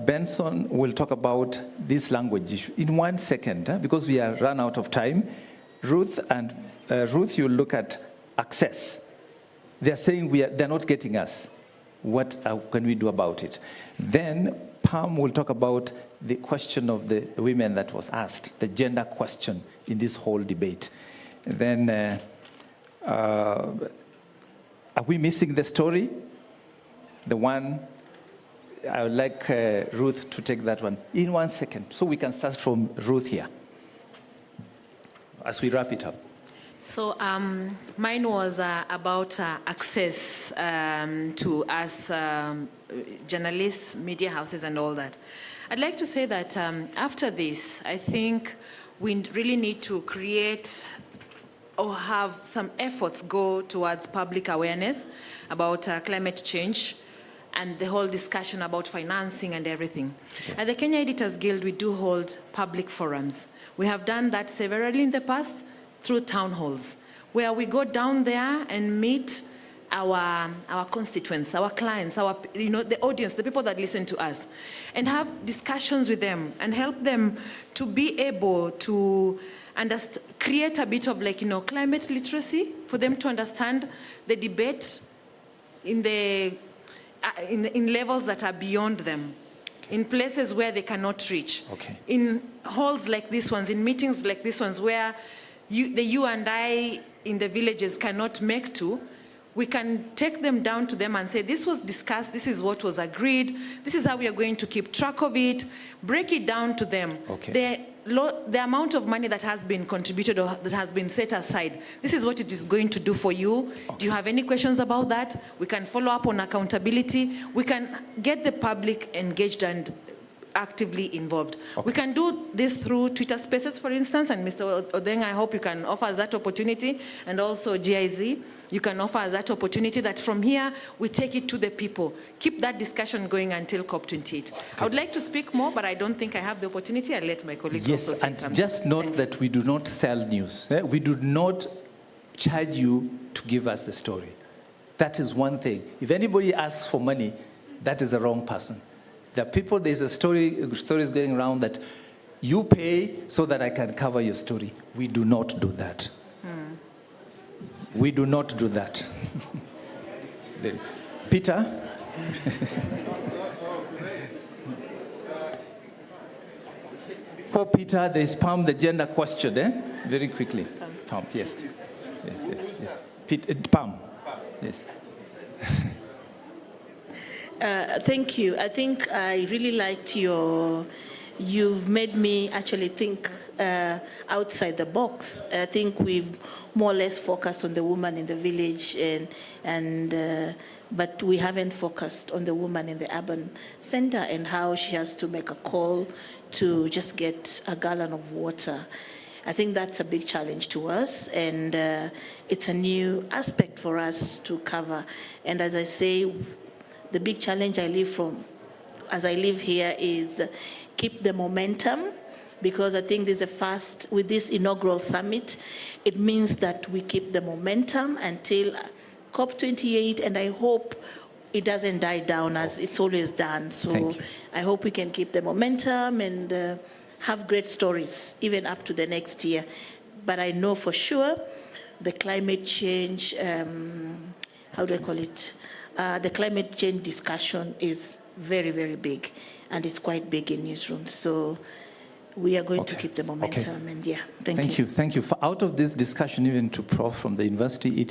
Speaker 6: Benson will talk about this language issue in 1 second, because we are run out of time. Ruth, you look at access. They're saying they're not getting us. What can we do about it? Then Pam will talk about the question of the women that was asked, the gender question in this whole debate. And then, are we missing the story? The one, I would like Ruth to take that one in 1 second, so we can start from Ruth here as we wrap it up.
Speaker 9: So mine was about access to us journalists, media houses, and all that. I'd like to say that after this, I think we really need to create or have some efforts go towards public awareness about climate change and the whole discussion about financing and everything. At the Kenya Editors Guild, we do hold public forums. We have done that severally in the past through town halls, where we go down there and meet our constituents, our clients, the audience, the people that listen to us, and have discussions with them and help them to be able to create a bit of climate literacy for them to understand the debate in levels that are beyond them, in places where they cannot reach, in halls like these ones, in meetings like these ones where you and I in the villages cannot make to. We can take them down to them and say, this was discussed, this is what was agreed, this is how we are going to keep track of it, break it down to them. The amount of money that has been contributed or that has been set aside, this is what it is going to do for you. Do you have any questions about that? We can follow up on accountability. We can get the public engaged and actively involved. We can do this through Twitter Spaces, for instance, and Mr. Odeng, I hope you can offer us that opportunity, and also GIZ, you can offer us that opportunity that from here, we take it to the people. Keep that discussion going until COP28. I would like to speak more, but I don't think I have the opportunity. I'll let my colleagues also say something.
Speaker 6: And just note that we do not sell news. We do not charge you to give us the story. That is one thing. If anybody asks for money, that is the wrong person. The people, there's stories going around that You pay so that I can cover your story. We do not do that. We do not do that. Peter? For Peter, there's Pam, the gender question, Very quickly. Pam, yes. Pam. Yes.
Speaker 2: Thank you. I think I really liked you've made me actually think outside the box. I think we've more or less focused on the woman in the village, but we haven't focused on the woman in the urban center and how she has to make a call to just get a gallon of water. I think that's a big challenge to us, and it's a new aspect for us to cover. And as I say, the big challenge as I live here is keep the momentum, because I think with this inaugural summit, it means that we keep the momentum until COP28, and I hope it doesn't die down as it's always done. So I hope we can keep the momentum and have great stories even up to the next year. But I know for sure the climate change, the climate change discussion is very, very big, and it's quite big in newsrooms. So we are going to keep the momentum, and thank you.
Speaker 6: Thank you. Out of this discussion, even to Prof from the university,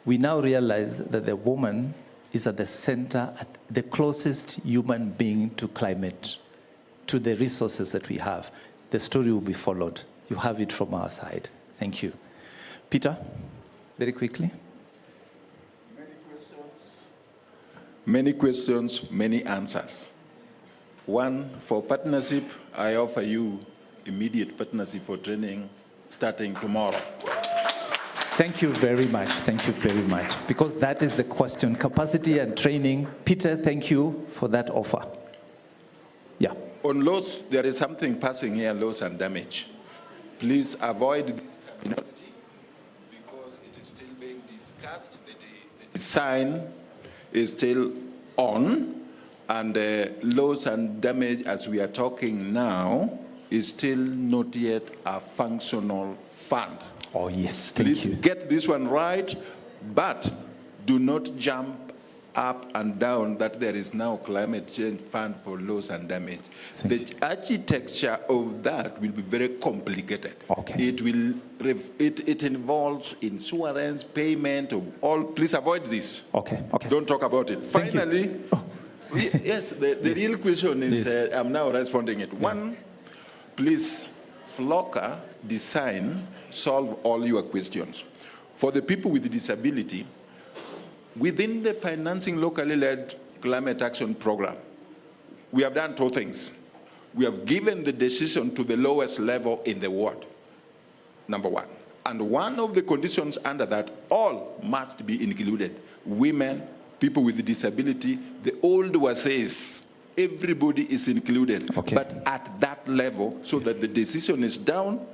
Speaker 6: we now realize that the woman is at the center, the closest human being to climate, to the resources that we have. The story will be followed. You have it from our side. Thank you. Peter, very quickly.
Speaker 25: Many questions, many answers. One, for partnership, I offer you immediate partnership for training starting tomorrow.
Speaker 6: Thank you very much. Thank you very much. Because that is the question, capacity and training. Peter, thank you for that offer. Yeah.
Speaker 25: On loss, there is something passing here, loss and damage. Please avoid this terminology because it is still being discussed. The design is still on, and loss and damage, as we are talking now, is still not yet a functional fund.
Speaker 6: Oh, yes, thank you.
Speaker 25: Please get this one right, but do not jump up and down that there is now climate change fund for loss and damage. The architecture of that will be very complicated. It involves insurance, payment, of all. Please avoid this. Don't talk about it. Finally, yes, the real question is, I'm now responding it. One, please, Flocker, design, solve all your questions. For the people with disability, within the financing locally led climate action program, we have done two things. We have given the decision to the lowest level in the world, number one. And one of the conditions under that, all must be included. Women, people with disability, the old says, everybody is included. But at that level, so that the decision is down,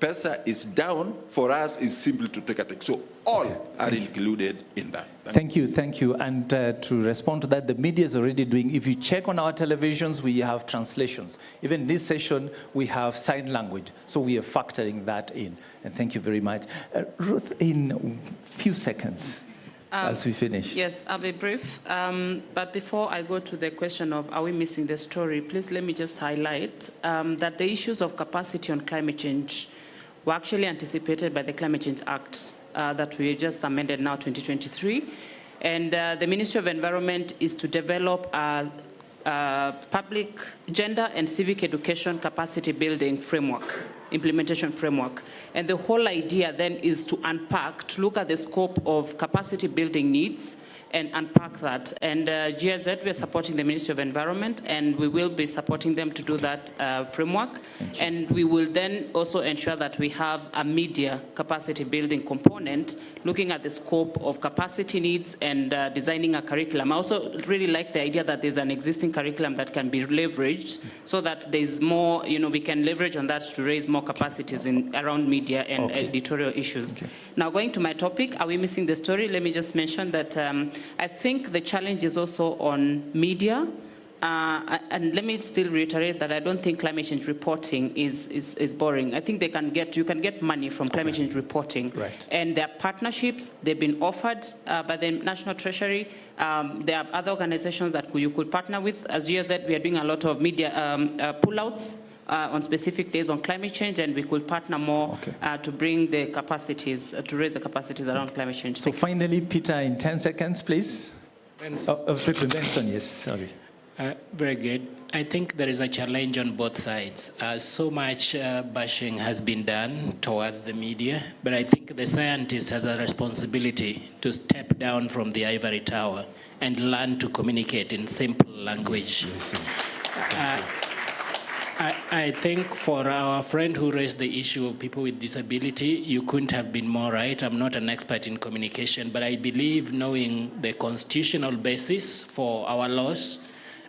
Speaker 25: PESA is down, for us is simply to take a take. So all are included in that.
Speaker 6: Thank you. And to respond to that, the media is already doing, if you check on our televisions, we have translations. Even this session, we have sign language. So we are factoring that in. And thank you very much. Ruth, in a few seconds, as we finish.
Speaker 24: Yes, I'll be brief. But before I go to the question of are we missing the story, please let me just highlight that the issues of capacity on climate change were actually anticipated by the Climate Change Act that we just amended now, 2023. And the Ministry of Environment is to develop a public gender and civic education capacity building framework, implementation framework. And the whole idea then is to unpack, to look at the scope of capacity building needs and unpack that. And GIZ, we are supporting the Ministry of Environment, and we will be supporting them to do that framework. And we will then also ensure that we have a media capacity building component, looking at the scope of capacity needs and designing a curriculum. I also really like the idea that there's an existing curriculum that can be leveraged so that there's more, we can leverage on that to raise more capacities around media and editorial issues. Now, going to my topic, are we missing the story? Let me just mention that I think the challenge is also on media and let me still reiterate that I don't think climate change reporting is boring. I think you can get money from climate change reporting.
Speaker 6: Right.
Speaker 24: And there are partnerships, they've been offered by the National Treasury. There are other organizations that you could partner with. As you said, we are doing a lot of media pullouts on specific days on climate change, and we could partner more to bring the capacities, to raise the capacities around climate change.
Speaker 6: So finally, Peter, in 10 seconds, please. Benson, yes, sorry.
Speaker 7: Very good. I think there is a challenge on both sides. So much bashing has been done towards the media, but I think the scientist has a responsibility to step down from the ivory tower and learn to communicate in simple language. I think for our friend who raised the issue of people with disability, you couldn't have been more right. I'm not an expert in communication, but I believe knowing the constitutional basis for our laws,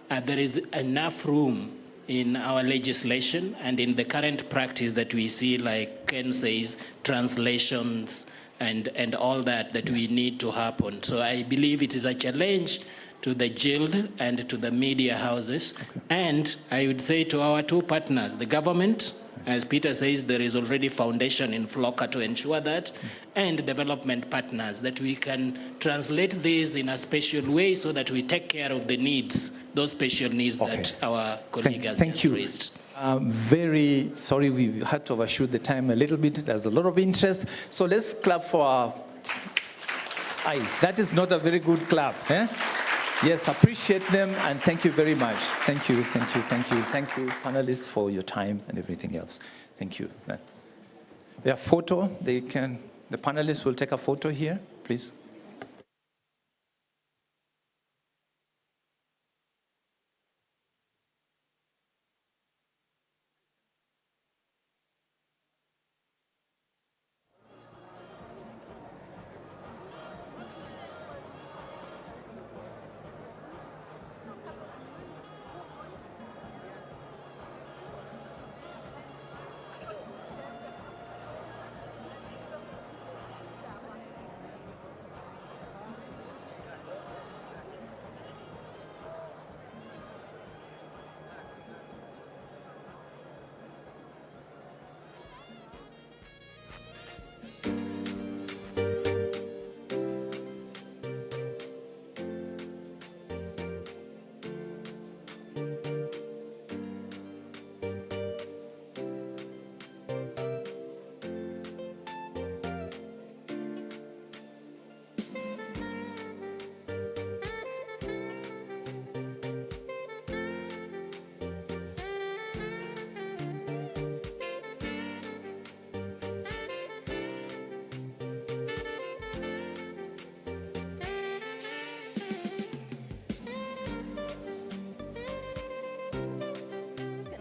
Speaker 7: there is enough room in our legislation and in the current practice that we see, like Ken says, translations and all that we need to happen. So I believe it is a challenge to the guild and to the media houses. And I would say to our two partners, the government, as Peter says, there is already foundation in FLOCA to ensure that, and development partners, that we can translate this in a special way so that we take care of the needs, those special needs that our colleague has just raised.
Speaker 6: Very sorry, we had to overshoot the time a little bit. There's a lot of interest. So let's clap for our... that is not a very good clap. Eh? Yes, appreciate them, and thank you very much. Thank you, thank you, thank you. Thank you, panelists, for your time and everything else. Thank you. Their photo, the panelists will take a photo here, please.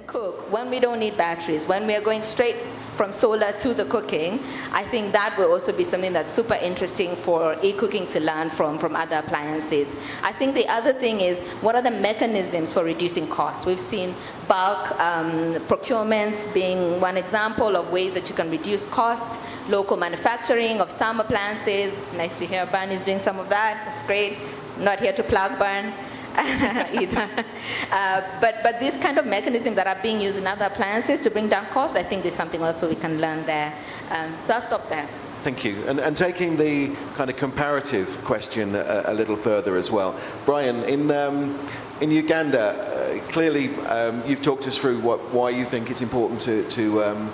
Speaker 21: Cook when we don't need batteries, when we are going straight from solar to the cooking. I think that will also be something that's super interesting for e-cooking to learn from other appliances. I think the other thing is, what are the mechanisms for reducing cost? We've seen bulk procurements being one example of ways that you can reduce cost, local manufacturing of some appliances. Nice to hear Barney's doing some of that. That's great. I'm not here to plug Barn. either. But this kind of mechanism that are being used in other appliances to bring down costs, I think there's something also we can learn there. So I'll stop there.
Speaker 19: Thank you. And taking the kind of comparative question a little further as well. Brian, in Uganda, clearly you've talked us through why you think it's important to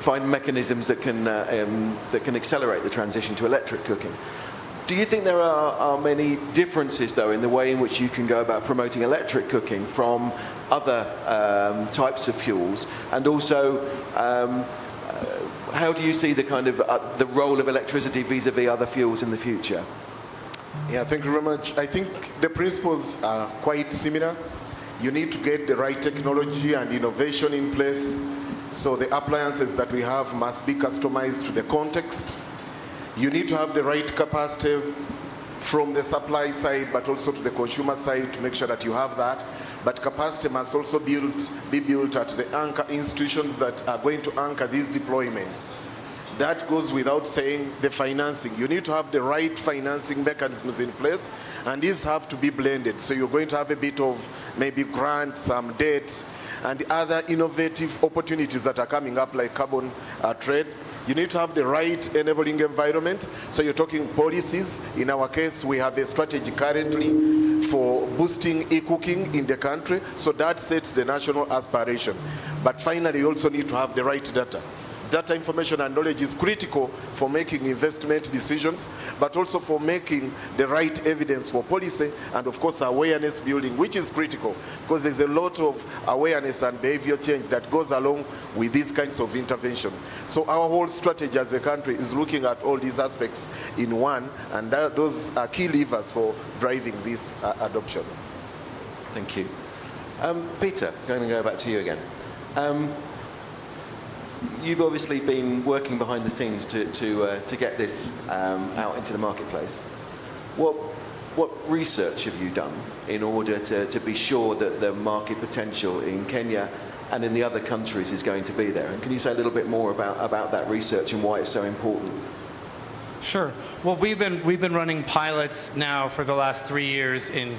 Speaker 19: find mechanisms that can accelerate the transition to electric cooking. Do you think there are many differences, though, in the way in which you can go about promoting electric cooking from other types of fuels? And also, how do you see the kind of the role of electricity vis-a-vis other fuels in the future?
Speaker 26: Yeah, thank you very much. I think the principles are quite similar. You need to get the right technology and innovation in place. So the appliances that we have must be customized to the context. You need to have the right capacity from the supply side, but also to the consumer side to make sure that you have that. But capacity must also be built at the anchor institutions that are going to anchor these deployments. that goes without saying, the financing. You need to have the right financing mechanisms in place, and these have to be blended. So you're going to have a bit of maybe grant, some debt, and other innovative opportunities that are coming up like carbon trade. You need to have the right enabling environment. So you're talking policies. In our case, we have a strategy currently for boosting e-cooking in the country. So that sets the national aspiration. But finally, you also need to have the right data. Data information and knowledge is critical for making investment decisions, but also for making the right evidence for policy, and of course awareness building, which is critical because there's a lot of awareness and behavior change that goes along with these kinds of intervention. So our whole strategy as a country is looking at all these aspects in one, and those are key levers for driving this adoption.
Speaker 19: Thank you. Peter, going to go back to you again. You've obviously been working behind the scenes to get this out into the marketplace. What research have you done in order to be sure that the market potential in Kenya and in the other countries is going to be there? And can you say a little bit more about that research and why it's so important?
Speaker 18: Sure. Well, we've been running pilots now for the last 3 years in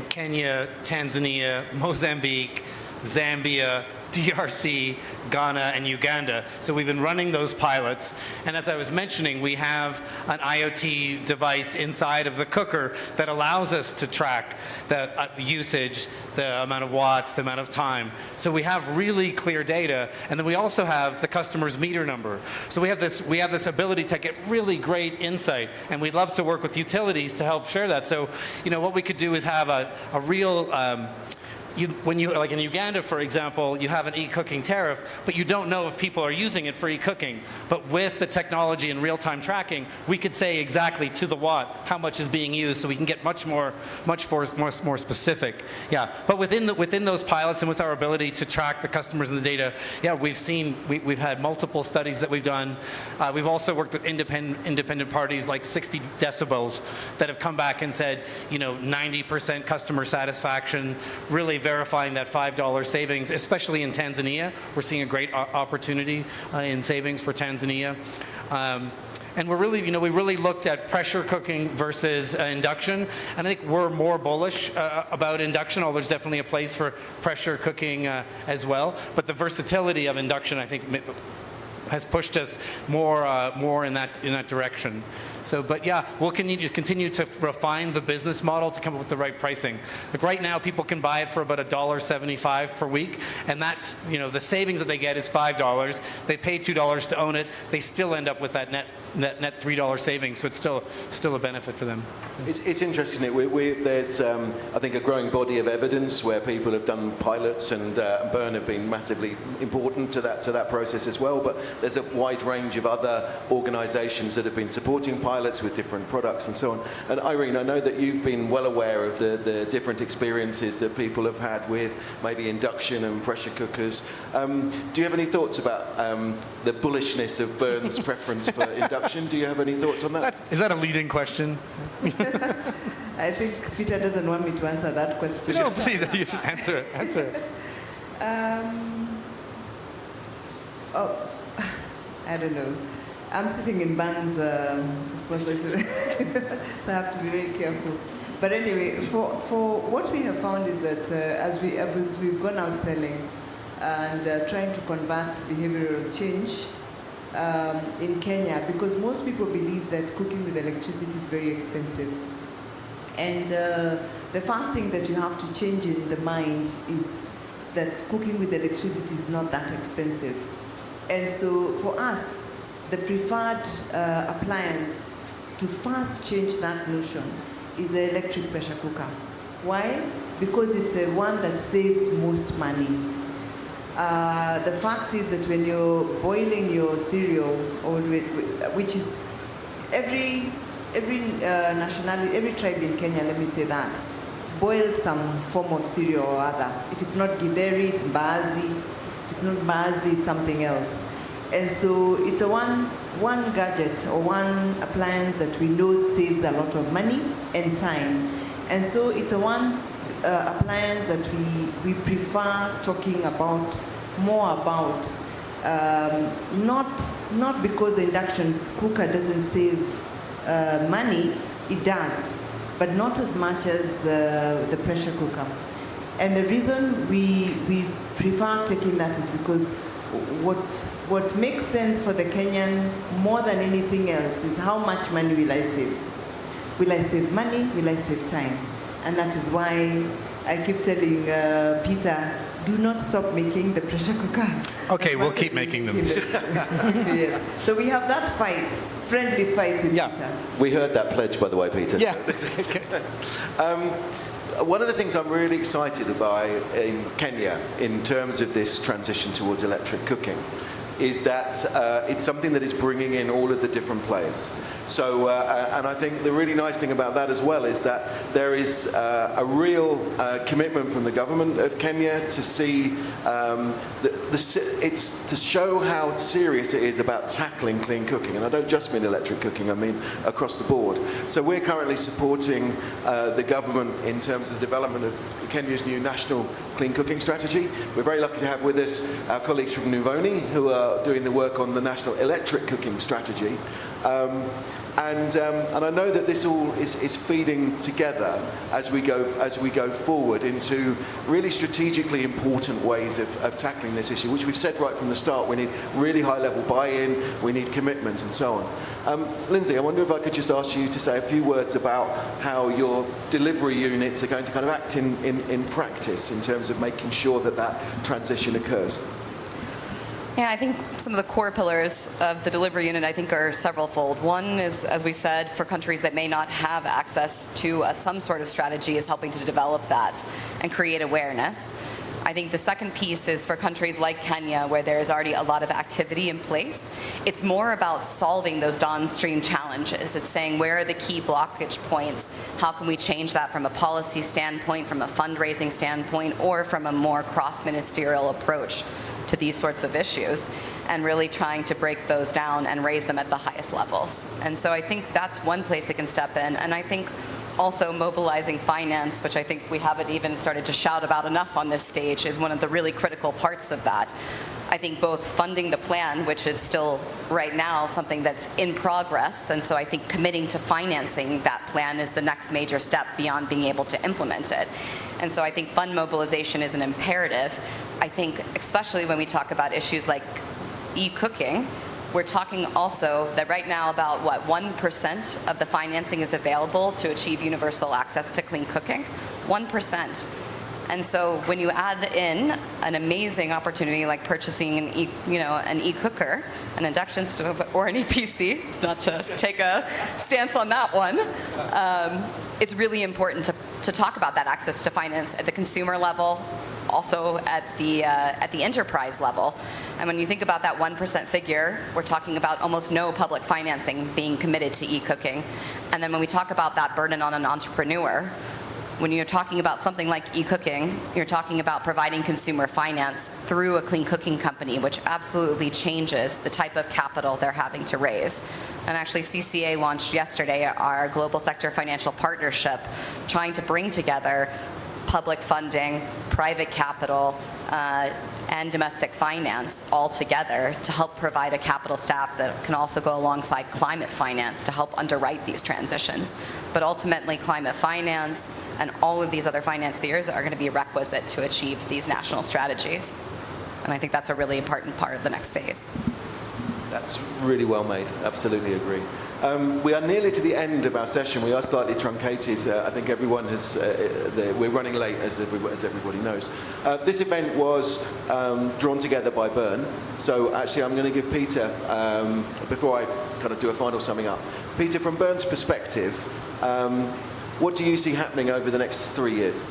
Speaker 18: Kenya, Tanzania, Mozambique, Zambia, DRC, Ghana, and Uganda. So we've been running those pilots. And as I was mentioning, we have an IoT device inside of the cooker that allows us to track the usage, the amount of watts, the amount of time. So we have really clear data. And then we also have the customer's meter number. So we have this ability to get really great insight. And we'd love to work with utilities to help share that. So, what we could do is have a real like in Uganda, for example, you have an e-cooking tariff, but you don't know if people are using it for e-cooking. But with the technology and real-time tracking, we could say exactly to the watt how much is being used, so we can get much more specific. Yeah, but within those pilots and with our ability to track the customers and the data, yeah, we've had multiple studies that we've done. We've also worked with independent parties like 60 decibels that have come back and said, 90% customer satisfaction, really verifying that $5 savings, especially in Tanzania. We're seeing a great opportunity in savings for Tanzania. And we're really, we really looked at pressure cooking versus induction. And I think we're more bullish about induction, although there's definitely a place for pressure cooking as well. But the versatility of induction, I think, has pushed us more in that direction. So, but yeah, we'll continue to refine the business model to come up with the right pricing. Like right now, people can buy it for about $1.75 per week, and that's, the savings that they get is $5. They pay $2 to own it. They still end up with that net $3 savings, so it's still a benefit for them.
Speaker 19: It's interesting, isn't it? There's, I think, a growing body of evidence where people have done pilots, and Burn have been massively important to that process as well. But there's a wide range of other organisations that have been supporting pilots with different products and so on. And Irene, I know that you've been well aware of the different experiences that people have had with maybe induction and pressure cookers. Do you have any thoughts about the bullishness of Burn's preference for induction? Do you have any thoughts on that?
Speaker 18: Is that a leading question?
Speaker 1: I think Peter doesn't want me to answer that question.
Speaker 18: No, please, you should answer it. Answer it.
Speaker 1: I don't know. I'm sitting in Burn's sponsorship, so I have to be very careful. But anyway, for what we have found is that as we've gone out selling and trying to convert behavioral change in Kenya, because most people believe that cooking with electricity is very expensive. And the first thing that you have to change in the mind is that cooking with electricity is not that expensive. And so for us, the preferred appliance to first change that notion is the electric pressure cooker. Why? Because it's the one that saves most money. The fact is that when you're boiling your cereal, which is every nationality, every tribe in Kenya, let me say that, boils some form of cereal or other. If it's not githeri, it's mbaazi. If it's not mbaazi, it's something else. And so it's a one gadget or one appliance that we know saves a lot of money and time. And so it's a one appliance that we prefer talking about more about, not not because the induction cooker doesn't save money, it does, but not as much as the pressure cooker. And the reason we prefer taking that is because what makes sense for the Kenyan more than anything else is how much money will I save? Will I save money? Will I save time? And that is why I keep telling Peter, do not stop making the pressure cooker.
Speaker 18: Okay, we'll keep making them.
Speaker 1: Yes. So we have that fight, friendly fight with Peter.
Speaker 19: We heard that pledge, by the way, Peter.
Speaker 18: Yeah.
Speaker 19: One of the things I'm really excited about in Kenya in terms of this transition towards electric cooking is that it's something that is bringing in all of the different players. So, and I think the really nice thing about that as well is that there is a real commitment from the government of Kenya to see, it's to show how serious it is about tackling clean cooking. And I don't just mean electric cooking, I mean across the board. So we're currently supporting the government in terms of the development of Kenya's new national clean cooking strategy. We're very lucky to have with us our colleagues from Nuvoni who are doing the work on the national electric cooking strategy. And I know that this all is feeding together as we go forward into really strategically important ways of tackling this issue, which we've said right from the start. We need really high-level buy-in, we need commitment, and so on. Lindsay, I wonder if I could just ask you to say a few words about how your delivery units are going to kind of act in practice in terms of making sure that that transition occurs.
Speaker 20: Yeah, I think some of the core pillars of the delivery unit, I think, are several-fold. One is, as we said, for countries that may not have access to some sort of strategy, is helping to develop that and create awareness. I think the second piece is for countries like Kenya, where there is already a lot of activity in place. It's more about solving those downstream challenges. It's saying, where are the key blockage points? How can we change that from a policy standpoint, from a fundraising standpoint, or from a more cross-ministerial approach to these sorts of issues, and really trying to break those down and raise them at the highest levels. And so I think that's one place it can step in. And I think also mobilizing finance, which I think we haven't even started to shout about enough on this stage, is one of the really critical parts of that. I think both funding the plan, which is still right now something that's in progress, and so I think committing to financing that plan is the next major step beyond being able to implement it. And so I think fund mobilization is an imperative. I think especially when we talk about issues like e-cooking, we're talking also that right now about, 1% of the financing is available to achieve universal access to clean cooking? 1%. And so when you add in an amazing opportunity like purchasing an e-cooker, an induction stove, or an EPC, not to take a stance on that one, it's really important to talk about that access to finance at the consumer level, also at the enterprise level. And when you think about that 1% figure, we're talking about almost no public financing being committed to e-cooking. And then when we talk about that burden on an entrepreneur, when you're talking about something like e-cooking, you're talking about providing consumer finance through a clean cooking company, which absolutely changes the type of capital they're having to raise. And actually, CCA launched yesterday our global sector financial partnership, trying to bring together public funding, private capital, and domestic finance all together to help provide a capital stack that can also go alongside climate finance to help underwrite these transitions. But ultimately, climate finance and all of these other financiers are going to be requisite to achieve these national strategies. And I think that's a really important part of the next phase.
Speaker 19: That's really well made. Absolutely agree. We are nearly to the end of our session. We are slightly truncated. I think everyone has, we're running late, as everybody knows. This event was drawn together by Bern. So actually, I'm going to give Peter, before I kind of do a final summing up, Peter, from Bern's perspective, what do you see happening over the next 3 years?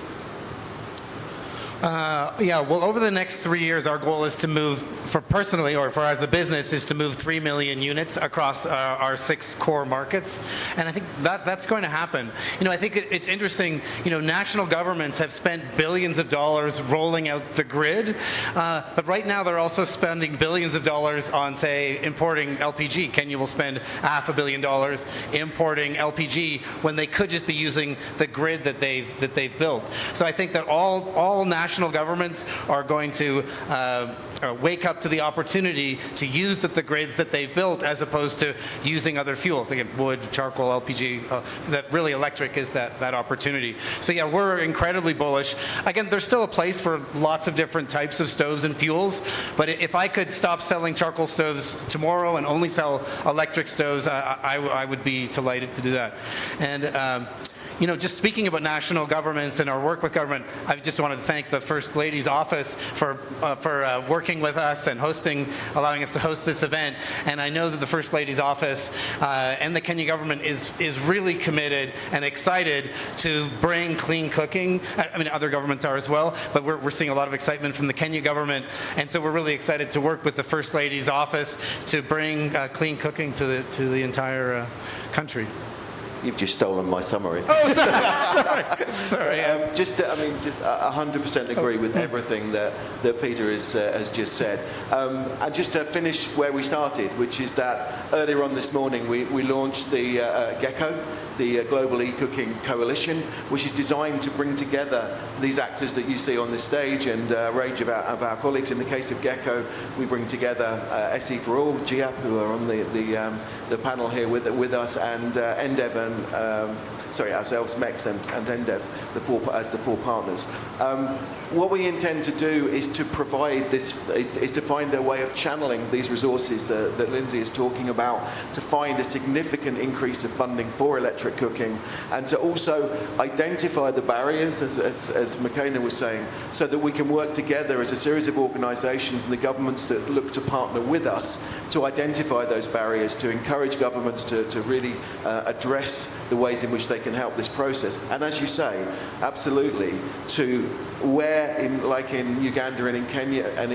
Speaker 18: Well, over the next 3 years, our goal is to move, for personally or for as the business, is to move 3 million units across our 6 core markets. And I think that's going to happen. I think it's interesting, national governments have spent billions of dollars rolling out the grid, but right now they're also spending billions of dollars on, say, importing LPG. Kenya will spend $500 million importing LPG when they could just be using the grid that they've built. So I think that all national national governments are going to wake up to the opportunity to use the grids that they've built as opposed to using other fuels, again, wood, charcoal, LPG, that really electric is that opportunity. So yeah, we're incredibly bullish. Again, there's still a place for lots of different types of stoves and fuels, but if I could stop selling charcoal stoves tomorrow and only sell electric stoves, I would be delighted to do that. And you know, just speaking about national governments and our work with government, I just wanted to thank the First Lady's office for working with us and allowing us to host this event. And I know that the First Lady's office and the Kenya government is really committed and excited to bring clean cooking. I mean, other governments are as well, but we're seeing a lot of excitement from the Kenya government. And so we're really excited to work with the First Lady's office to bring clean cooking to the entire country.
Speaker 19: You've just stolen my summary.
Speaker 18: Oh, sorry.
Speaker 19: Just 100% agree with everything that Peter has just said. And just to finish where we started, which is that earlier on this morning we launched the GECCO, the Global E-Cooking Coalition, which is designed to bring together these actors that you see on this stage and a range of our colleagues. In the case of GECCO, we bring together SE for All, GIAP, who are on the panel here with us, and NDEV and ourselves, MEX and NDEV, as the four partners. What we intend to do is to provide this, is to find a way of channeling these resources that Lindsay is talking about, to find a significant increase of funding for electric cooking, and to also identify the barriers, as McKenna was saying, so that we can work together as a series of organisations and the governments that look to partner with us to identify those barriers, to encourage governments to really address the ways in which they can help this process. And as you say, absolutely, to where, like in Uganda and in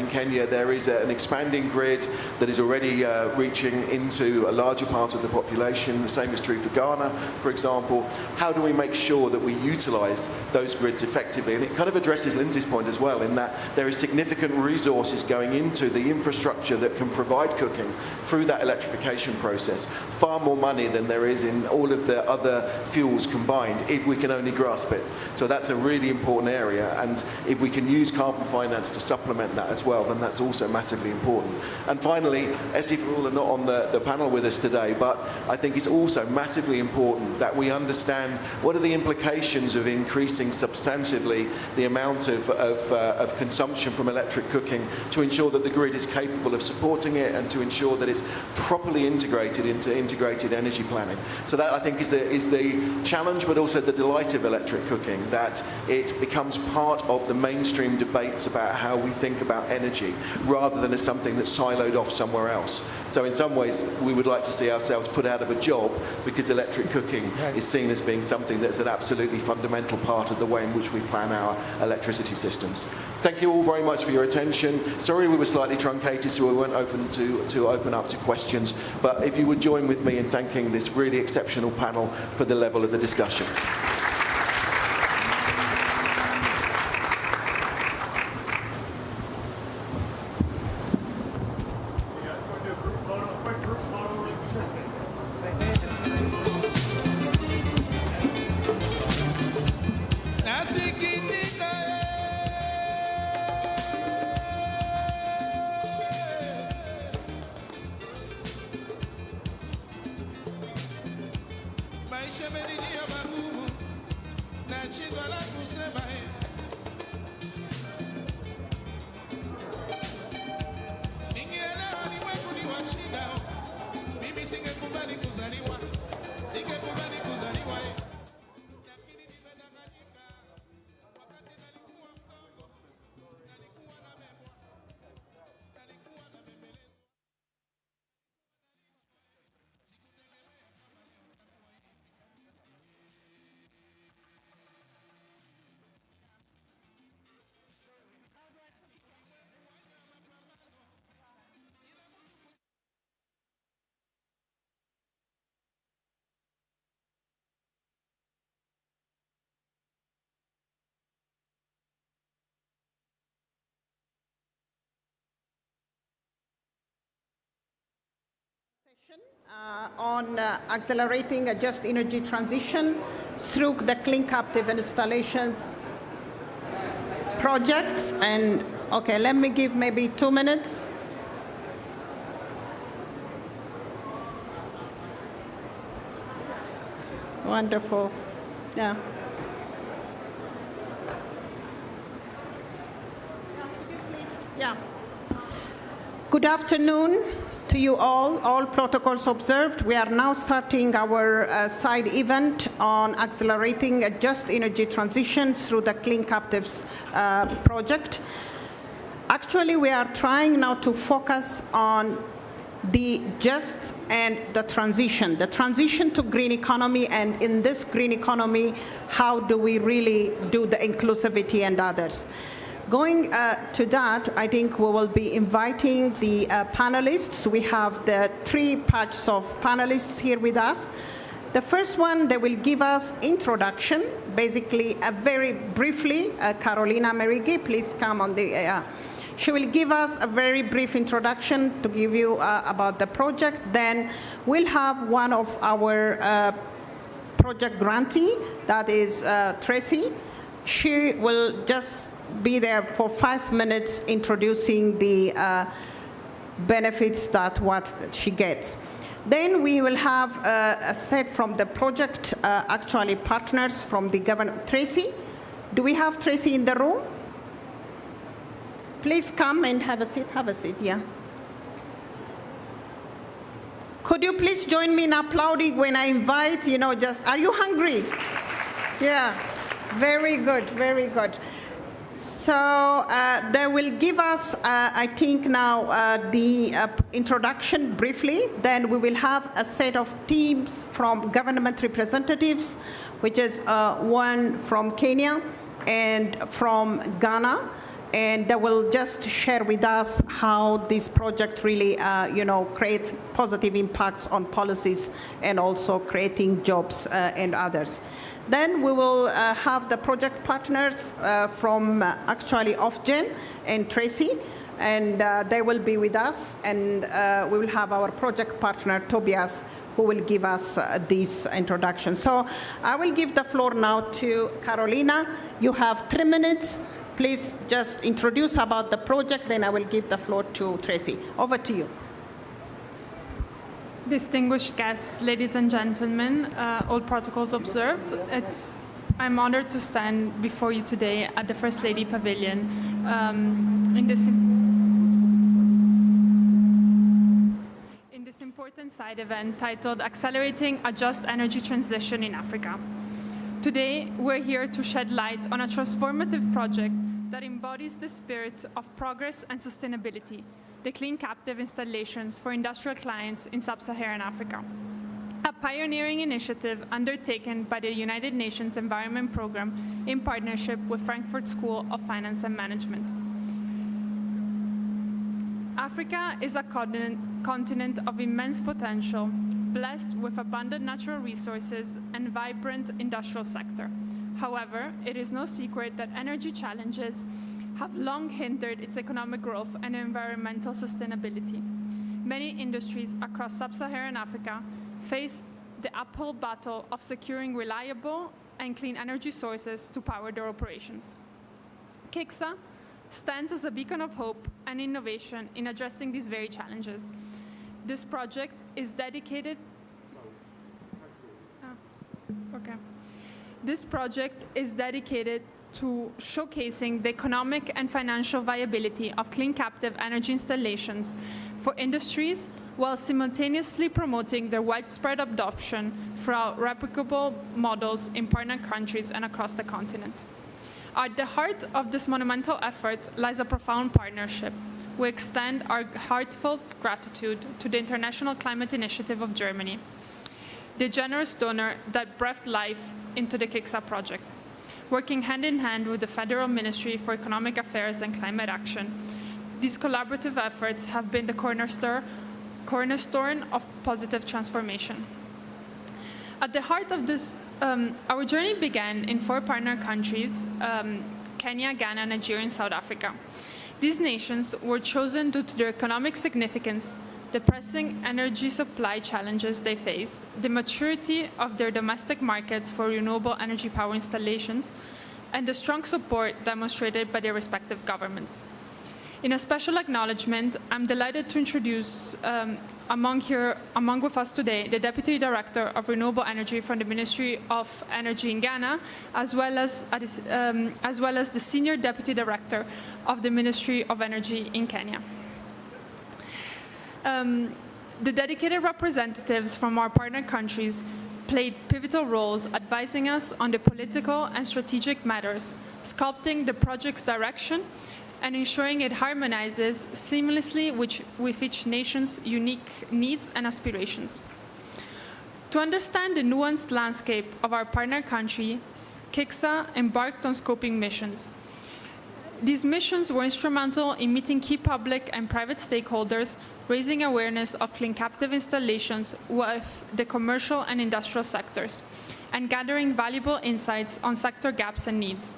Speaker 19: Kenya, there is an expanding grid that is already reaching into a larger part of the population. The same is true for Ghana, for example. How do we make sure that we utilise those grids effectively? And it kind of addresses Lindsay's point as well, in that there is significant resources going into the infrastructure that can provide cooking through that electrification process. Far more money than there is in all of the other fuels combined, if we can only grasp it. So that's a really important area, and if we can use carbon finance to supplement that as well, then that's also massively important. And finally, SE for All are not on the panel with us today, but I think it's also massively important that we understand what are the implications of increasing substantively the amount of consumption from electric cooking to ensure that the grid is capable of supporting it and to ensure that it's properly integrated into integrated energy planning. So that, I think, is the challenge, but also the delight of electric cooking, that it becomes part of the mainstream debates about how we think about energy, rather than as something that's siloed off somewhere else. So in some ways, we would like to see ourselves put out of a job because electric cooking is seen as being something that's an absolutely fundamental part of the way in which we plan our electricity systems. Thank you all very much for your attention. Sorry we were slightly truncated, so we weren't open to open up to questions, but if you would join with me in thanking this really exceptional panel for the level of the discussion.
Speaker 5: On accelerating a just energy transition through the clean captive installations. projects. And okay, let me give maybe 2 minutes. Wonderful. Yeah. Yeah. Good afternoon to you all protocols observed. We are now starting our side event on accelerating a just energy transition through the Clean Captives project. Actually, we are trying now to focus on the just and the transition to green economy, and in this green economy, how do we really do the inclusivity and others. Going to that, I think we will be inviting the panelists. We have the 3 batches of panelists here with us. The first one, they will give us introduction, basically very briefly. Carolina Merigi, please come on the, she will give us a very brief introduction to give you about the project. Then we'll have one of our project grantee, that is Tracy. She will just be there for 5 minutes introducing the benefits that what she gets. Then we will have a set from the project actually partners from the government. Tracy, do we have Tracy in the room? Please come and have a seat, yeah. Could you please join me in applauding when I invite, just, are you hungry? Yeah, very good, very good. So they will give us, I think now, the introduction briefly. Then we will have a set of teams from government representatives, which is one from Kenya and from Ghana. And they will just share with us how this project really, creates positive impacts on policies and also creating jobs and others. Then we will have the project partners from actually Ofgen and Tracy, and they will be with us. And we will have our project partner, Tobias, who will give us this introduction. So I will give the floor now to Carolina. You have 3 minutes. Please just introduce about the project, then I will give the floor to Tracy. Over to you.
Speaker 8: Distinguished guests, ladies and gentlemen, all protocols observed. I'm honored to stand before you today at the First Lady Pavilion in this important side event titled Accelerating a Just Energy Transition in Africa. Today, we're here to shed light on a transformative project that embodies the spirit of progress and sustainability, the Clean Captive installations for industrial clients in sub-Saharan Africa, a pioneering initiative undertaken by the United Nations Environment Programme in partnership with Frankfurt School of Finance and Management. Africa is a continent of immense potential, blessed with abundant natural resources and vibrant industrial sector. However, it is no secret that energy challenges have long hindered its economic growth and environmental sustainability. Many industries across sub-Saharan Africa face the uphill battle of securing reliable and clean energy sources to power their operations. KICSA stands as a beacon of hope and innovation in addressing these very challenges. This project is dedicated to showcasing the economic and financial viability of clean captive energy installations for industries while simultaneously promoting their widespread adoption throughout replicable models in partner countries and across the continent. At the heart of this monumental effort lies a profound partnership. We extend our heartfelt gratitude to the International Climate Initiative of Germany, the generous donor that breathed life into the KICSA project. Working hand in hand with the Federal Ministry for Economic Affairs and Climate Action, these collaborative efforts have been the cornerstone of positive transformation. At the heart of this, our journey began in 4 partner countries, Kenya, Ghana, Nigeria, and South Africa. These nations were chosen due to their economic significance, the pressing energy supply challenges they face, the maturity of their domestic markets for renewable energy power installations, and the strong support demonstrated by their respective governments. In a special acknowledgement, I'm delighted to introduce among with us today the Deputy Director of Renewable Energy from the Ministry of Energy in Ghana, as well as the Senior Deputy Director of the Ministry of Energy in Kenya. The dedicated representatives from our partner countries played pivotal roles advising us on the political and strategic matters, sculpting the project's direction and ensuring it harmonizes seamlessly with each nation's unique needs and aspirations. To understand the nuanced landscape of our partner country, KICSA embarked on scoping missions. These missions were instrumental in meeting key public and private stakeholders, raising awareness of clean captive installations with the commercial and industrial sectors, and gathering valuable insights on sector gaps and needs.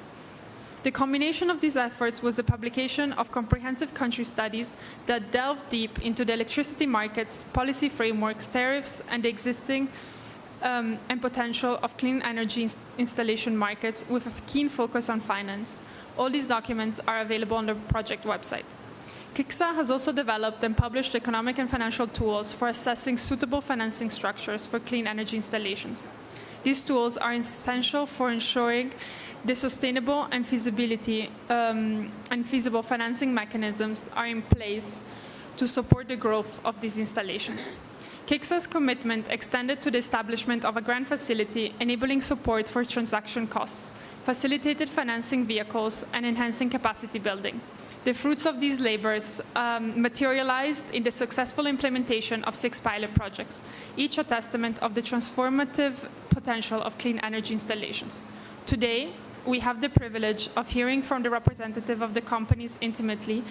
Speaker 8: The combination of these efforts was the publication of comprehensive country studies that delved deep into the electricity markets, policy frameworks, tariffs, and the existing and potential of clean energy installation markets with a keen focus on finance. All these documents are available on the project website. KICSA has also developed and published economic and financial tools for assessing suitable financing structures for clean energy installations. These tools are essential for ensuring the sustainable and feasible financing mechanisms are in place to support the growth of these installations. KICSA's commitment extended to the establishment of a grant facility enabling support for transaction costs, facilitated financing vehicles, and enhancing capacity building. The fruits of these labors materialized in the successful implementation of 6 pilot projects, each a testament of the transformative potential of clean energy installations. Today, we have the privilege of hearing from the representative of the companies intimately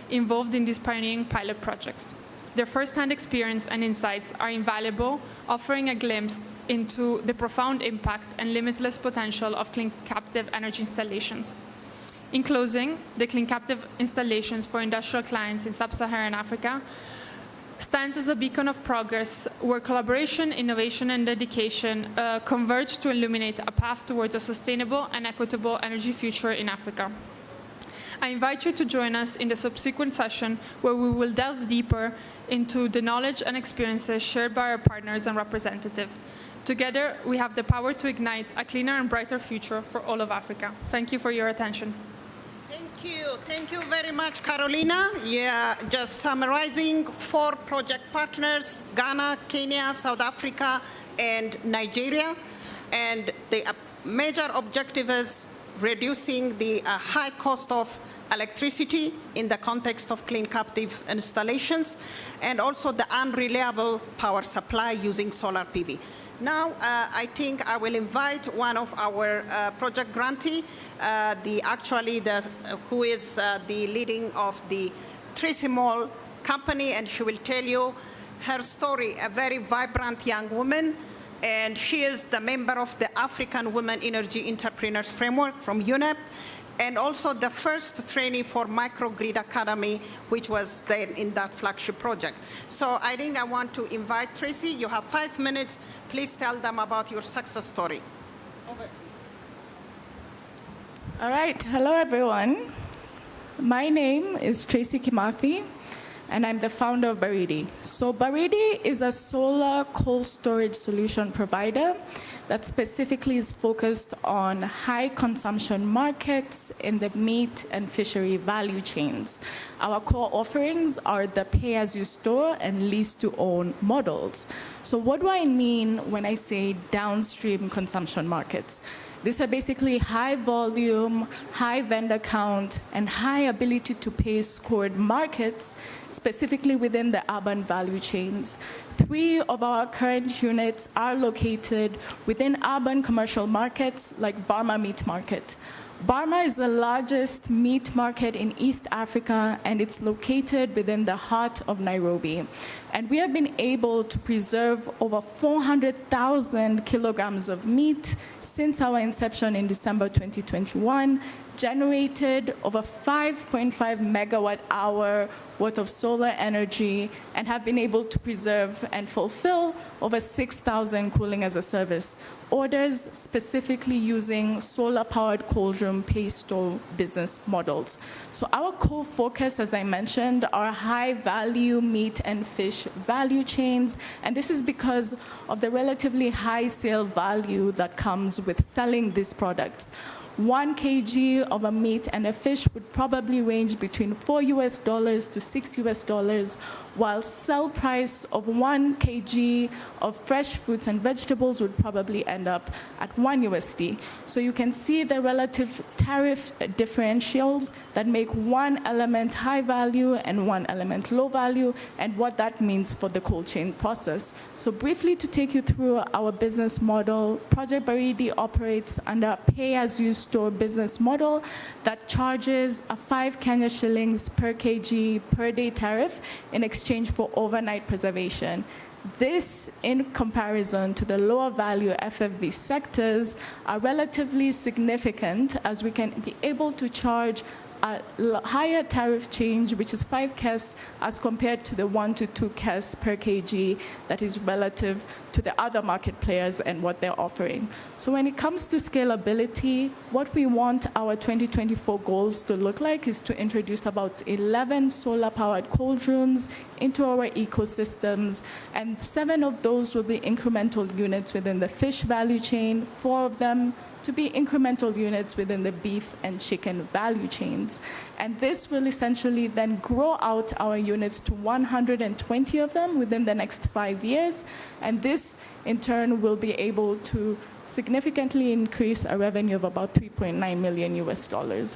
Speaker 8: involved in these pioneering pilot projects. Their first-hand experience and insights are invaluable, offering a glimpse into the profound impact and limitless potential of clean captive energy installations. In closing, the clean captive installations for industrial clients in sub-Saharan Africa stands as a beacon of progress where collaboration, innovation, and dedication converge to illuminate a path towards a sustainable and equitable energy future in Africa. I invite you to join us in the subsequent session where we will delve deeper into the knowledge and experiences shared by our partners and representatives. Together, we have the power to ignite a cleaner and brighter future for all of Africa. Thank you for your attention.
Speaker 5: Thank you very much, Carolina. Yeah, just summarizing 4 project partners: Ghana, Kenya, South Africa, and Nigeria. And the major objective is reducing the high cost of electricity in the context of clean captive installations, and also the unreliable power supply using solar PV. Now, I think I will invite one of our project grantee, who is the leading of the Tracy Mall company, and she will tell you her story, a very vibrant young woman, and she is the member of the African Women Energy Entrepreneurs Framework from UNEP, and also the first trainee for Microgrid Academy, which was then in that flagship project. So I think I want to invite Tracy. You have 5 minutes. Please tell them about your success story. Over.
Speaker 11: All right. Hello, everyone. My name is Tracy Kimathi, and I'm the founder of Baridi. So Baridi is a solar cold storage solution provider that specifically is focused on high consumption markets in the meat and fishery value chains. Our core offerings are the pay-as-you-store and lease-to-own models. So what do I mean when I say downstream consumption markets? These are basically high volume, high vendor count, and high ability to pay scored markets, specifically within the urban value chains. 3 of our current units are located within urban commercial markets like Barma Meat Market. Barma is the largest meat market in East Africa, and it's located within the heart of Nairobi. And we have been able to preserve over 400,000 kilograms of meat since our inception in December 2021, generated over 5.5 megawatt hour worth of solar energy, and have been able to preserve and fulfill over 6,000 cooling as a service orders, specifically using solar-powered cold room pay-store business models. So our core focus, as I mentioned, are high-value meat and fish value chains, and this is because of the relatively high sale value that comes with selling these products. 1 kg of a meat and a fish would probably range between $4 to $6, while sell price of 1 kg of fresh fruits and vegetables would probably end up at $1. So you can see the relative tariff differentials that make one element high value and one element low value, and what that means for the cold chain process. So briefly to take you through our business model, Project Baridi operates under a pay-as-you-store business model that charges a 5 Kenya shillings per kg per day tariff in exchange for overnight preservation. This, in comparison to the lower value FFV sectors, are relatively significant, as we can be able to charge a higher tariff change, which is 5 KES, as compared to the 1 to 2 KES per kg that is relative to the other market players and what they're offering. So when it comes to scalability, what we want our 2024 goals to look like is to introduce about 11 solar-powered cold rooms into our ecosystems, and 7 of those will be incremental units within the fish value chain, 4 of them to be incremental units within the beef and chicken value chains. And this will essentially then grow out our units to 120 of them within the next 5 years. And this, in turn, will be able to significantly increase a revenue of about $3.9 million.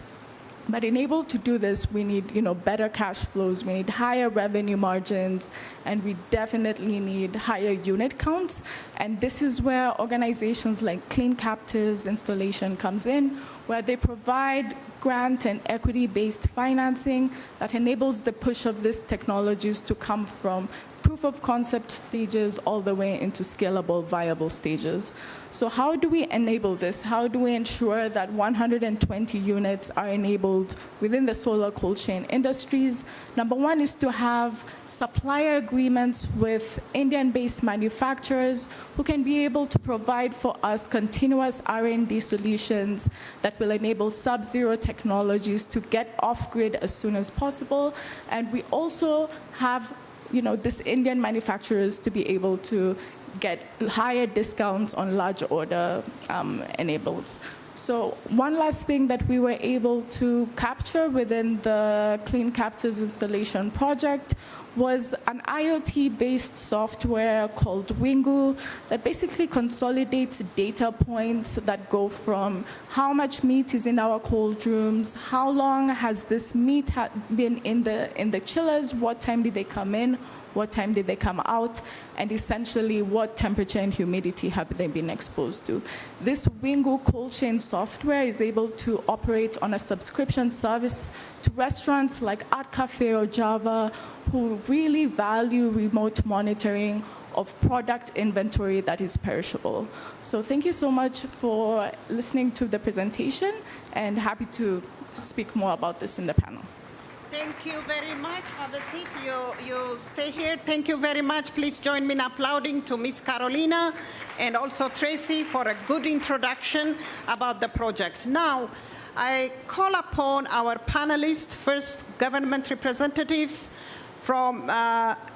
Speaker 11: But in able to do this, we need, better cash flows, we need higher revenue margins, and we definitely need higher unit counts. And this is where organizations like Clean Captives Installation comes in, where they provide grant and equity-based financing that enables the push of these technologies to come from proof of concept stages all the way into scalable, viable stages. So how do we enable this? How do we ensure that 120 units are enabled within the solar cold chain industries? Number one is to have supplier agreements with Indian-based manufacturers who can be able to provide for us continuous R&D solutions that will enable sub-zero technologies to get off-grid as soon as possible. And we also have these Indian manufacturers to be able to get higher discounts on large order enables. So one last thing that we were able to capture within the Clean Captives Installation project was an IoT-based software called Wingu that basically consolidates data points that go from how much meat is in our cold rooms, how long has this meat been in the chillers, what time did they come in, what time did they come out, and essentially what temperature and humidity have they been exposed to. This Wingu cold chain software is able to operate on a subscription service to restaurants like Art Cafe or Java, who really value remote monitoring of product inventory that is perishable. So thank you so much for listening to the presentation, and happy to speak more about this in the panel.
Speaker 5: Thank you very much. Have a seat. You stay here. Thank you very much. Please join me in applauding to Miss Carolina and also Tracy for a good introduction about the project. Now, I call upon our panelists, first government representatives from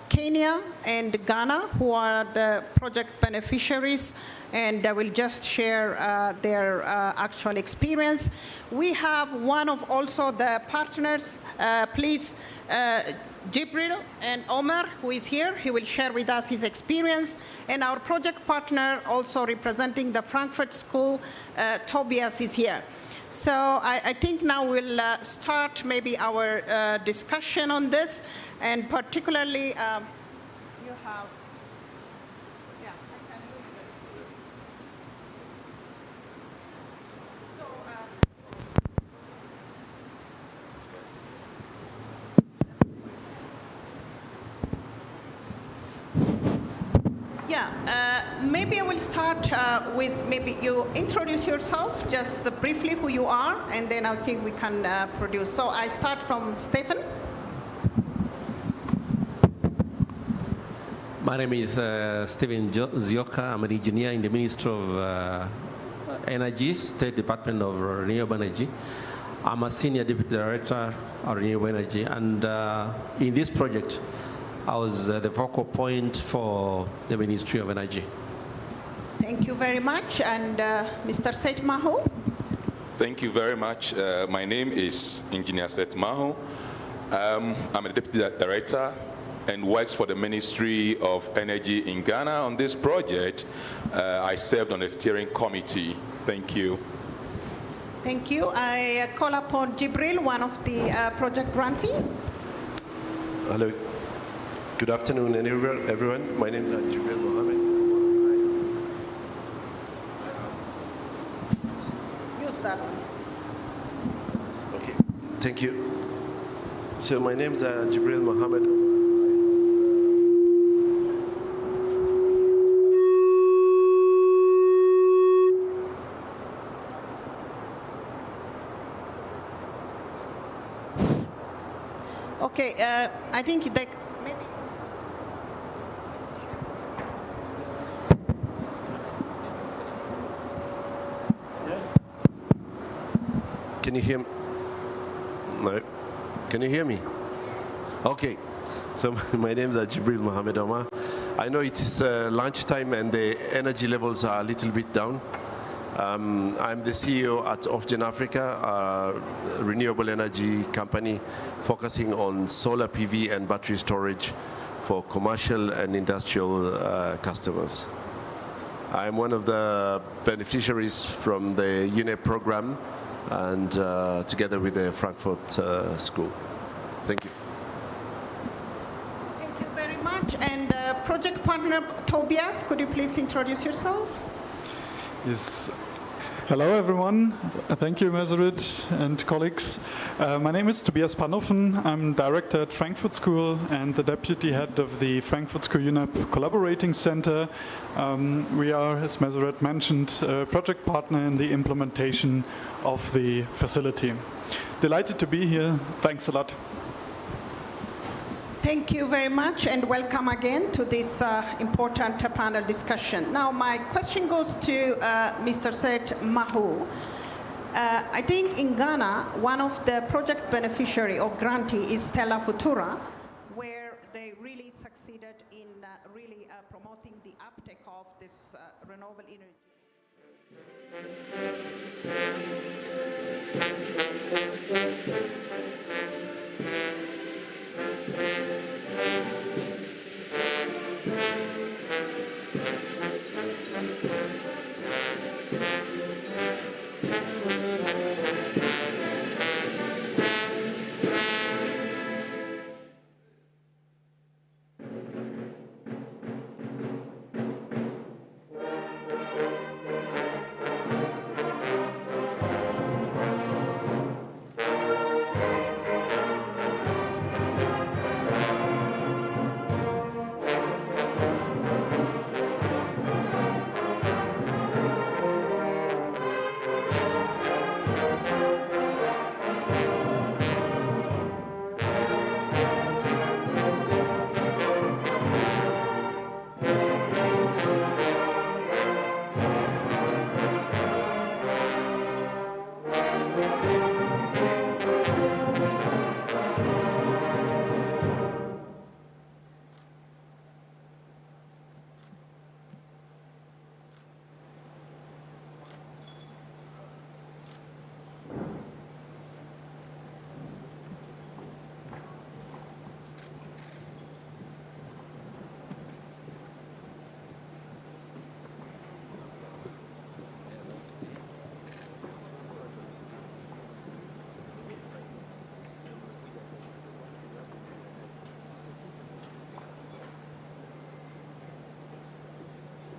Speaker 5: Kenya and Ghana, who are the project beneficiaries, and they will just share their actual experience. We have one of also the partners, please, Jibril and Omar, who is here. He will share with us his experience. And our project partner, also representing the Frankfurt School, Tobias is here. So I think now we'll start maybe our discussion on this, and particularly you have. Yeah, I can use it. So. Maybe I will start with maybe you introduce yourself, just briefly who you are, and then I think we can produce. So I start from Stephen.
Speaker 12: My name is Stephen Zioka. I'm an engineer in the Ministry of Energy, State Department of Renewable Energy. I'm a senior deputy director of renewable energy, and in this project, I was the focal point for the Ministry of Energy.
Speaker 5: Thank you very much. And Mr. Seth Maho?
Speaker 13: Thank you very much. My name is Engineer Seth Maho. I'm a deputy director and works for the Ministry of Energy in Ghana on this project. I served on the steering committee. Thank you.
Speaker 5: Thank you. I call upon Jibril, one of the project grantee.
Speaker 14: Hello. Good afternoon, everyone. My name is Jibril Mohammed.
Speaker 5: Use that one.
Speaker 14: Okay. Thank you. So my name is Jibril Mohammed.
Speaker 5: Okay, I think they maybe.
Speaker 14: Can you hear me? No. Can you hear me? Okay. So my name is Jibril Mohammed Omar. I know it's lunchtime and the energy levels are a little bit down. I'm the CEO at Ofgen Africa, a renewable energy company focusing on solar PV and battery storage for commercial and industrial customers. I'm one of the beneficiaries from the UNEP program and together with the Frankfurt School. Thank you.
Speaker 5: Thank you very much. And project partner Tobias, could you please introduce yourself?
Speaker 15: Yes. Hello, everyone. Thank you, Meseret and colleagues. My name is Tobias Panoffen. I'm director at Frankfurt School and the deputy head of the Frankfurt School UNEP Collaborating Center. We are, as Meseret mentioned, a project partner in the implementation of the facility. Delighted to be here. Thanks a lot.
Speaker 5: Thank you very much and welcome again to this important panel discussion. Now my question goes to Mr. Seth Maho. I think in Ghana, one of the project beneficiary or grantee is Stella Futura, where they really succeeded in really promoting the uptake of this renewable energy.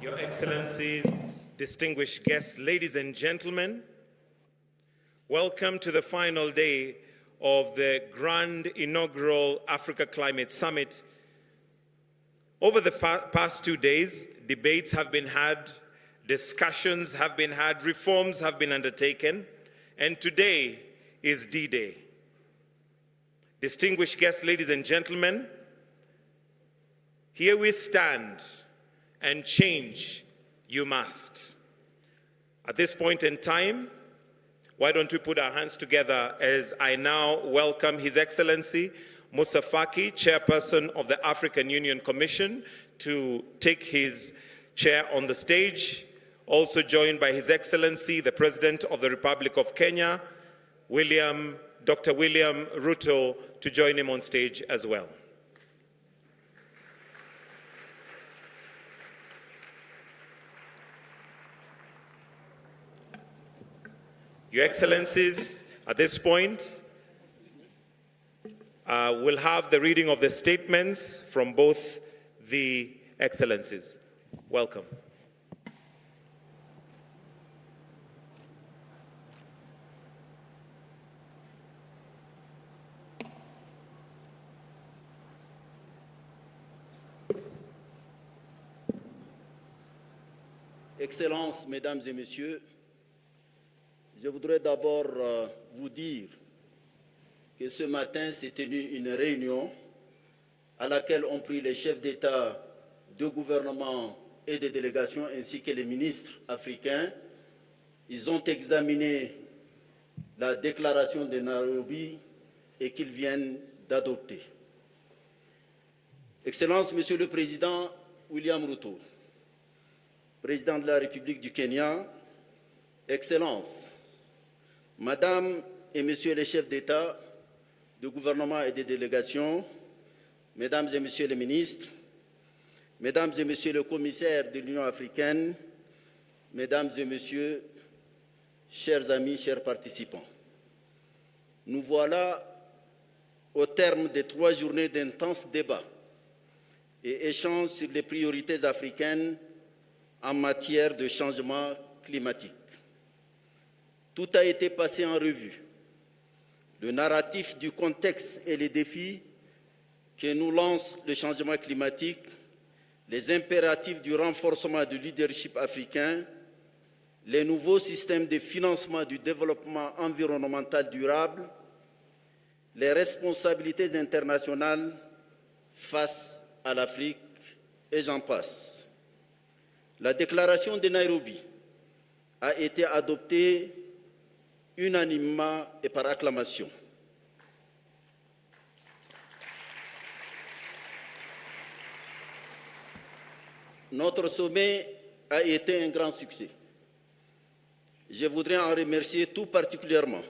Speaker 22: Your Excellencies, distinguished guests, ladies and gentlemen, welcome to the final day of the grand inaugural Africa Climate Summit. Over the past 2 days, debates have been had, discussions have been had, reforms have been undertaken, and today is D-Day. Distinguished guests, ladies and gentlemen, here we stand, and change you must. At this point in time, why don't we put our hands together as I now welcome His Excellency Moussa Faki, Chairperson of the African Union Commission, to take his chair on the stage. Also joined by His Excellency, the President of the Republic of Kenya, Dr. William Ruto, to join him on stage as well. Your Excellencies, at this point, we'll have the reading of the statements from both the Excellencies. Welcome.
Speaker 3: Excellences, Mesdames et Messieurs, je voudrais d'abord vous dire que ce matin s'est tenue une réunion à laquelle ont pris les chefs d'État, de gouvernement et de délégations ainsi que les ministres africains. Ils ont examiné la déclaration de Nairobi et qu'ils viennent d'adopter. Excellences, Monsieur le Président William Ruto, Président de la République du Kenya, Excellences, Madame et Messieurs les chefs d'État, de gouvernement et de délégation, Mesdames et Messieurs les ministres, Mesdames et Messieurs les commissaires de l'Union africaine, Mesdames et Messieurs, chers amis, chers participants. Nous voilà au terme de 3 journées d'intenses débats et échanges sur les priorités africaines en matière de changement climatique. Tout a été passé en revue. Le narratif du contexte et les défis que nous lance le changement climatique, les impératifs du renforcement du leadership africain, les nouveaux systèmes de financement du développement environnemental durable, les responsabilités internationales face à l'Afrique, et j'en passe. La déclaration de Nairobi a été adoptée unanimement et par acclamation. Notre sommet a été un grand succès. Je voudrais en remercier tout particulièrement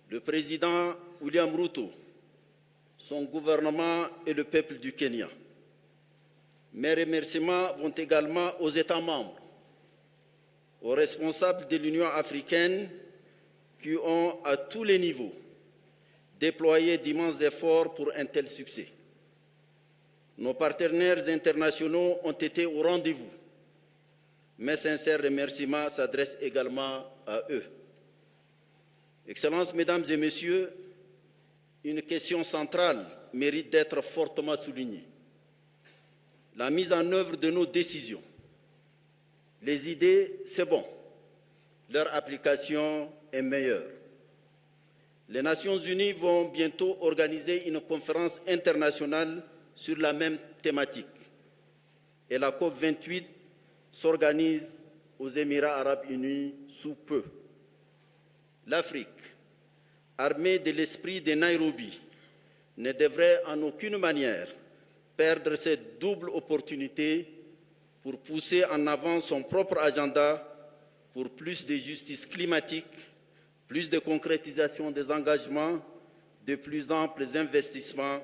Speaker 3: le président William Ruto, son gouvernement et le peuple du Kenya. Mes remerciements vont également aux États membres, aux responsables de l'Union africaine qui ont, à tous les niveaux, déployé d'immenses efforts pour un tel succès. Nos partenaires internationaux ont été au rendez-vous. Mes sincères remerciements s'adressent également à eux. Excellences, Mesdames et Messieurs, une question centrale mérite d'être fortement soulignée. La mise en œuvre de nos décisions. Les idées, c'est bon. Leur application est meilleure. Les Nations Unies vont bientôt organiser une conférence internationale sur la même thématique. Et la COP28 s'organise aux Émirats arabes unis sous peu. L'Afrique, armée de l'esprit de Nairobi, ne devrait en aucune manière perdre cette double opportunité pour pousser en avant son propre agenda pour plus de justice climatique, plus de concrétisation des engagements, de plus amples investissements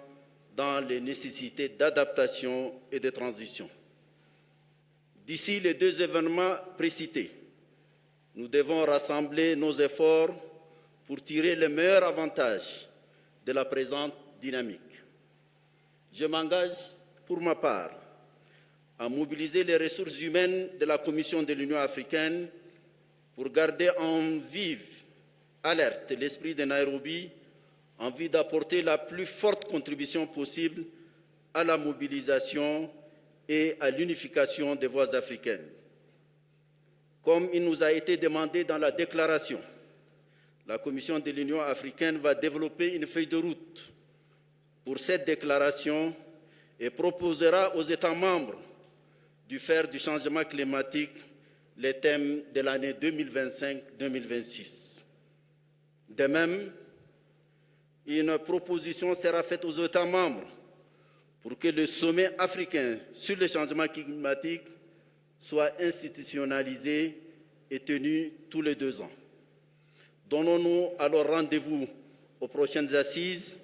Speaker 3: dans les nécessités d'adaptation et de transition. D'ici les 2 événements précités, nous devons rassembler nos efforts pour tirer le meilleur avantage de la présente dynamique. Je m'engage, pour ma part, à mobiliser les ressources humaines de la Commission de l'Union africaine pour garder en vive alerte l'esprit de Nairobi en vue d'apporter la plus forte contribution possible à la mobilisation et à l'unification des voies africaines. Comme il nous a été demandé dans la déclaration, la Commission de l'Union africaine va développer une feuille de route pour cette déclaration et proposera aux États membres de faire du changement climatique les thèmes de l'année 2025-2026. De même, une proposition sera faite aux États membres pour que le sommet africain sur le changement climatique soit institutionnalisé et tenu tous les 2 ans. Donnons-nous alors rendez-vous aux prochaines assises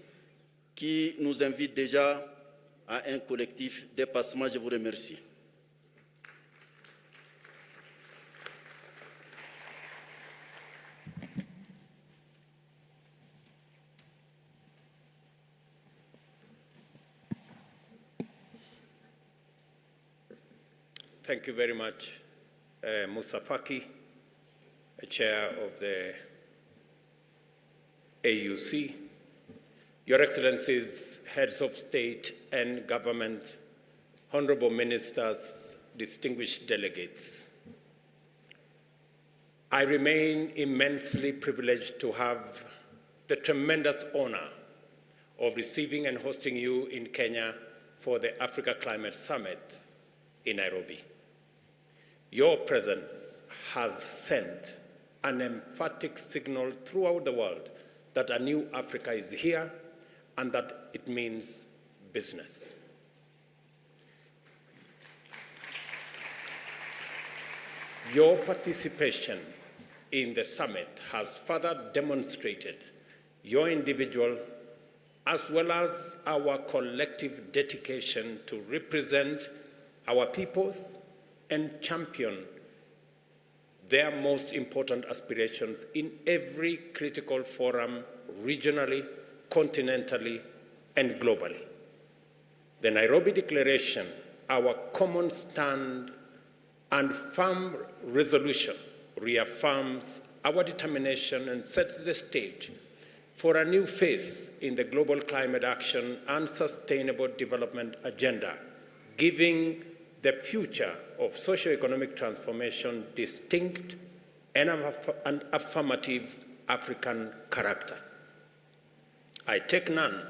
Speaker 3: qui nous invitent déjà à un collectif dépassement. Je vous remercie.
Speaker 4: Thank you very much, Musa Faki, Chair of the AUC, Your Excellencies, Heads of State and Government, Honorable Ministers, distinguished delegates. I remain immensely privileged to have the tremendous honor of receiving and hosting you in Kenya for the Africa Climate Summit in Nairobi. Your presence has sent an emphatic signal throughout the world that a new Africa is here and that it means business. Your participation in the summit has further demonstrated your individual as well as our collective dedication to represent our peoples and champion their most important aspirations in every critical forum, regionally, continentally, and globally. The Nairobi Declaration, our common stand and firm resolution, reaffirms our determination and sets the stage for a new phase in the global climate action and sustainable development agenda, giving the future of socio-economic transformation distinct and an affirmative African character. I take none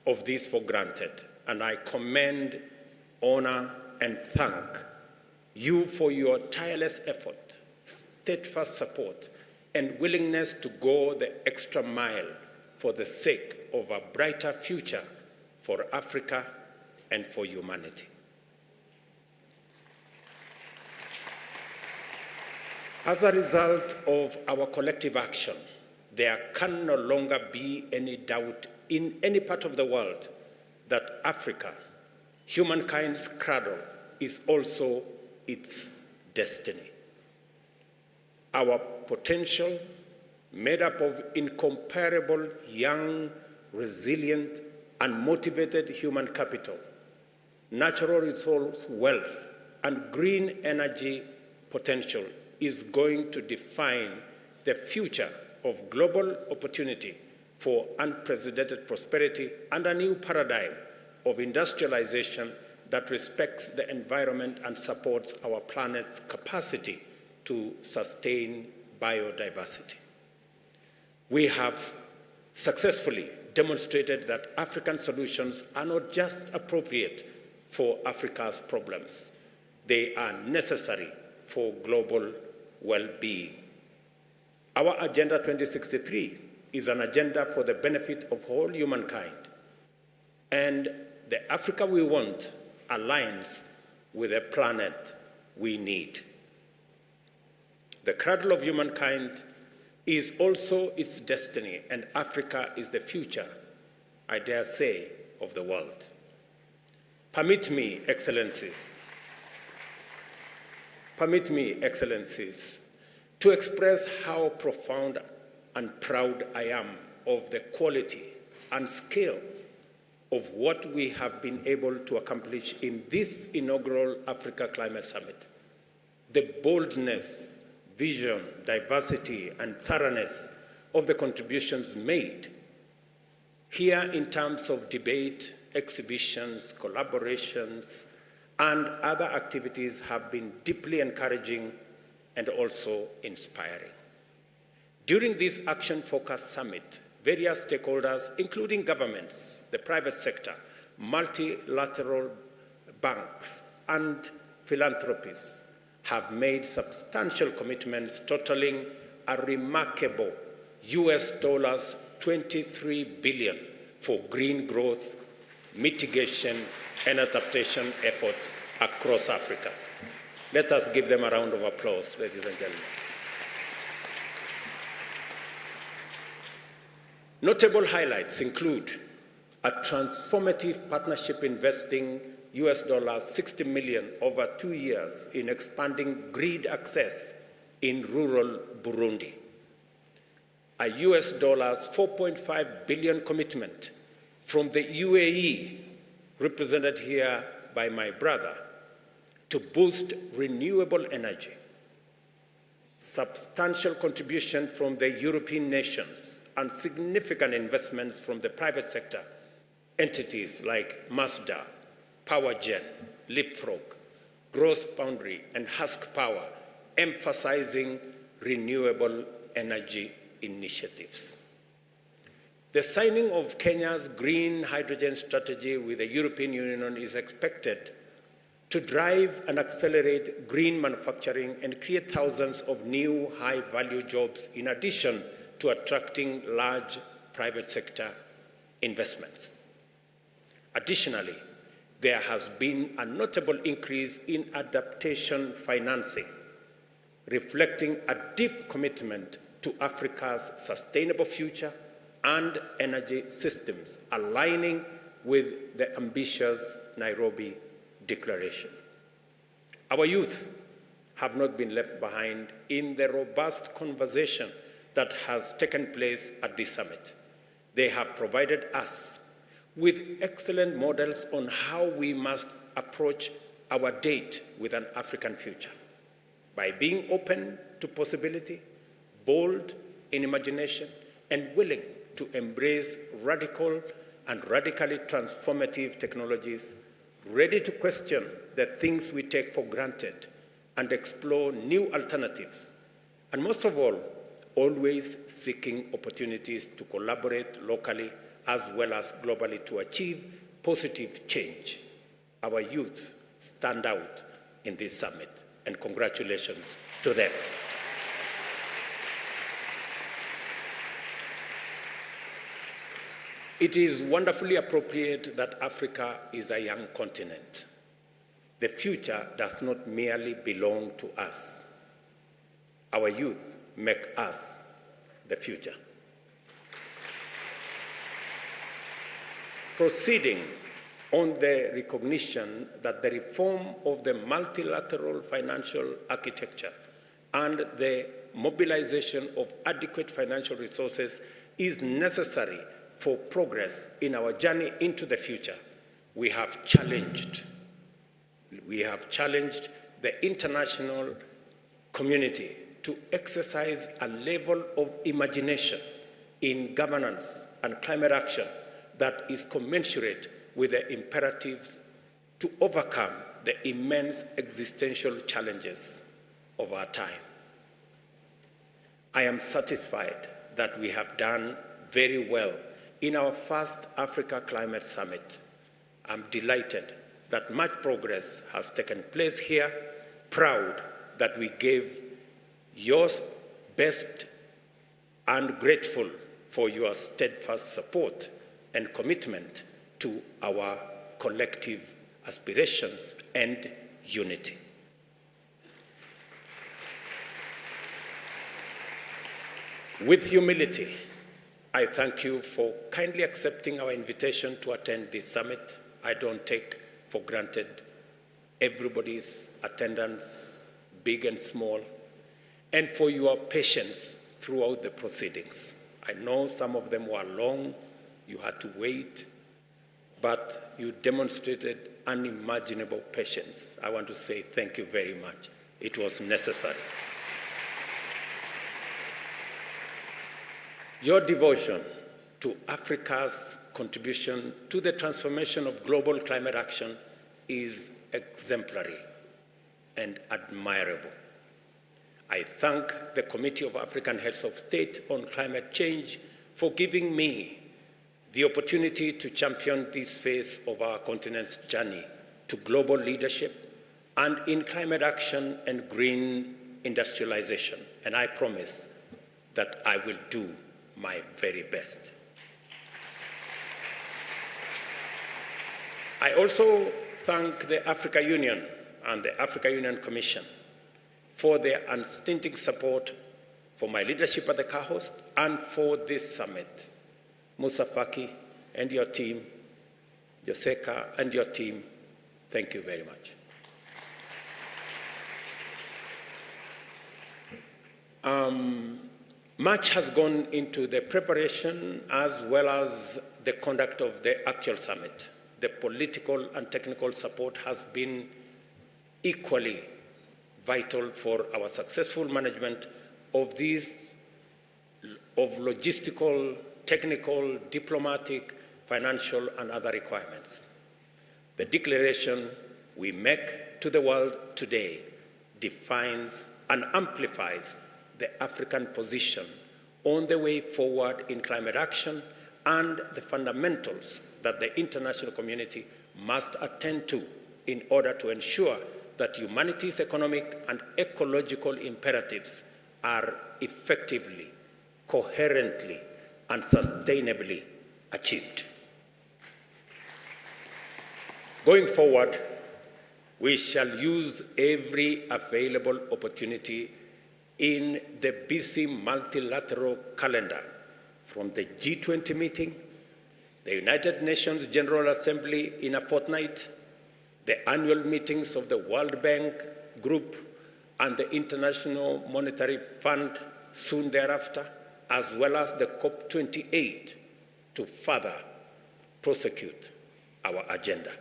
Speaker 4: of this for granted, and I commend, honor, and thank you for your tireless effort, steadfast support, and willingness to go the extra mile for the sake of a brighter future for Africa and for humanity. As a result of our collective action, there can no longer be any doubt in any part of the world that Africa, humankind's cradle, is also its destiny. Our potential, made up of incomparable young, resilient, and motivated human capital, natural resource wealth, and green energy potential, is going to define the future of global opportunity for unprecedented prosperity and a new paradigm of industrialization that respects the environment and supports our planet's capacity to sustain biodiversity. We have successfully demonstrated that African solutions are not just appropriate for Africa's problems, they are necessary for global well-being. Our Agenda 2063 is an agenda for the benefit of all humankind, and the Africa we want aligns with the planet we need. The cradle of humankind is also its destiny, and Africa is the future, I dare say, of the world. Permit me, Excellencies, to express how profound and proud I am of the quality and scale of what we have been able to accomplish in this inaugural Africa Climate Summit. The boldness, vision, diversity, and thoroughness of the contributions made here in terms of debate, exhibitions, collaborations, and other activities have been deeply encouraging and also inspiring. During this action-focused summit, various stakeholders, including governments, the private sector, multilateral banks, and philanthropists, have made substantial commitments totaling a remarkable US $23 billion for green growth, mitigation, and adaptation efforts across Africa. Let us give them a round of applause, ladies and gentlemen. Notable highlights include a transformative partnership investing US $60 million over 2 years in expanding grid access in rural Burundi, a US $4.5 billion commitment from the UAE, represented here by my brother, to boost renewable energy, substantial contribution from the European nations, and significant investments from the private sector, entities like Mazda, PowerGen, Leapfrog, Gross Boundary, and Husk Power, emphasizing renewable energy initiatives. The signing of Kenya's green hydrogen strategy with the European Union is expected to drive and accelerate green manufacturing and create thousands of new high-value jobs, in addition to attracting large private sector investments. Additionally, there has been a notable increase in adaptation financing, reflecting a deep commitment to Africa's sustainable future and energy systems, aligning with the ambitious Nairobi Declaration. Our youth have not been left behind in the robust conversation that has taken place at this summit. They have provided us with excellent models on how we must approach our date with an African future, by being open to possibility, bold in imagination, and willing to embrace radical and radically transformative technologies, ready to question the things we take for granted and explore new alternatives, and most of all, always seeking opportunities to collaborate locally as well as globally to achieve positive change. Our youth stand out in this summit, and congratulations to them. It is wonderfully appropriate that Africa is a young continent. The future does not merely belong to us. Our youth make us the future. Proceeding on the recognition that the reform of the multilateral financial architecture and the mobilization of adequate financial resources is necessary for progress in our journey into the future, we have challenged the international community to exercise a level of imagination in governance and climate action that is commensurate with the imperatives to overcome the immense existential challenges of our time. I am satisfied that we have done very well in our first Africa Climate Summit. I'm delighted that much progress has taken place here, proud that we gave your best and grateful for your steadfast support and commitment to our collective aspirations and unity. With humility, I thank you for kindly accepting our invitation to attend this summit. I don't take for granted everybody's attendance, big and small, and for your patience throughout the proceedings. I know some of them were long, you had to wait, but you demonstrated unimaginable patience. I want to say thank you very much. It was necessary. Your devotion to Africa's contribution to the transformation of global climate action is exemplary and admirable. I thank the Committee of African Heads of State on Climate Change for giving me the opportunity to champion this phase of our continent's journey to global leadership and in climate action and green industrialization. And I promise that I will do my very best. I also thank the African Union and the African Union Commission for their unstinting support for my leadership at the CAHOS and for this summit. Musa Faki and your team, Joseka and your team, thank you very much. Much has gone into the preparation as well as the conduct of the actual summit. The political and technical support has been equally vital for our successful management of logistical, technical, diplomatic, financial, and other requirements. The declaration we make to the world today defines and amplifies the African position on the way forward in climate action and the fundamentals that the international community must attend to in order to ensure that humanity's economic and ecological imperatives are effectively, coherently, and sustainably achieved. Going forward, we shall use every available opportunity in the busy multilateral calendar, from the G20 meeting, the United Nations General Assembly in a fortnight, the annual meetings of the World Bank Group and the International Monetary Fund soon thereafter, as well as the COP28, to further prosecute our agenda.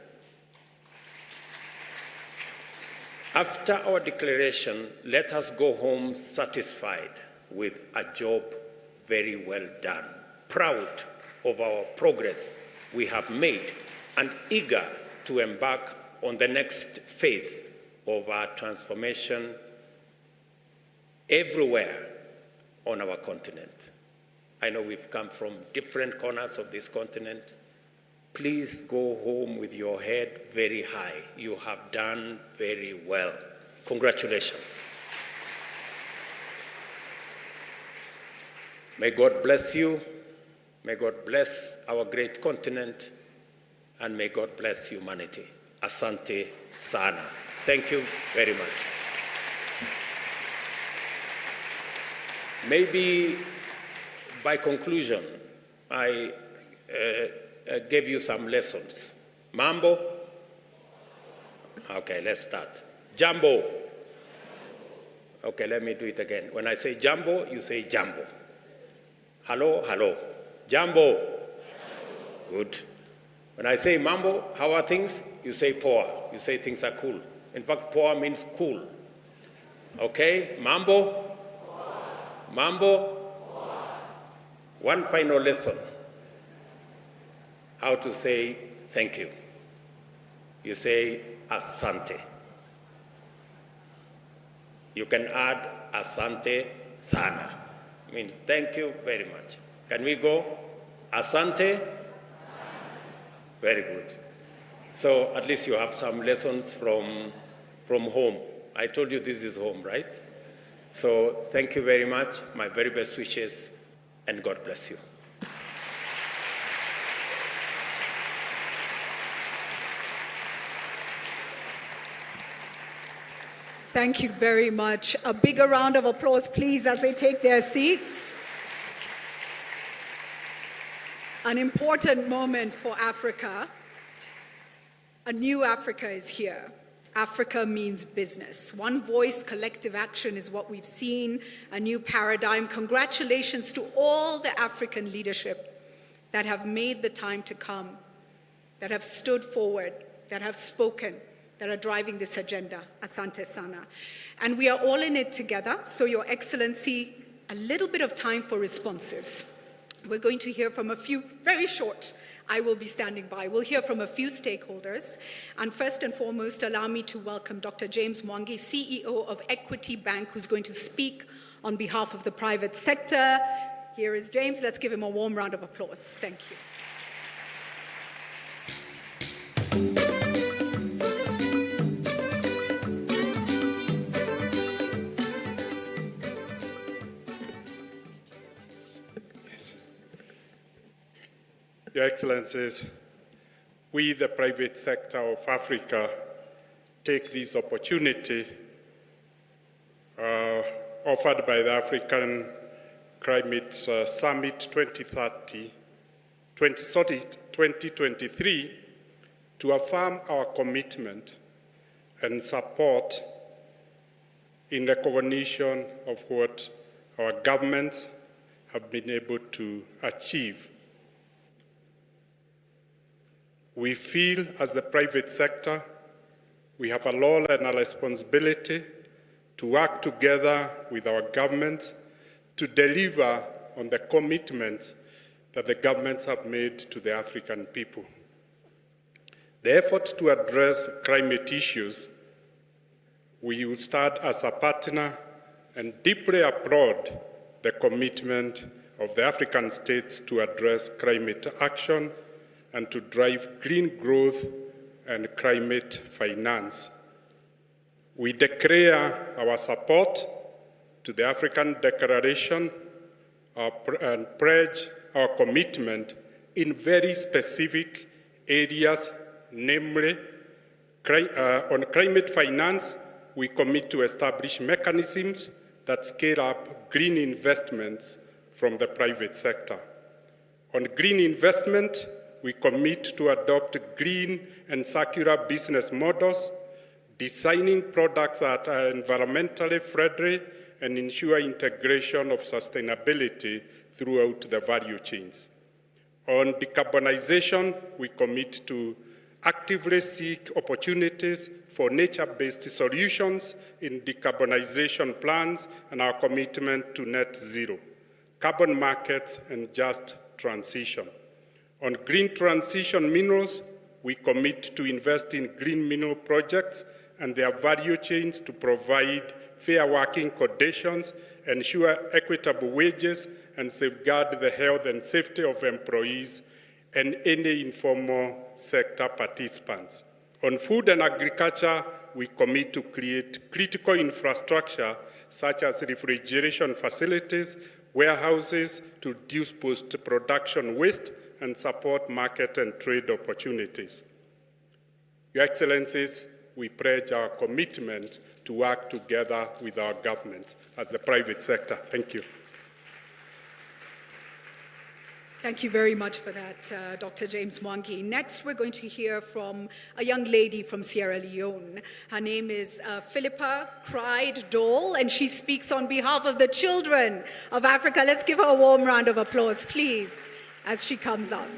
Speaker 4: After our declaration, let us go home satisfied with a job very well done, proud of our progress we have made, and eager to embark on the next phase of our transformation everywhere on our continent. I know we've come from different corners of this continent. Please go home with your head very high. You have done very well. Congratulations. May God bless you. May God bless our great continent. And may God bless humanity. Asante sana. Thank you very much. Maybe by conclusion, I gave you some lessons. Mambo? Okay, let's start. Jambo? Okay, let me do it again. When I say jambo, you say jambo. Hello, hello. Jambo? Good. When I say mambo, how are things? You say poa. You say things are cool. In fact, poa means cool. Okay, mambo? Mambo? One final lesson. How to say thank you. You say asante. You can add asante sana. Means thank you very much. Can we go? Asante? Very good. So at least you have some lessons from home. I told you this is home, right? So thank you very much. My very best wishes, and God bless you.
Speaker 2: Thank you very much. A bigger round of applause, please, as they take their seats. An important moment for Africa. A new Africa is here. Africa means business. One voice, collective action is what we've seen, a new paradigm. Congratulations to all the African leadership that have made the time to come, that have stood forward, that have spoken, that are driving this agenda. Asante sana. And we are all in it together. So, Your Excellency, a little bit of time for responses. We're going to hear from a few very short I will be standing by. We'll hear from a few stakeholders. And first and foremost, allow me to welcome Dr. James Mwangi, CEO of Equity Bank, who's going to speak on behalf of the private sector. Here is James. Let's give him a warm round of applause. Thank you.
Speaker 9: Your Excellencies, we, the private sector of Africa, take this opportunity offered by the African Climate Summit 2023 to affirm our commitment and support in recognition of what our governments have been able to achieve. We feel, as the private sector, we have a role and a responsibility to work together with our governments to deliver on the commitments that the governments have made to the African people. The effort to address climate issues, we will start as a partner and deeply applaud the commitment of the African states to address climate action and to drive green growth and climate finance. We declare our support to the African Declaration and pledge our commitment in very specific areas, namely, on climate finance, we commit to establish mechanisms that scale up green investments from the private sector. On green investment, we commit to adopt green and circular business models, designing products that are environmentally friendly and ensure integration of sustainability throughout the value chains. On decarbonization, we commit to actively seek opportunities for nature-based solutions in decarbonization plans and our commitment to net zero, carbon markets, and just transition. On green transition minerals, we commit to invest in green mineral projects and their value chains to provide fair working conditions, ensure equitable wages, and safeguard the health and safety of employees and any informal sector participants. On food and agriculture, we commit to create critical infrastructure such as refrigeration facilities, warehouses to reduce post-production waste and support market and trade opportunities. Your Excellencies, we pledge our commitment to work together with our governments as the private sector. Thank you.
Speaker 2: Thank you very much for that, Dr. James Mwangi. Next, we're going to hear from a young lady from Sierra Leone. Her name is Philippa Cried Dole, and she speaks on behalf of the children of Africa. Let's give her a warm round of applause, please, as she comes up.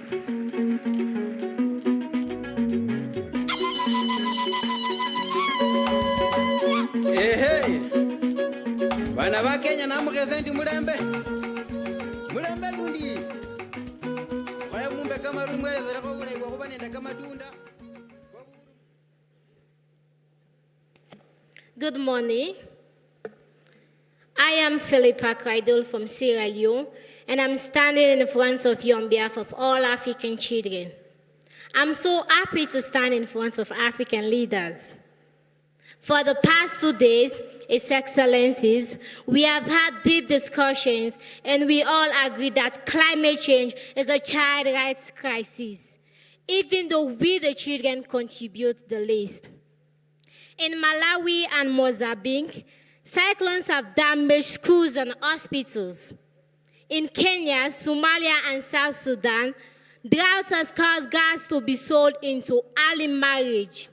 Speaker 10: Hey, bana ba Kenya na mugeze mulembe. Mulembe lundi. Waya mumbe kama rumwelezera ko bule ko banenda kama tunda.
Speaker 16: Good morning. I am Philippa Kraidol from Sierra Leone, and I'm standing in front of you on behalf of all African children. I'm so happy to stand in front of African leaders. For the past 2 days, His Excellencies, we have had deep discussions, and we all agree that climate change is a child rights crisis, even though we, the children, contribute the least. In Malawi and Mozambique, cyclones have damaged schools and hospitals. In Kenya, Somalia, and South Sudan, drought has caused girls to be sold into early marriage.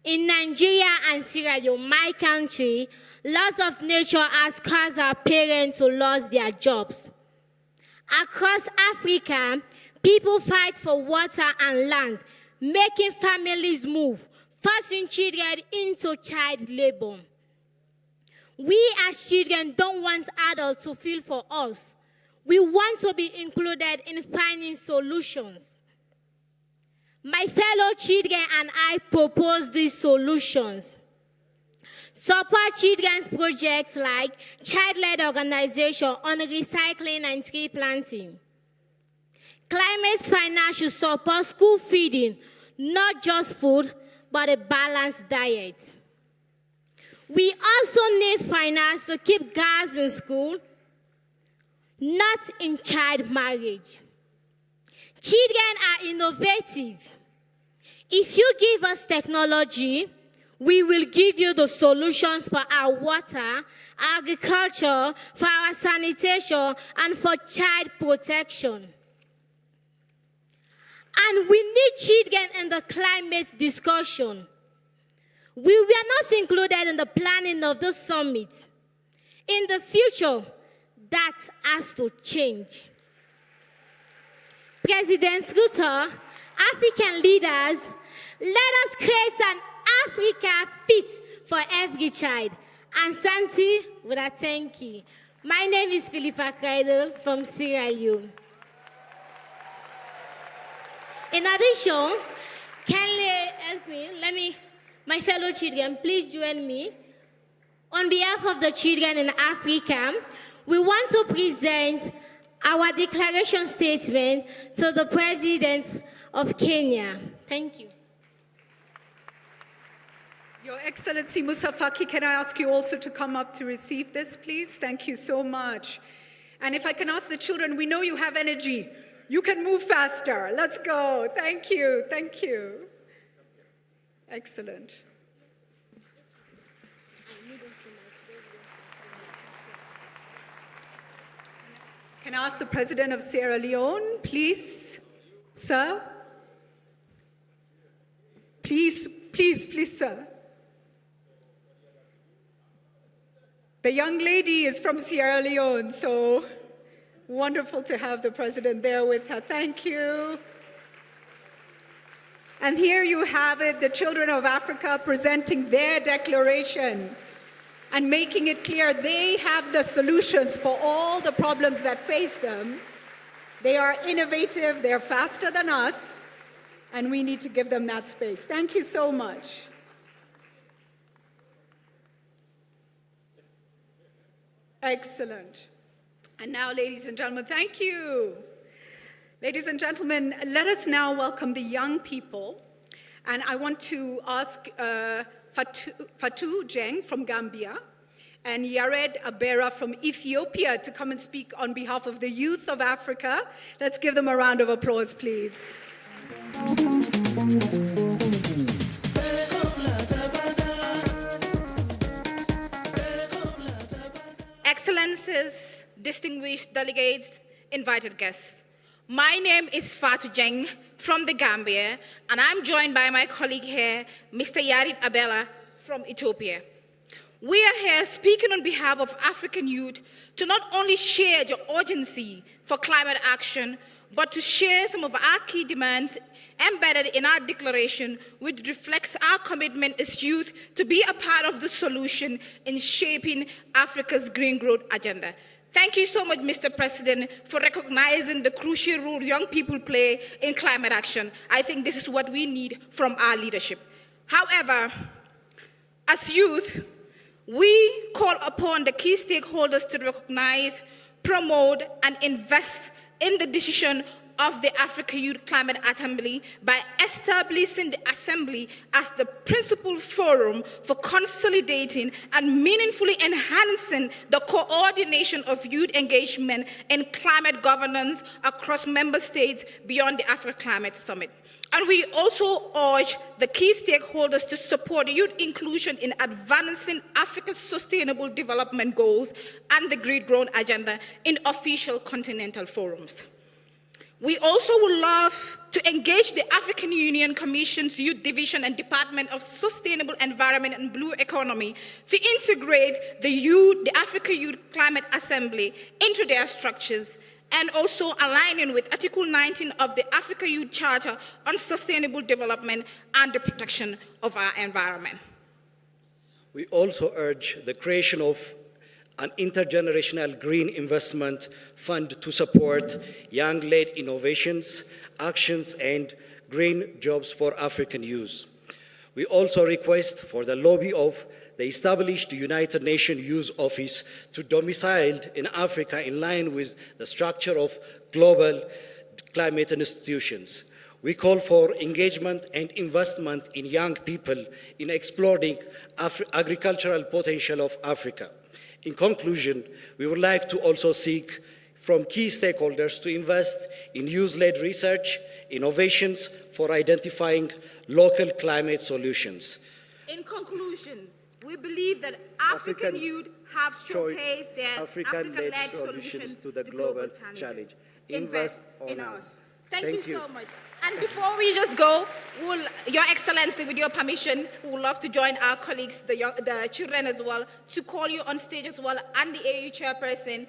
Speaker 16: In Nigeria and Sierra Leone, my country, loss of nature has caused our parents to lose their jobs. Across Africa, people fight for water and land, making families move, forcing children into child labor. We as children don't want adults to feel for us. We want to be included in finding solutions. My fellow children and I propose these solutions. Support children's projects like child-led organization on recycling and tree planting. Climate finance should support school feeding, not just food, but a balanced diet. We also need finance to keep girls in school, not in child marriage. Children are innovative. If you give us technology, we will give you the solutions for our water, agriculture, for our sanitation, and for child protection. And we need children in the climate discussion. We were not included in the planning of this summit. In the future, that has to change. President Ruto, African leaders, let us create an Africa fit for every child. And Santi with a thank you. My name is Philippa Kreidel from Sierra Leone. In addition, can you help me? My fellow children, please join me. On behalf of the children in Africa, we want to present our declaration statement to the President of Kenya. Thank you.
Speaker 2: Your Excellency Musa Faki, can I ask you also to come up to receive this, please? Thank you so much. And if I can ask the children, we know you have energy. You can move faster. Let's go. Thank you. Thank you. Excellent. Can I ask the President of Sierra Leone, please? Sir? Please, sir. The young lady is from Sierra Leone, so wonderful to have the President there with her. Thank you. And here you have it, the children of Africa presenting their declaration and making it clear they have the solutions for all the problems that face them. They are innovative, they're faster than us, and we need to give them that space. Thank you so much. Excellent. And now, ladies and gentlemen, thank you. Ladies and gentlemen, let us now welcome the young people. And I want to ask Fatou Jeng from Gambia and Yared Abera from Ethiopia to come and speak on behalf of the youth of Africa. Let's give them a round of applause, please.
Speaker 6: Excellencies, distinguished delegates, invited guests. My name is Fatou Jeng from the Gambia, and I'm joined by my colleague here, Mr. Yared Abela from Ethiopia. We are here speaking on behalf of African youth to not only share the urgency for climate action, but to share some of our key demands embedded in our declaration, which reflects our commitment as youth to be a part of the solution in shaping Africa's green growth agenda. Thank you so much, Mr. President, for recognizing the crucial role young people play in climate action. I think this is what we need from our leadership. However, as youth, we call upon the key stakeholders to recognize, promote, and invest in the decision of the Africa Youth Climate Assembly by establishing the Assembly as the principal forum for consolidating and meaningfully enhancing the coordination of youth engagement in climate governance across member states beyond the Africa Climate Summit. And we also urge the key stakeholders to support youth inclusion in advancing Africa's sustainable development goals and the Green Growth Agenda in official continental forums. We also would love to engage the African Union Commission's Youth Division and Department of Sustainable Environment and Blue Economy to integrate the Africa Youth Climate Assembly into their structures, and also aligning with Article 19 of the Africa Youth Charter on Sustainable Development and the protection of our environment.
Speaker 7: We also urge the creation of an intergenerational green investment fund to support young-led innovations, actions, and green jobs for African youth. We also request for the lobby of the established United Nations Youth Office to domicile in Africa in line with the structure of global climate institutions. We call for engagement and investment in young people in exploring agricultural potential of Africa. In conclusion, we would like to also seek from key stakeholders to invest in youth-led research, innovations for identifying local climate solutions.
Speaker 6: In conclusion, we believe that African youth have showcased their African-led solutions to the global challenge. Invest in us. Thank you so much. And before we just go, Your Excellency, with your permission, we would love to join our colleagues, the children as well, to call you on stage as well, and the AU chairperson,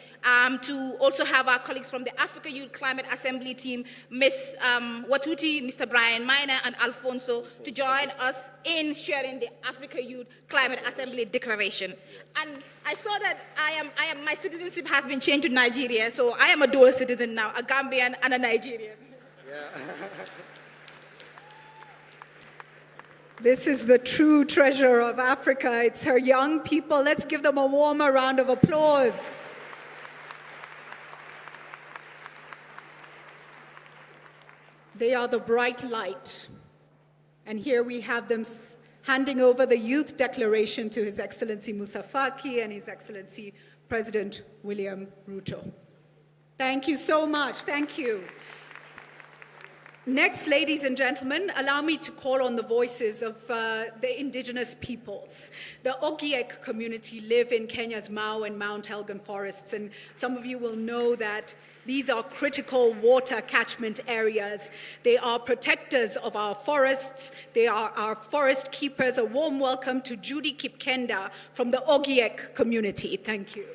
Speaker 6: to also have our colleagues from the Africa Youth Climate Assembly team, Ms. Watuti, Mr. Brian Miner, and Alfonso, to join us in sharing the Africa Youth Climate Assembly Declaration. And I saw that my citizenship has been changed to Nigeria, so I am a dual citizen now, a Gambian and a Nigerian.
Speaker 2: This is the true treasure of Africa. It's her young people. Let's give them a warmer round of applause. They are the bright light. And here we have them handing over the Youth Declaration to His Excellency Moussa Faki and His Excellency President William Ruto. Thank you so much. Thank you. Next, ladies and gentlemen, allow me to call on the voices of the indigenous peoples. The Ogiek community live in Kenya's Mau and Mount Elgon forests, and some of you will know that these are critical water catchment areas. They are protectors of our forests. They are our forest keepers. A warm welcome to Judy Kipkenda from the Ogiek community. Thank you.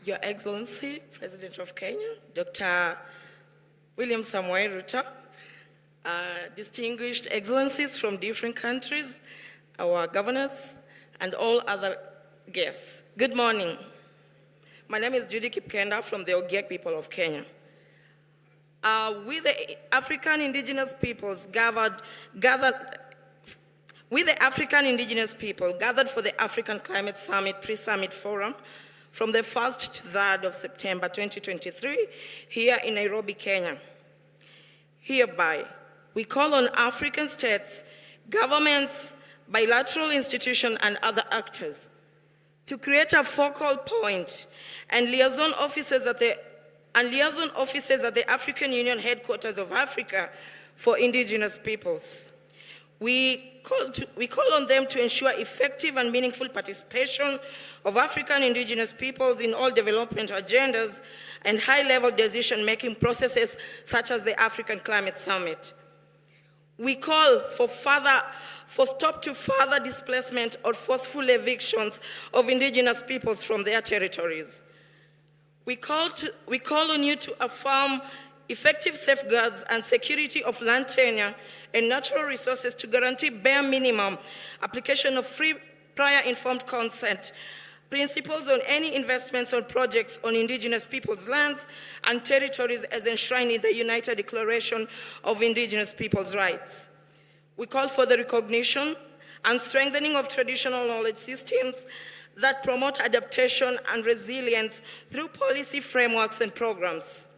Speaker 17: Your Excellency, President of Kenya, Dr. William Samoei Ruto, distinguished excellencies from different countries, our governors, and all other guests. Good morning. My name is Judy Kipkenda from the Ogiek people of Kenya. We, the African indigenous peoples, gathered for the African Climate Summit Pre-Summit Forum from the 1st to 3rd of September 2023 here in Nairobi, Kenya. Hereby, we call on African states, governments, bilateral institutions, and other actors to create a focal point and liaison offices at the African Union headquarters of Africa for indigenous peoples. We call on them to ensure effective and meaningful participation of African indigenous peoples in all development agendas and high-level decision-making processes such as the African Climate Summit. We call for stop to further displacement or forceful evictions of indigenous peoples from their territories. We call on you to affirm effective safeguards and security of land tenure and natural resources to guarantee bare minimum application of free prior informed consent, principles on any investments or projects on indigenous peoples' lands and territories as enshrined in the United Declaration of Indigenous Peoples' Rights. We call for the recognition and strengthening of traditional knowledge systems that promote adaptation and resilience through policy frameworks and programs.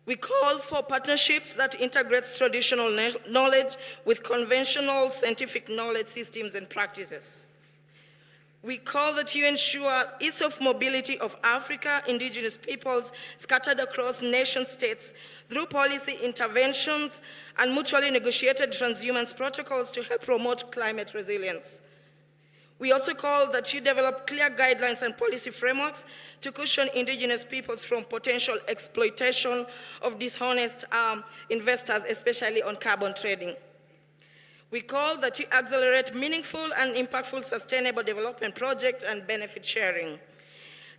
Speaker 17: We call for partnerships that integrate traditional knowledge with conventional scientific knowledge systems and practices. We call that you ensure ease of mobility of Africa indigenous peoples scattered across nation states through policy interventions and mutually negotiated transhumance protocols to help promote climate resilience. We also call that you develop clear guidelines and policy frameworks to cushion indigenous peoples from potential exploitation of dishonest investors, especially on carbon trading. We call that you accelerate meaningful and impactful sustainable development projects and benefit sharing.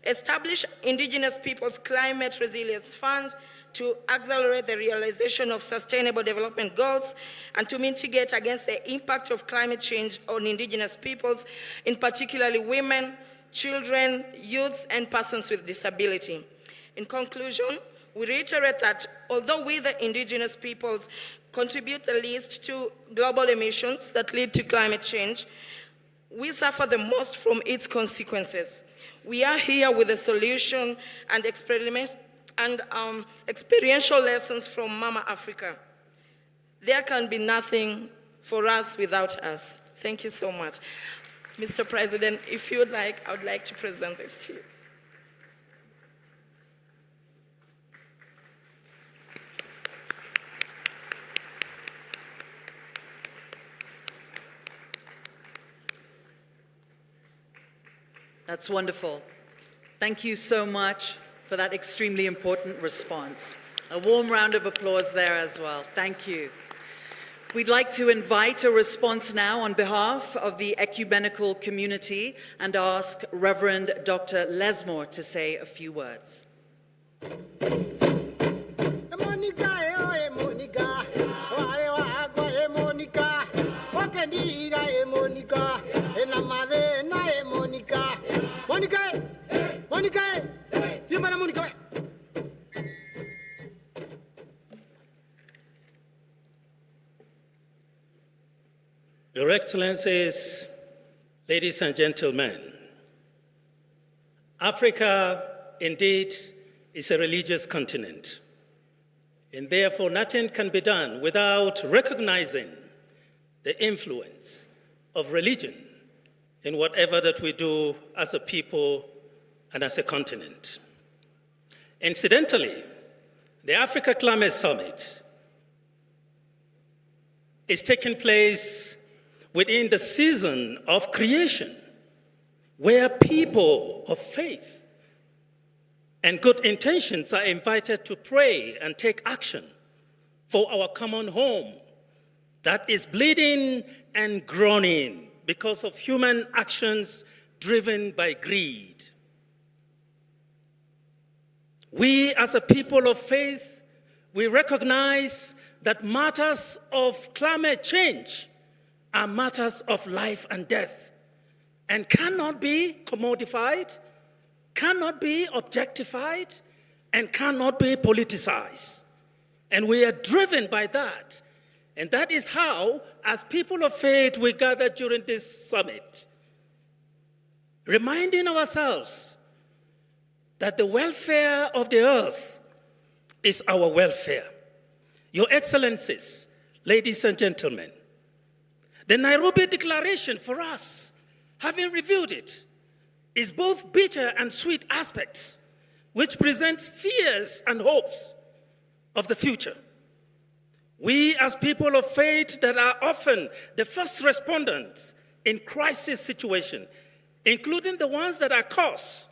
Speaker 17: Establish Indigenous Peoples Climate Resilience Fund to accelerate the realization of sustainable development goals and to mitigate against the impact of climate change on indigenous peoples, in particularly women, children, youth, and persons with disability. In conclusion, We reiterate that although we, the indigenous peoples, contribute the least to global emissions that lead to climate change, we suffer the most from its consequences. We are here with a solution and experiential lessons from Mama Africa. There can be nothing for us without us. Thank you so much. Mr. President, if you would like, I would like to present this to you.
Speaker 1: That's wonderful. Thank you so much for that extremely important response. A warm round of applause there as well. Thank you. We'd like to invite a response now on behalf of the ecumenical community and ask Reverend Dr. Lesmore to say a few words.
Speaker 21: Your Excellencies, ladies and gentlemen, Africa indeed is a religious continent, and therefore nothing can be done without recognizing the influence of religion in whatever that we do as a people and as a continent. Incidentally, the Africa Climate Summit is taking place within the season of creation, where people of faith and good intentions are invited to pray and take action for our common home that is bleeding and groaning because of human actions driven by greed. We, as a people of faith, we recognize that matters of climate change are matters of life and death and cannot be commodified, cannot be objectified, and cannot be politicized. And we are driven by that. And that is how, as people of faith, we gather during this summit, reminding ourselves that the welfare of the earth is our welfare. Your Excellencies, ladies and gentlemen, the Nairobi Declaration for us, having reviewed it, is both bitter and sweet aspects, which presents fears and hopes of the future. We, as people of faith that are often the first respondents in crisis situations, including the ones that are caused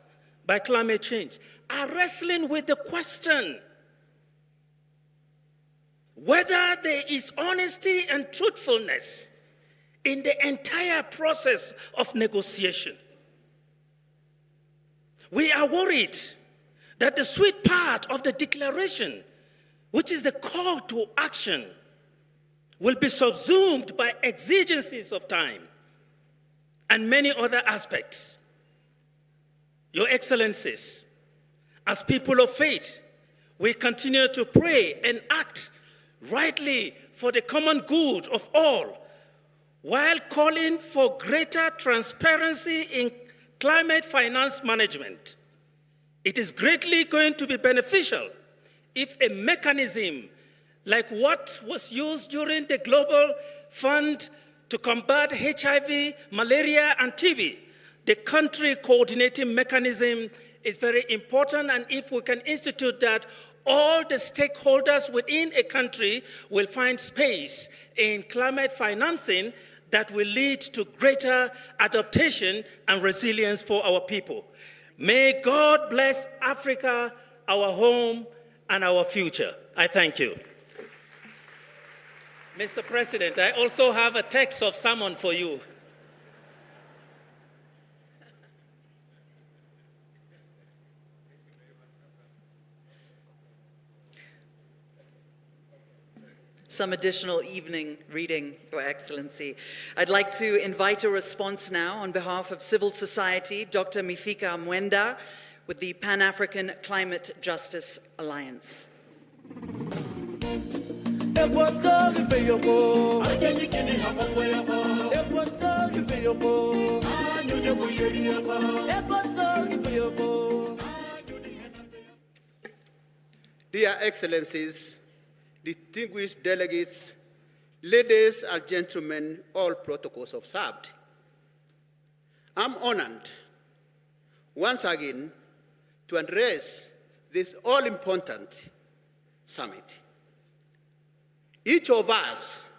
Speaker 21: by climate change, are wrestling with the question whether there is honesty and truthfulness in the entire process of negotiation. We are worried that the sweet part of the declaration, which is the call to action, will be subsumed by exigencies of time and many other aspects. Your Excellencies, as people of faith, we continue to pray and act rightly for the common good of all, while calling for greater transparency in climate finance management. It is greatly going to be beneficial if a mechanism like what was used during the Global Fund to combat HIV, malaria, and TB, the country coordinating mechanism is very important, and if we can institute that, all the stakeholders within a country will find space in climate financing that will lead to greater adaptation and resilience for our people. May God bless Africa, our home, and our future. I thank you. Mr. President, I also have a text of sermon for you.
Speaker 1: Some additional evening reading, Your Excellency. I'd like to invite a response now on behalf of civil society, Dr. Mifika Mwenda, with the Pan-African Climate Justice Alliance.
Speaker 18: Dear Excellencies, distinguished delegates, ladies and gentlemen, all protocols observed. I'm honored once again to address this all-important summit. Each of us,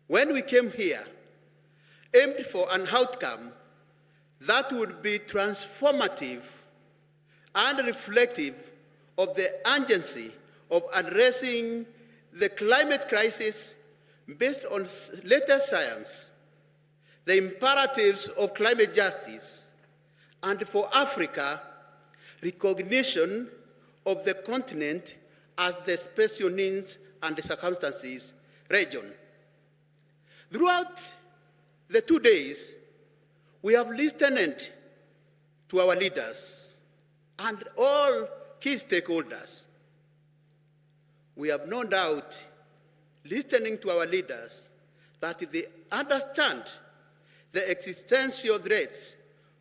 Speaker 18: when we came here, aimed for an outcome that would be transformative and reflective of the urgency of addressing the climate crisis based on latest science, the imperatives of climate justice, and for Africa, recognition of the continent as the special needs and the circumstances region. Throughout the 2 days, we have listened to our leaders and all key stakeholders. We have no doubt, listening to our leaders, that they understand the existential threats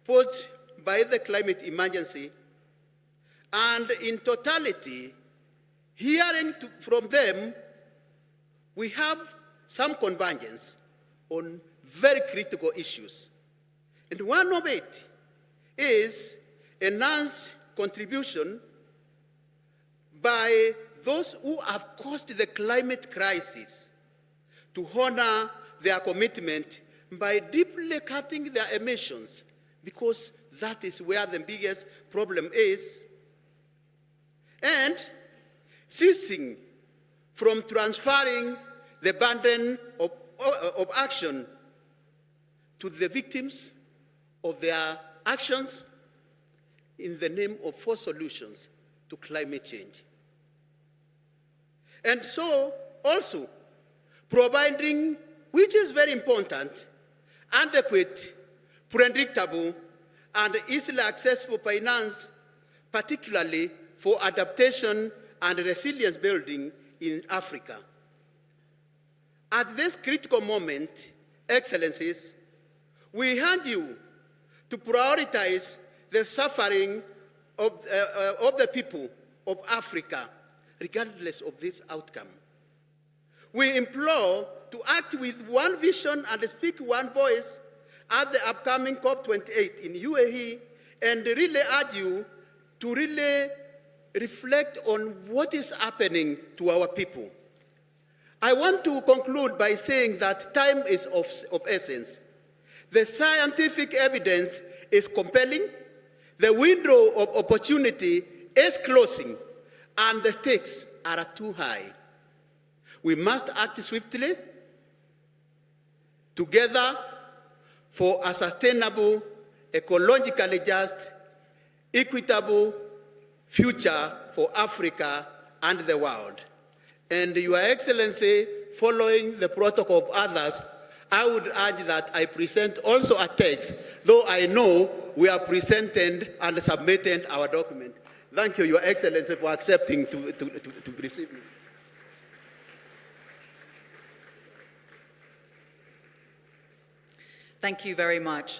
Speaker 18: posed by the climate emergency, and in totality, hearing from them, we have some convergence on very critical issues. And one of it is enhanced contribution by those who have caused the climate crisis to honor their commitment by deeply cutting their emissions, because that is where the biggest problem is, and ceasing from transferring the burden of action to the victims of their actions in the name of forced solutions to climate change. And so, also, providing, which is very important, adequate, predictable, and easily accessible finance, particularly for adaptation and resilience building in Africa. At this critical moment, Excellencies, we urge you to prioritize the suffering of the people of Africa, regardless of this outcome. We implore to act with one vision and speak one voice at the upcoming COP28 in UAE, and really urge you to really reflect on what is happening to our people. I want to conclude by saying that time is of essence. The scientific evidence is compelling, the window of opportunity is closing, and the stakes are too high. We must act swiftly, together, for a sustainable, ecologically just, equitable future for Africa and the world. And Your Excellency, following the protocol of others, I would urge that I present also a text, though I know we are presented and submitted our document. Thank you, Your Excellency, for accepting to receive me.
Speaker 1: Thank you very much.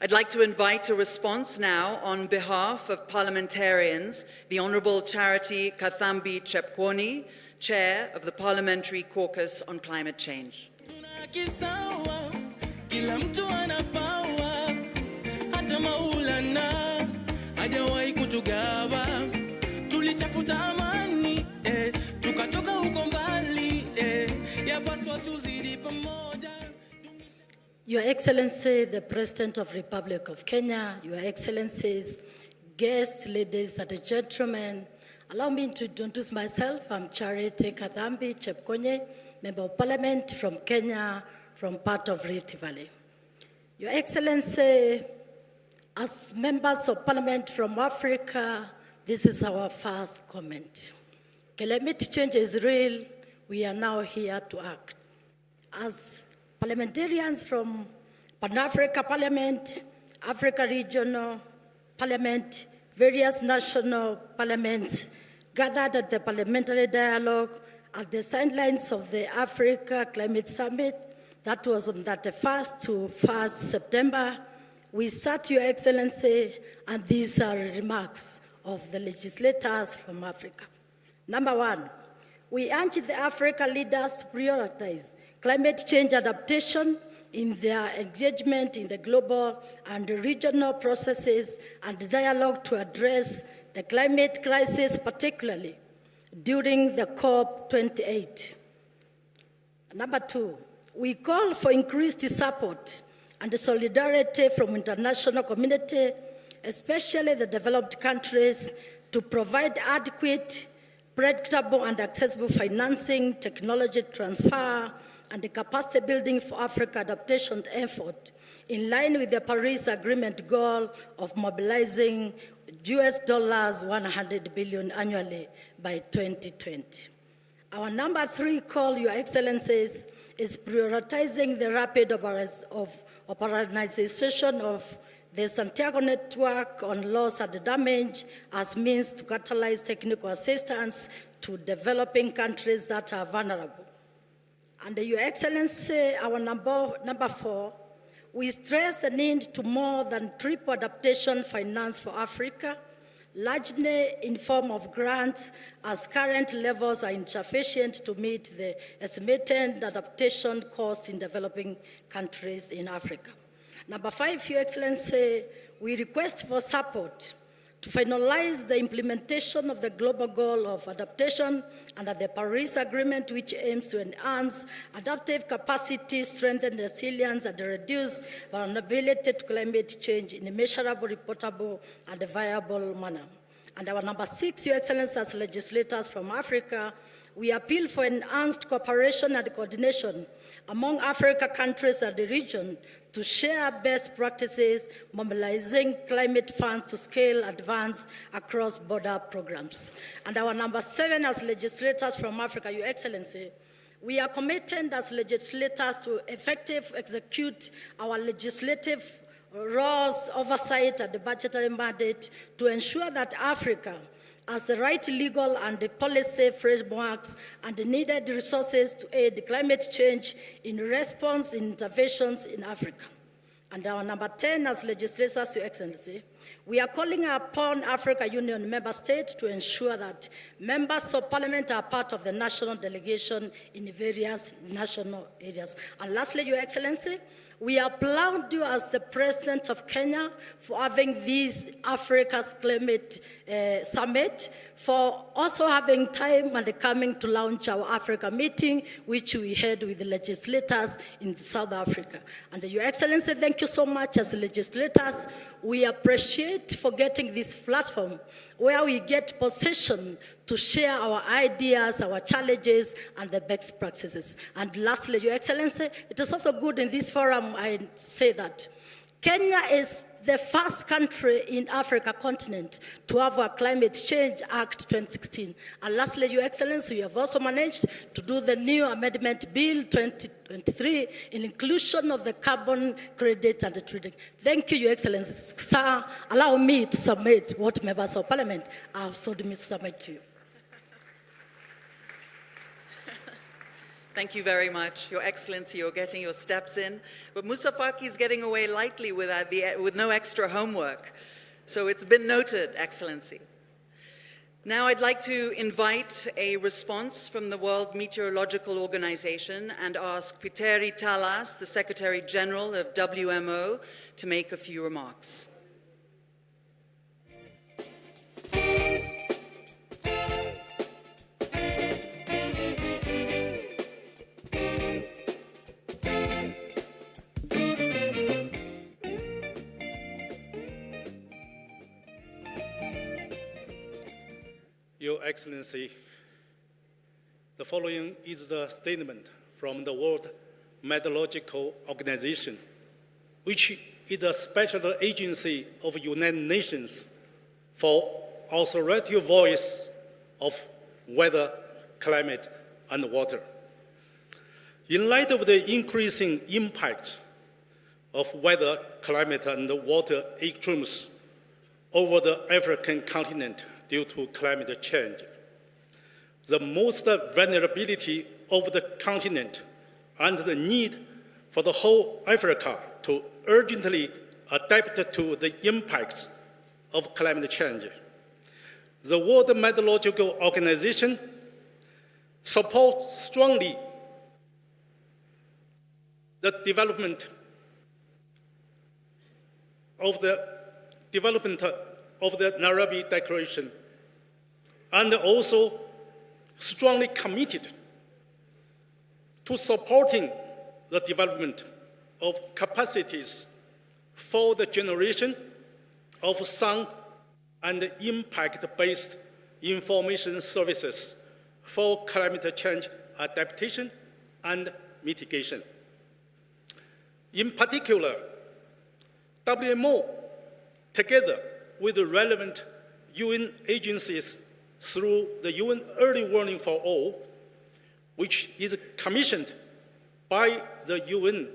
Speaker 1: I'd like to invite a response now on behalf of parliamentarians, the Honourable Charity Kathambi Chepkwony, Chair of the Parliamentary Caucus on Climate Change.
Speaker 20: Your Excellency, the President of the Republic of Kenya, Your Excellencies, guests, ladies and gentlemen, allow me to introduce myself. I'm Charity Kathambi Chepkwony, Member of Parliament from Kenya, from part of Rift Valley. Your Excellency, as members of Parliament from Africa, this is our first comment. Climate change is real. We are now here to act. As parliamentarians from Pan-Africa Parliament, Africa Regional, Parliament, various national parliaments gathered at the parliamentary dialogue at the sidelines of the Africa Climate Summit that was on 31st to 1st September. We sat, Your Excellency, and these are remarks of the legislators from Africa. Number one, we urge the Africa leaders to prioritize climate change adaptation in their engagement in the global and regional processes and dialogue to address the climate crisis, particularly during the COP28. Number two, we call for increased support and solidarity from international community, especially the developed countries, to provide adequate, predictable, and accessible financing, technology transfer, and the capacity building for Africa adaptation effort, in line with the Paris Agreement goal of mobilizing US dollars 100 billion annually by 2020. Our number three call, Your Excellencies, is prioritizing the rapid operationalization of the Santiago Network on loss and damage as means to catalyze technical assistance to developing countries that are vulnerable. And Your Excellency, our number four, we stress the need to more than triple adaptation finance for Africa, largely in form of grants, as current levels are insufficient to meet the estimated adaptation costs in developing countries in Africa. Number five, Your Excellency, we request for support to finalize the implementation of the global goal of adaptation under the Paris Agreement, which aims to enhance adaptive capacity, strengthen resilience, and reduce vulnerability to climate change in a measurable, reportable, and viable manner. And our number six, Your Excellency, as legislators from Africa, we appeal for enhanced cooperation and coordination among Africa countries and the region to share best practices, mobilizing climate funds to scale advance across border programs. And our number seven, as legislators from Africa, Your Excellency, we are committed as legislators to effectively execute our legislative roles, oversight, and the budgetary mandate to ensure that Africa has the right legal and the policy frameworks and the needed resources to aid climate change in response interventions in Africa. And our number 10, as legislators, Your Excellency, we are calling upon Africa Union member states to ensure that members of parliament are part of the national delegation in various national areas. And lastly, Your Excellency, we applaud you as the President of Kenya for having this Africa's Climate Summit, for also having time and coming to launch our Africa meeting, which we had with the legislators in South Africa. And Your Excellency, thank you so much as legislators. We appreciate for getting this platform where we get position to share our ideas, our challenges, and the best practices. And lastly, Your Excellency, it is also good in this forum I say that Kenya is the first country in Africa continent to have a Climate Change Act 2016. And lastly, Your Excellency, you have also managed to do the new Amendment Bill 2023 in inclusion of the carbon credit and the trading. Thank you, Your Excellency. Sir, allow me to submit what members of parliament have told me to submit to you.
Speaker 1: Thank you very much. Your Excellency, you're getting your steps in. But Musa Faki's getting away lightly with no extra homework. So it's been noted, Excellency. Now I'd like to invite a response from the World Meteorological Organization and ask Piteri Talas, the Secretary General of WMO, to make a few remarks.
Speaker 8: Your Excellency, the following is the statement from the World Meteorological Organization, which is a special agency of the United Nations for authoritative voice of weather, climate, and water. In light of the increasing impact of weather, climate, and water extremes over the African continent due to climate change. The most vulnerability of the continent and the need for the whole Africa to urgently adapt to the impacts of climate change. The World Meteorological Organization supports strongly the development of the Nairobi Declaration, and also strongly committed to supporting the development of capacities for the generation of sound and impact-based information services for climate change adaptation and mitigation. In particular, WMO, together with the relevant UN agencies through the UN Early Warning for All, which is commissioned by the UN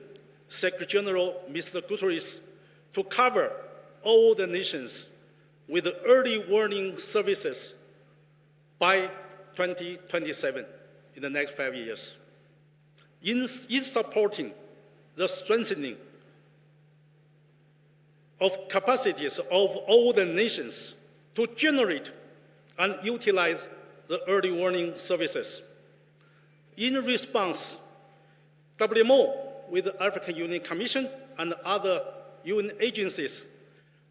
Speaker 8: Secretary General Mr. Guterres to cover all the nations with early warning services by 2027, in the next 5 years. In supporting the strengthening of capacities of all the nations to generate and utilize the early warning services. In response, WMO with the African Union Commission and other UN agencies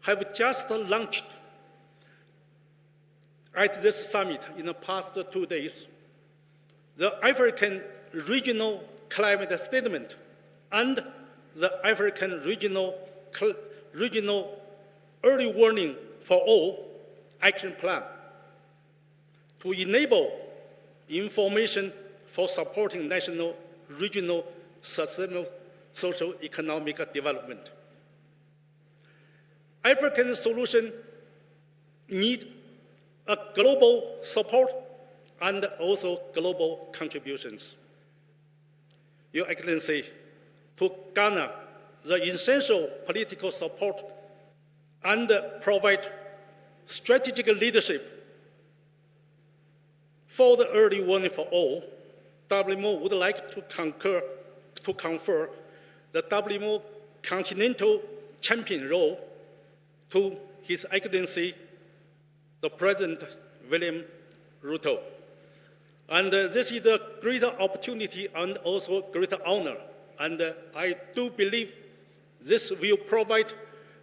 Speaker 8: have just launched at this summit in the past 2 days the African Regional Climate Statement and the African Regional Early Warning for All Action Plan to enable information for supporting national, regional, sustainable social-economic development. African solution need a global support and also global contributions. Your Excellency, to garner the essential political support and provide strategic leadership for the early warning for all, WMO would like to confer the WMO Continental Champion role to His Excellency, the President William Ruto. And this is a great opportunity and also great honor. And I do believe this will provide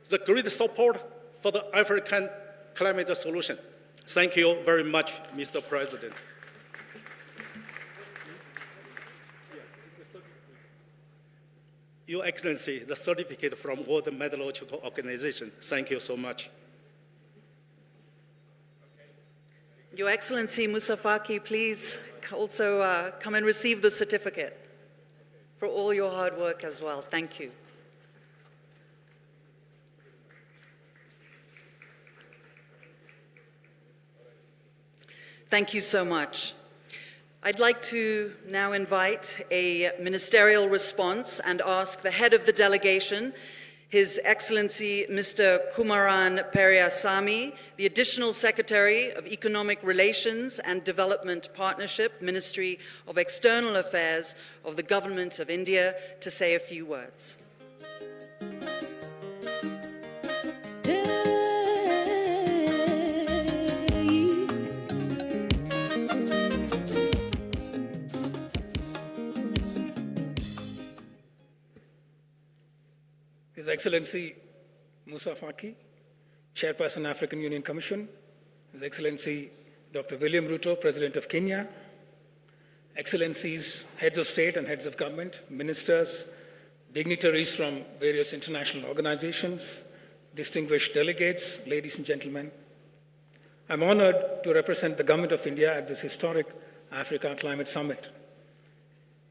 Speaker 8: the great support for the African climate solution. Thank you very much, Mr. President. Your Excellency, the certificate from World Meteorological Organization. Thank you so much.
Speaker 1: Your Excellency Moussa Faki, please also come and receive the certificate for all your hard work as well. Thank you. Thank you so much. I'd like to now invite a ministerial response and ask the head of the delegation, His Excellency Mr. Kumaran Periasamy, the Additional Secretary of Economic Relations and Development Partnership, Ministry of External Affairs of the Government of India, to say a few words.
Speaker 11: His Excellency Moussa Faki, Chairperson, African Union Commission, His Excellency Dr. William Ruto, President of Kenya, Excellencies, heads of state and heads of government, ministers, dignitaries from various international organizations, distinguished delegates, ladies and gentlemen. I'm honored to represent the Government of India at this historic Africa Climate Summit.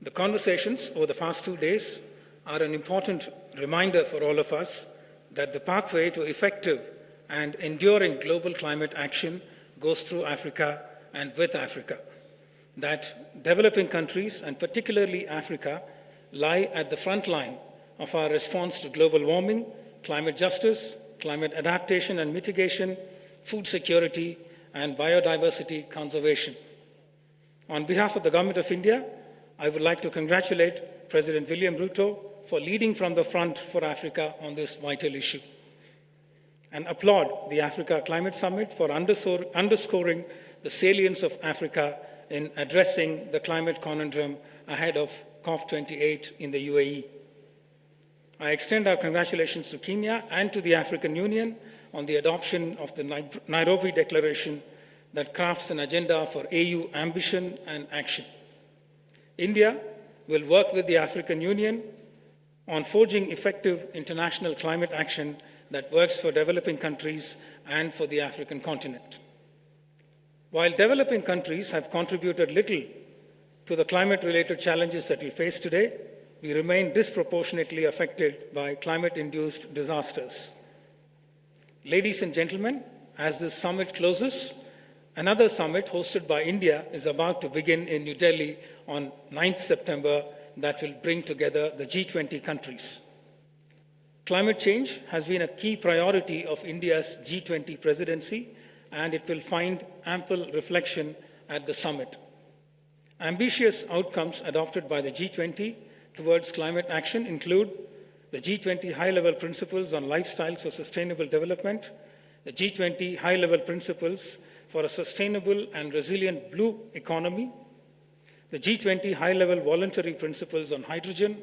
Speaker 11: The conversations over the past 2 days are an important reminder for all of us that the pathway to effective and enduring global climate action goes through Africa and with Africa. That developing countries, and particularly Africa, lie at the front line of our response to global warming, climate justice, climate adaptation and mitigation, food security, and biodiversity conservation. On behalf of the Government of India, I would like to congratulate President William Ruto for leading from the front for Africa on this vital issue, and applaud the Africa Climate Summit for underscoring the salience of Africa in addressing the climate conundrum ahead of COP28 in the UAE. I extend our congratulations to Kenya and to the African Union on the adoption of the Nairobi Declaration that crafts an agenda for AU ambition and action. India will work with the African Union on forging effective international climate action that works for developing countries and for the African continent. While developing countries have contributed little to the climate-related challenges that we face today, we remain disproportionately affected by climate-induced disasters. Ladies and gentlemen, as this summit closes, another summit hosted by India is about to begin in New Delhi on 9th September that will bring together the G20 countries. Climate change has been a key priority of India's G20 presidency, and it will find ample reflection at the summit. Ambitious outcomes adopted by the G20 towards climate action include the G20 high-level principles on lifestyles for sustainable development, the G20 high-level principles for a sustainable and resilient blue economy, the G20 high-level voluntary principles on hydrogen,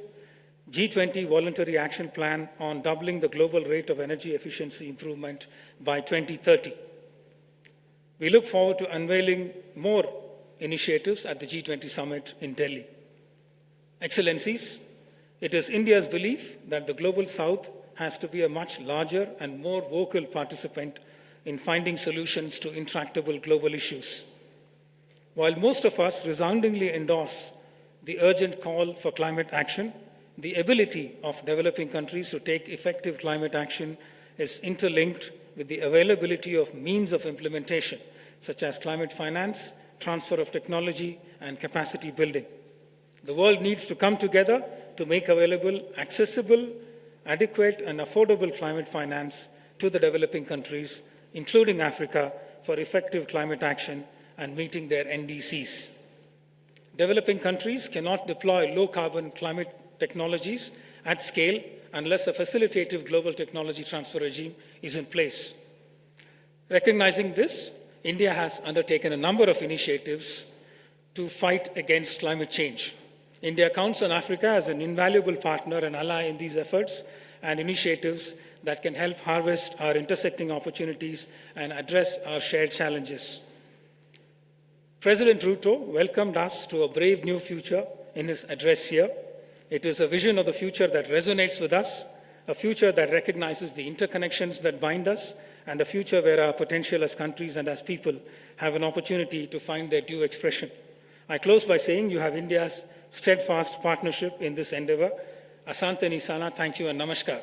Speaker 11: G20 voluntary action plan on doubling the global rate of energy efficiency improvement by 2030. We look forward to unveiling more initiatives at the G20 summit in Delhi. Excellencies, it is India's belief that the Global South has to be a much larger and more vocal participant in finding solutions to intractable global issues. While most of us resoundingly endorse the urgent call for climate action, the ability of developing countries to take effective climate action is interlinked with the availability of means of implementation, such as climate finance, transfer of technology, and capacity building. The world needs to come together to make available accessible, adequate, and affordable climate finance to the developing countries, including Africa, for effective climate action and meeting their NDCs. Developing countries cannot deploy low-carbon climate technologies at scale unless a facilitative global technology transfer regime is in place. Recognizing this, India has undertaken a number of initiatives to fight against climate change. India counts on Africa as an invaluable partner and ally in these efforts and initiatives that can help harvest our intersecting opportunities and address our shared challenges. President Ruto welcomed us to a brave new future in his address here. It is a vision of the future that resonates with us, a future that recognizes the interconnections that bind us, and a future where our potential as countries and as people have an opportunity to find their due expression. I close by saying you have India's steadfast partnership in this endeavor. Asante Nisana, thank you and namaskar.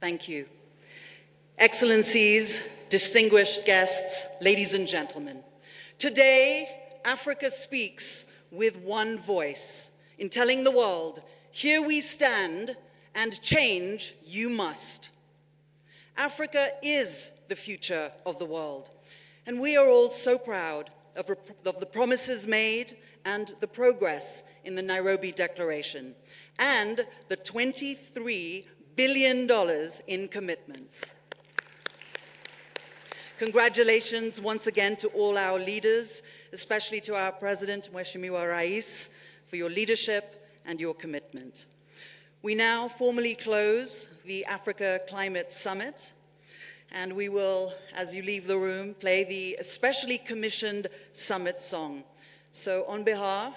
Speaker 1: Thank you. Excellencies, distinguished guests, ladies and gentlemen, today, Africa speaks with one voice in telling the world, here we stand and change you must. Africa is the future of the world, and we are all so proud of the promises made and the progress in the Nairobi Declaration and the $23 billion in commitments. Congratulations once again to all our leaders, especially to our President, Mheshimiwa Rais, for your leadership and your commitment. We now formally close the Africa Climate Summit, and we will, as you leave the room, play the especially commissioned summit song. So on behalf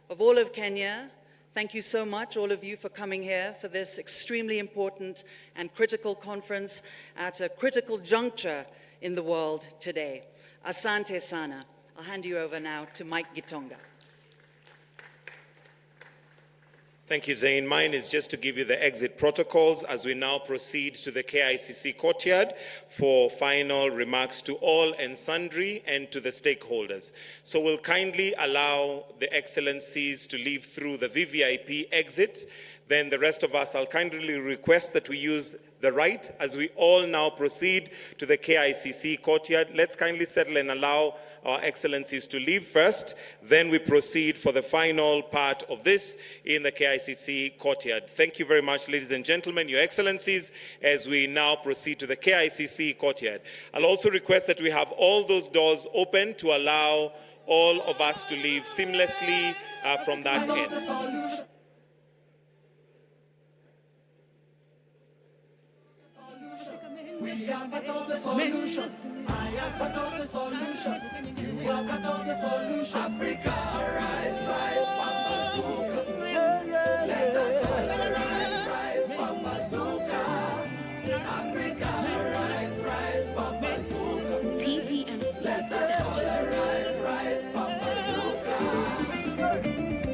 Speaker 1: of all of Kenya, thank you so much, all of you, for coming here for this extremely important and critical conference at a critical juncture in the world today. Asante sana. I'll hand you over now to Mike Gitonga.
Speaker 22: Thank you, Zain. Mine is just to give you the exit protocols as we now proceed to the KICC courtyard for final remarks to all and sundry and to the stakeholders. So we'll kindly allow the excellencies to leave through the VVIP exit. then the rest of us, I'll kindly request that we use the right as we all now proceed to the KICC courtyard. Let's kindly settle and allow our excellencies to leave first. Then we proceed for the final part of this in the KICC courtyard. Thank you very much, ladies and gentlemen, your excellencies, as we now proceed to the KICC courtyard. I'll also request that we have all those doors open to allow all of us to leave seamlessly from that end.
Speaker 12: We are part of the solution. I am part of the solution. You are part of the solution. Africa, rise, rise, Pambazuka. Let us all rise, rise, Pambazuka. Africa, rise, rise, Pambazuka. PEMC. Let us all rise, rise, Pambazuka.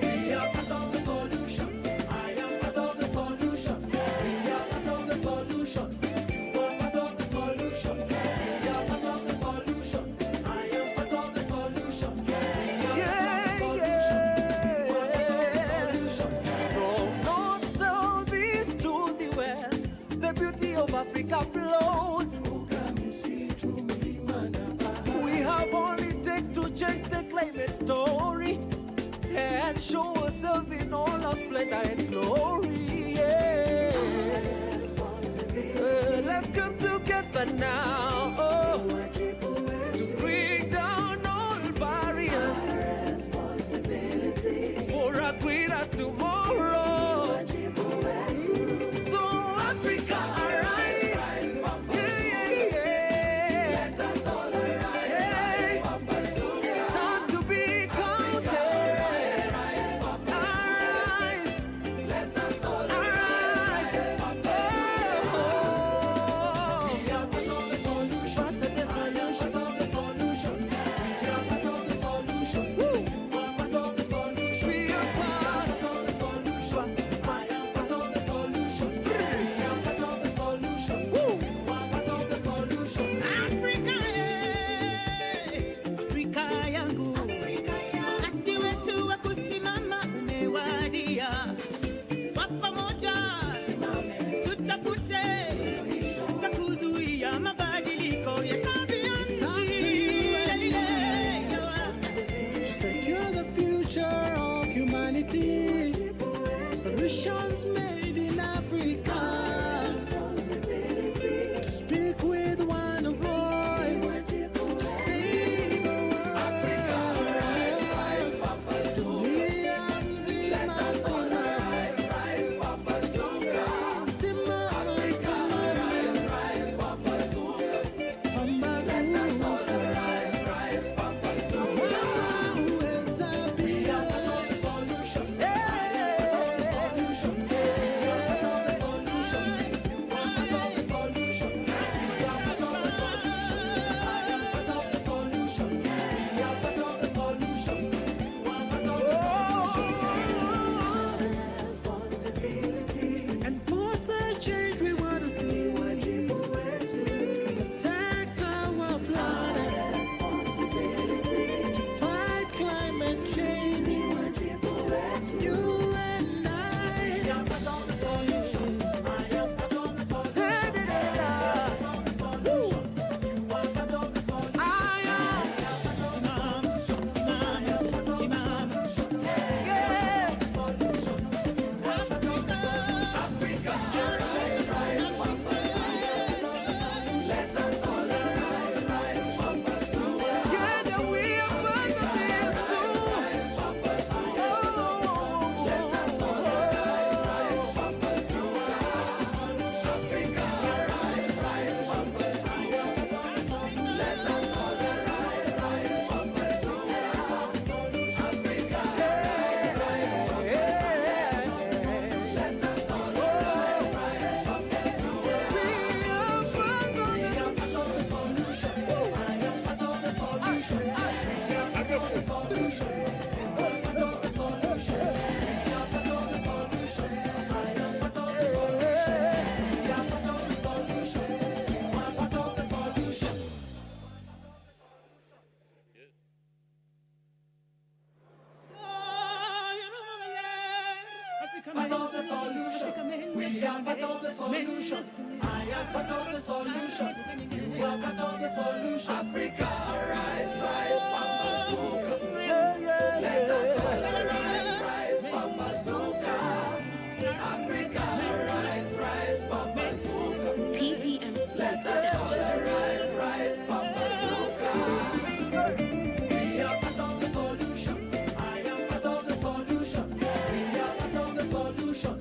Speaker 12: We are part of the solution. I am part of the solution. We are part of the solution. Africa flows. We have all it takes to change the climate story and show ourselves in all our splendor and glory. Yeah. Let's come together now to bring down all barriers for a greater tomorrow. So Africa, solutions made in Africa. To speak with one voice, to save the world. Africa, rise, rise, Pambazuka. Let us all rise, rise, Pambazuka. Africa, rise, rise, Pambazuka. Let us all rise, rise, Pambazuka. We are part of the solution. Solution. We are part of the solution. I am part of the solution. You are part of the solution. Africa, rise, rise, Pambazuka. Let us all rise, rise, Pambazuka. Africa, rise, rise, Pambazuka. PPMC. Let us all rise, rise, Pambazuka. We are part of the solution. I am part of the solution. We are part of the solution.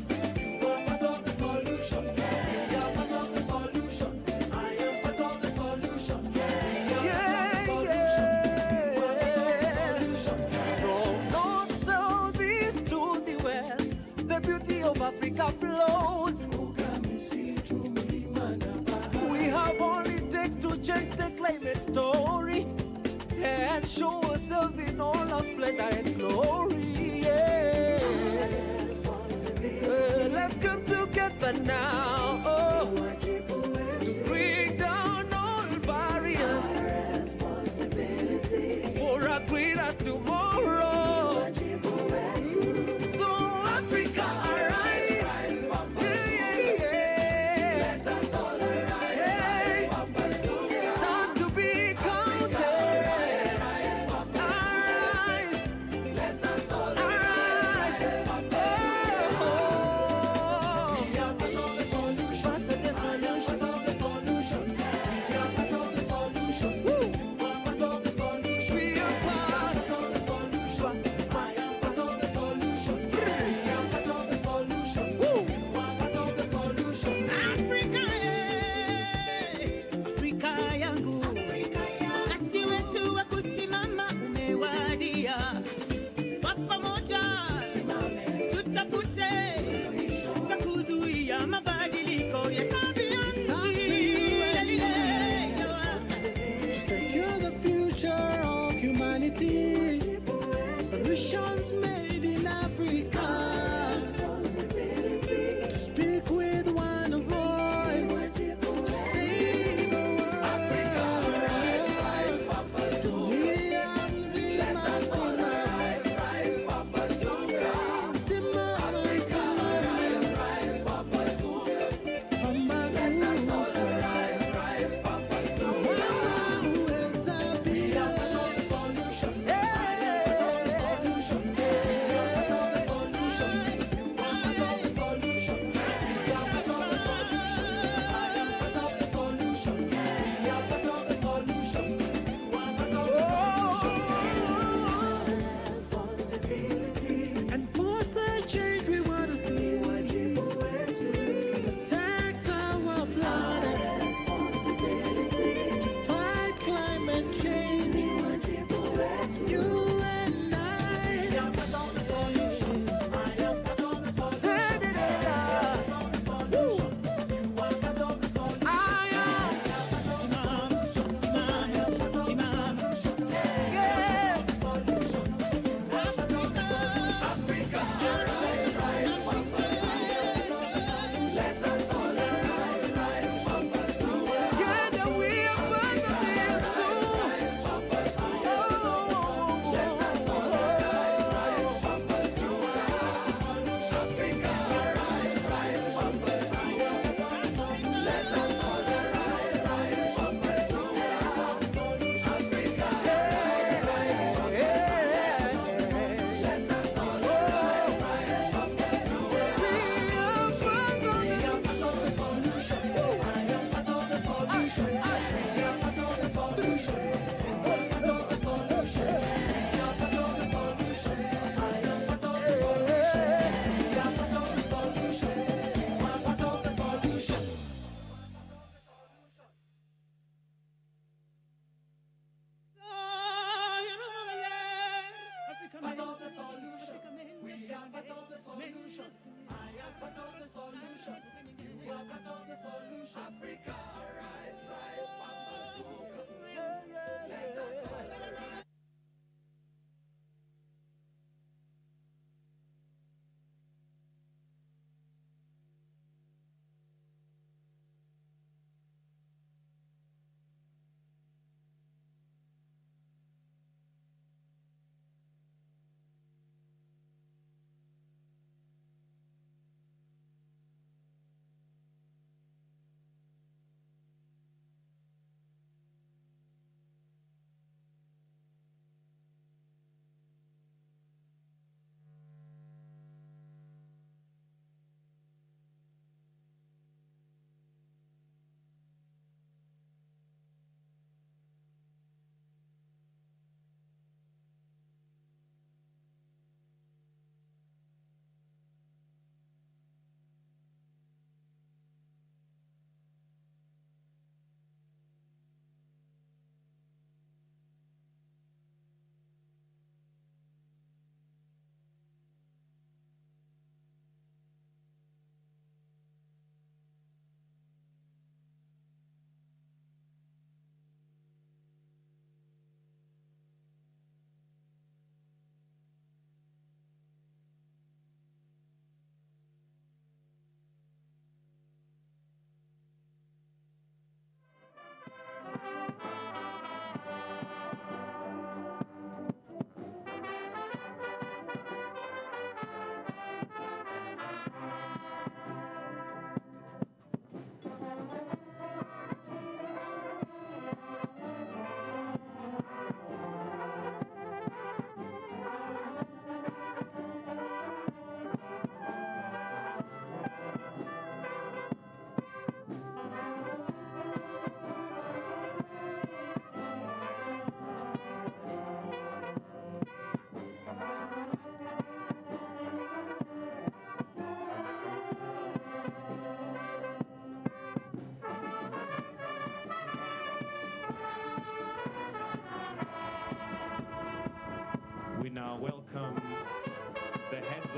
Speaker 12: You are part of the solution. We are part of the solution. I am part of the solution. We are part of the solution. You are part of the solution.
Speaker 13: From north, south, east to the west, the beauty of Africa flows. We have all it takes to change the climate story and show ourselves in all our splendor and glory. Yeah. Let's come together now to bring down all barriers for a greater tomorrow. So Africa, arise. Let us all arise. Start to be counted. Arise. Let us all arise. We are part of the solution. Part of the solution. We are part of the solution. You are part of the solution. We are part of the solution. I am part of the solution. We are part of the solution. You are part of the solution. Africa, Afrika yangu. Wakati wetu wa kusimama umewadia. Kwa pamoja tutafute za kuzuia mabadiliko ya tabia nchi. To secure the future of humanity, solutions made in Africa. To speak with one voice, to save the world. Africa, rise, Pambazuka. Let us all rise, rise, Pambazuka. Africa, rise, rise, Pambazuka. Let us all rise, rise, Pambazuka. We are part of the solution. I am part of the solution. We are part of the solution. You are part of the solution. We are part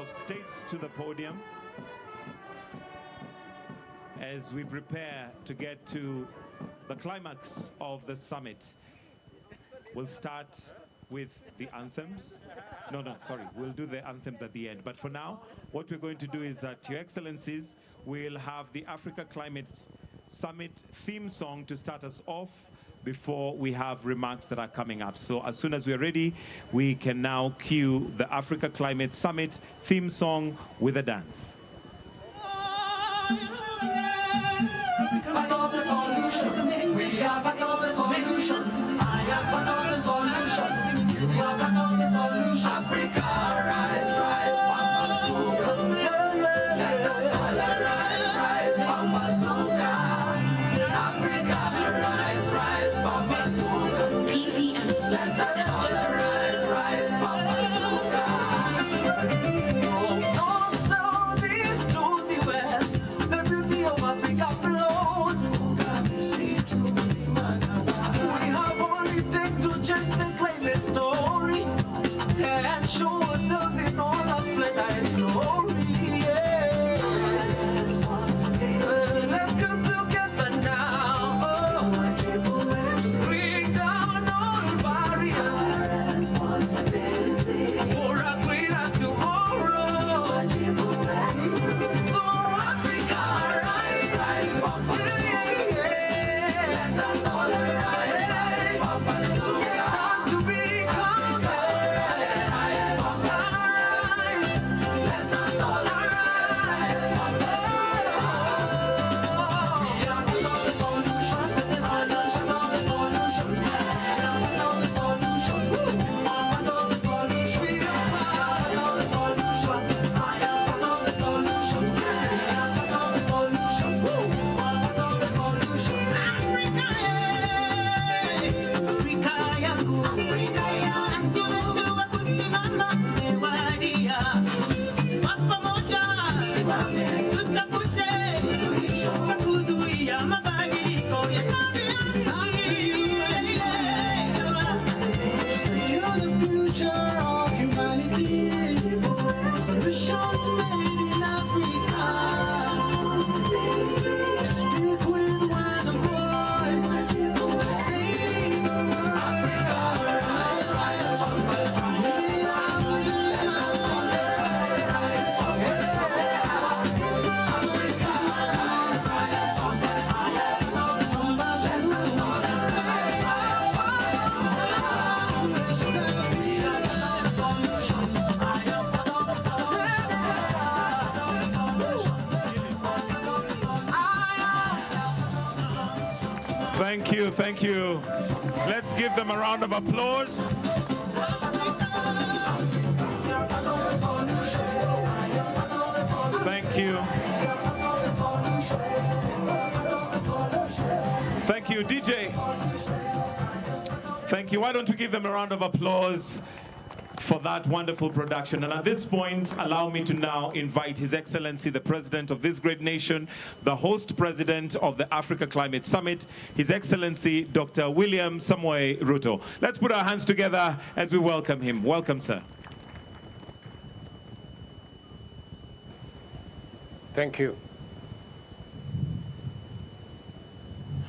Speaker 22: of state to the podium as we prepare to get to the climax of the summit. We'll start with the anthems. No, sorry, we'll do the anthems at the end. But for now, what we're going to do is that, Your Excellencies, we'll have the Africa Climate Summit theme song to start us off before we have remarks that are coming up. So as soon as we're ready, we can now cue the Africa Climate Summit theme song with a dance.
Speaker 12: Part of the solution. We are part of the solution. I am part of the solution. You are part of the solution. Africa, rise, rise, Pambazuka. Let us all rise, Pambazuka. Africa, rise, rise, Pambazuka. PPMC. Let us all rise, Pambazuka. Don't know this to the well. The beauty of Africa flows. We have all it takes to change the climate story and show ourselves in all our splendor and glory. Yeah. Let's come together now to bring down all barriers for a greater tomorrow. So Africa, rise, Papa. Let us all rise, Papa. It's time to be conquered. Papa. Let us all rise, Papa. We are part of the solution to this nation, part of the solution. We are part of the solution. You are part of the solution. We are part of the solution. I am part of the solution. We are part of the solution. You are part of the solution. Africa, Africa yangu, Africa yangu, tuwe kusimama mewadia, kwa pamoja tusimame, tutafute suluhisho za kuzuia mabadiliko ya tabianchi. To secure the future of humanity, solutions made in Africa. To speak with one voice, to save the world. Africa,
Speaker 22: Thank you. Let's give them a round of applause. Thank you. Thank you, DJ. Thank you. Why don't we give them a round of applause for that wonderful production. And at this point, allow me to now invite His Excellency, the President of this great nation, the host President of the Africa Climate Summit, His Excellency, Dr. William Samoei Ruto. Let's put our hands together as we welcome him. Welcome, sir.
Speaker 4: Thank you.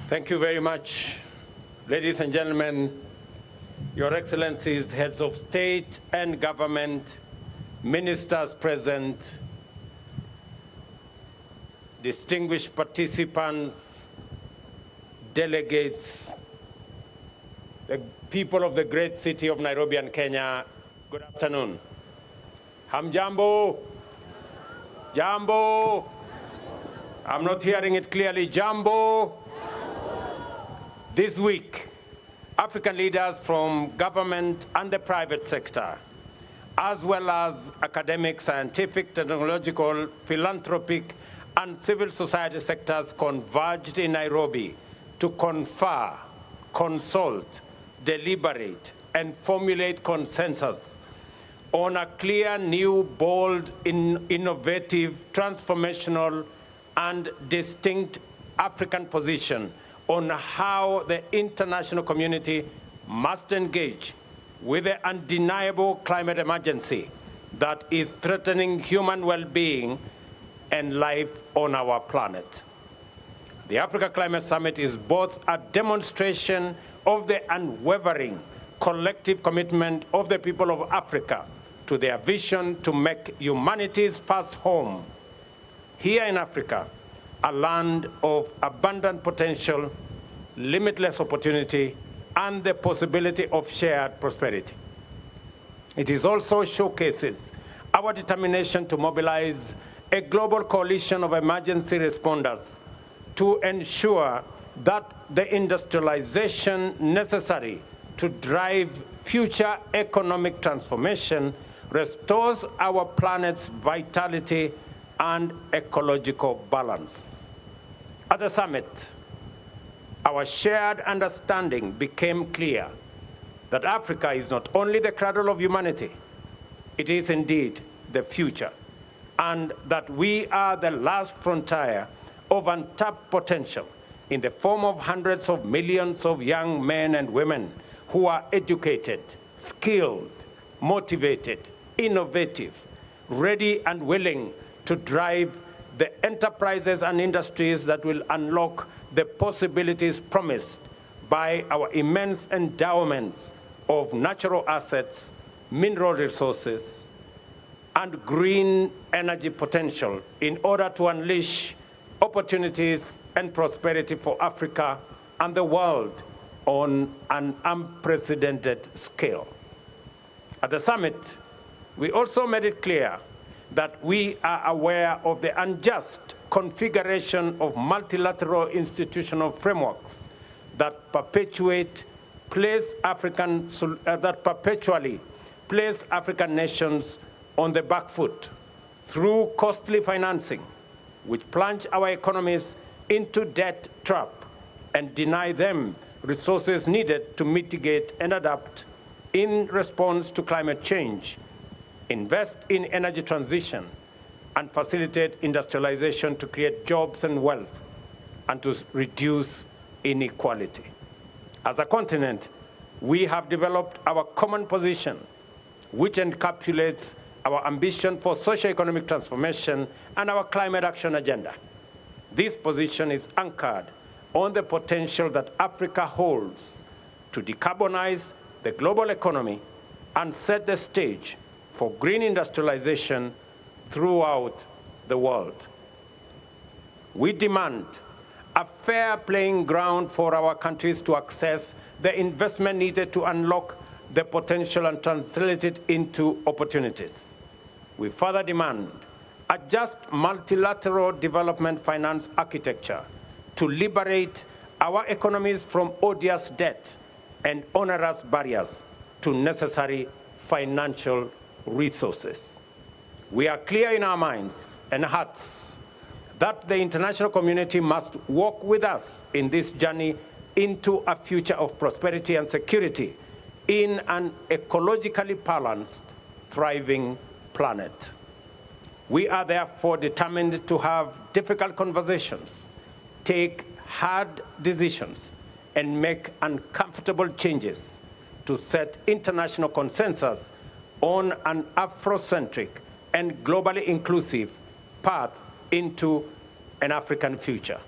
Speaker 4: Thank you very much, ladies and gentlemen, Your Excellencies, heads of state and government, ministers present, distinguished participants, delegates, the people of the great city of Nairobi and Kenya, good afternoon. Hamjambo? Jambo? I'm not hearing it clearly. Jambo? This week, African leaders from government and the private sector, as well as academic, scientific, technological, philanthropic, and civil society sectors converged in Nairobi to confer, consult, deliberate, and formulate consensus on a clear, new, bold, innovative, transformational, and distinct African position on how the international community must engage with the undeniable climate emergency, that is threatening human well-being and life on our planet. The Africa Climate Summit is both a demonstration of the unwavering collective commitment of the people of Africa to their vision to make humanity's first home here in Africa a land of abundant potential, limitless opportunity, and the possibility of shared prosperity. It is also showcases our determination to mobilize a global coalition of emergency responders to ensure that the industrialization necessary to drive future economic transformation restores our planet's vitality and ecological balance. At the summit, our shared understanding became clear that Africa is not only the cradle of humanity, it is indeed the future, and that we are the last frontier of untapped potential in the form of hundreds of millions of young men and women who are educated, skilled, motivated, innovative, ready and willing to drive the enterprises and industries that will unlock the possibilities promised by our immense endowments of natural assets, mineral resources, and green energy potential in order to unleash opportunities and prosperity for Africa and the world on an unprecedented scale. At the summit, we also made it clear that we are aware of the unjust configuration of multilateral institutional frameworks that perpetually place African nations on the back foot through costly financing, which plunge our economies into debt trap and deny them resources needed to mitigate and adapt in response to climate change, invest in energy transition, and facilitate industrialization to create jobs and wealth, and to reduce inequality. As a continent, we have developed our common position, which encapsulates our ambition for socio-economic transformation and our climate action agenda. This position is anchored on the potential that Africa holds to decarbonize the global economy and set the stage for green industrialization throughout the world. We demand a fair playing ground for our countries to access the investment needed to unlock the potential and translate it into opportunities. We further demand a just multilateral development finance architecture to liberate our economies from odious debt and onerous barriers to necessary financial resources. We are clear in our minds and hearts that the international community must walk with us in this journey into a future of prosperity and security in an ecologically balanced, thriving planet. We are therefore determined to have difficult conversations, take hard decisions, and make uncomfortable changes to set international consensus on an Afrocentric and globally inclusive path into an African future.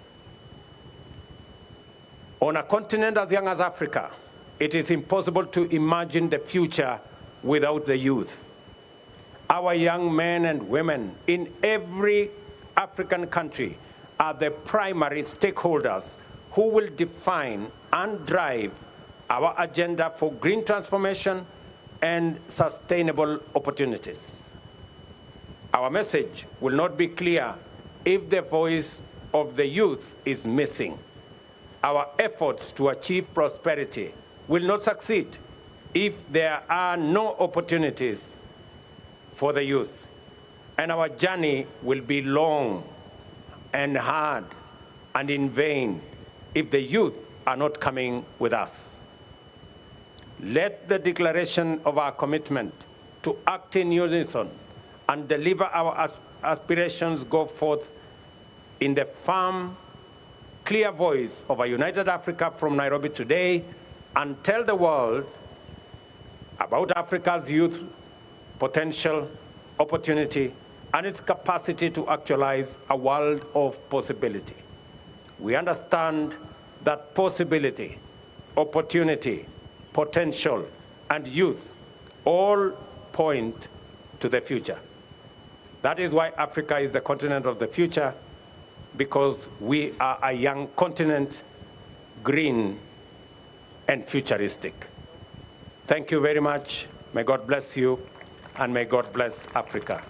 Speaker 4: On a continent as young as Africa, it is impossible to imagine the future without the youth. Our young men and women in every African country are the primary stakeholders who will define and drive our agenda for green transformation and sustainable opportunities. Our message will not be clear if the voice of the youth is missing. Our efforts to achieve prosperity will not succeed if there are no opportunities for the youth. And our journey will be long and hard and in vain if the youth are not coming with us. Let the declaration of our commitment to act in unison and deliver our aspirations go forth in the firm, clear voice of a united Africa from Nairobi today, and tell the world about Africa's youth potential opportunity, and its capacity to actualize a world of possibility. We understand that possibility, opportunity, potential, and youth all point to the future. That is why Africa is the continent of the future, because we are a young continent, green and futuristic. Thank you very much. May God bless you, and may God bless Africa.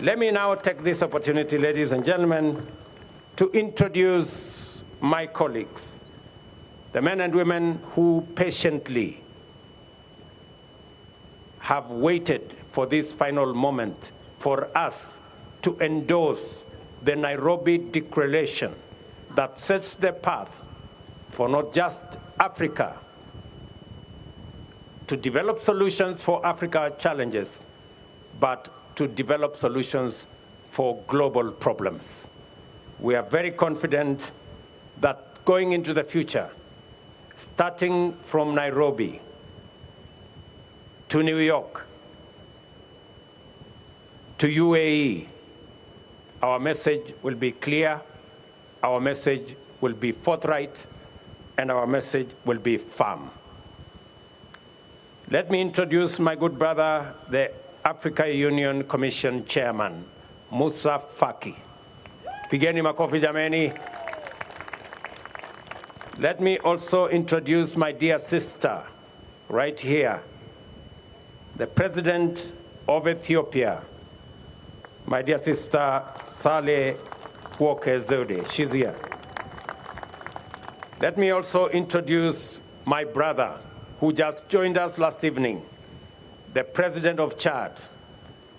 Speaker 4: Let me now take this opportunity, ladies and gentlemen, to introduce my colleagues, the men and women who patiently have waited for this final moment for us to endorse the Nairobi Declaration that sets the path for not just Africa to develop solutions for Africa's challenges, but to develop solutions for global problems. We are very confident that going into the future, starting from Nairobi to New York to UAE, our message will be clear, our message will be forthright, and our message will be firm. Let me introduce my good brother, the Africa Union Commission Chairman, Musa Faki. Pigeni makofi jameni. Let me also introduce my dear sister, right here, the President of Ethiopia, my dear sister, Saleh Walker-Zewde. She's here. Let me also introduce my brother, who just joined us last evening, the President of Chad,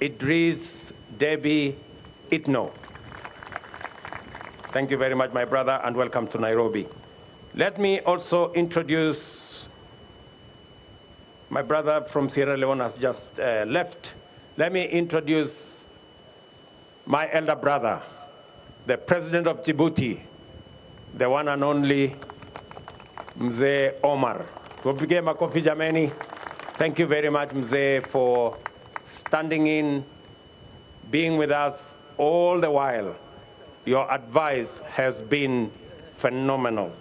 Speaker 4: Idris Deby Itno. Thank you very much, my brother, and welcome to Nairobi. Let me also introduce my brother from Sierra Leone has just left. Let me introduce my elder brother, the President of Djibouti, the one and only Mzee Omar. Tupige makofi jameni. Thank you very much, Mzee, for standing in, being with us all the while. Your advice has been phenomenal.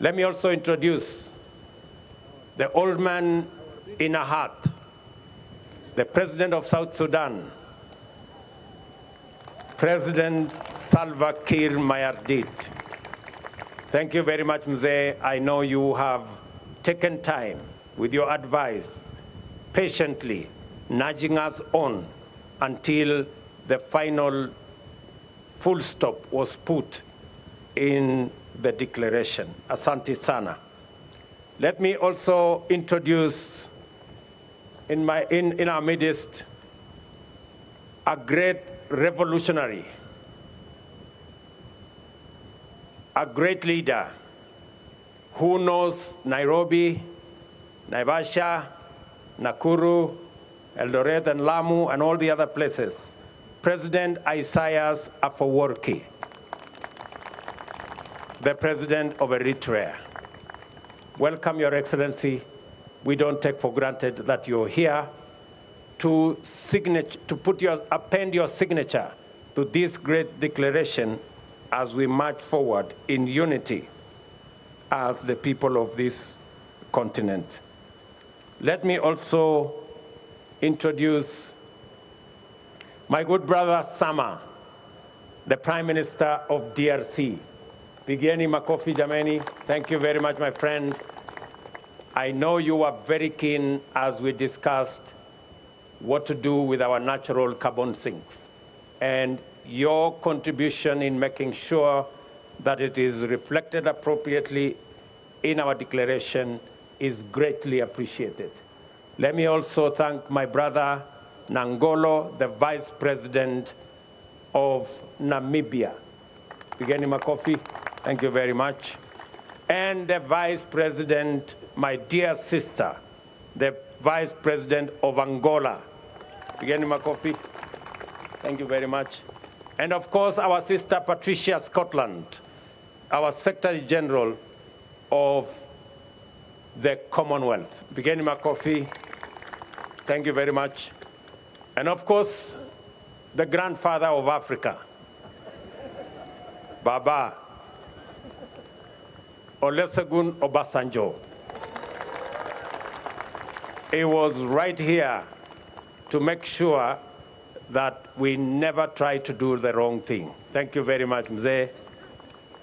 Speaker 4: Let me also introduce the old man in a hat, the President of South Sudan, President Salva Kiir Mayardit. Thank you very much, Mzee. I know you have taken time with your advice, patiently nudging us on until the final full stop was put in the declaration. Asante sana. Let me also introduce in our midst a great revolutionary, a great leader who knows Nairobi, Naivasha, Nakuru, Eldoret, and Lamu, and all the other places. President Isaias Afwerki, the President of Eritrea. Welcome, Your Excellency. We don't take for granted that you're here to append your signature to this great declaration as we march forward in unity as the people of this continent. Let me also introduce my good brother Sama, the Prime Minister of DRC. Pigeni makofi jameni. Thank you very much, my friend. I know you were very keen as we discussed what to do with our natural carbon sinks, and your contribution in making sure that it is reflected appropriately in our declaration is greatly appreciated. Let me also thank my brother Nangolo, the Vice President of Namibia. Pigeni makofi. Thank you very much. And the Vice President, my dear sister, the Vice President of Angola. Pigeni makofi. Thank you very much. And of course, our sister Patricia Scotland, our Secretary General of the Commonwealth. Pigeni makofi. Thank you very much. And of course, the grandfather of Africa, Baba Olusegun Obasanjo. He was right here to make sure that we never try to do the wrong thing. Thank you very much, Mzee.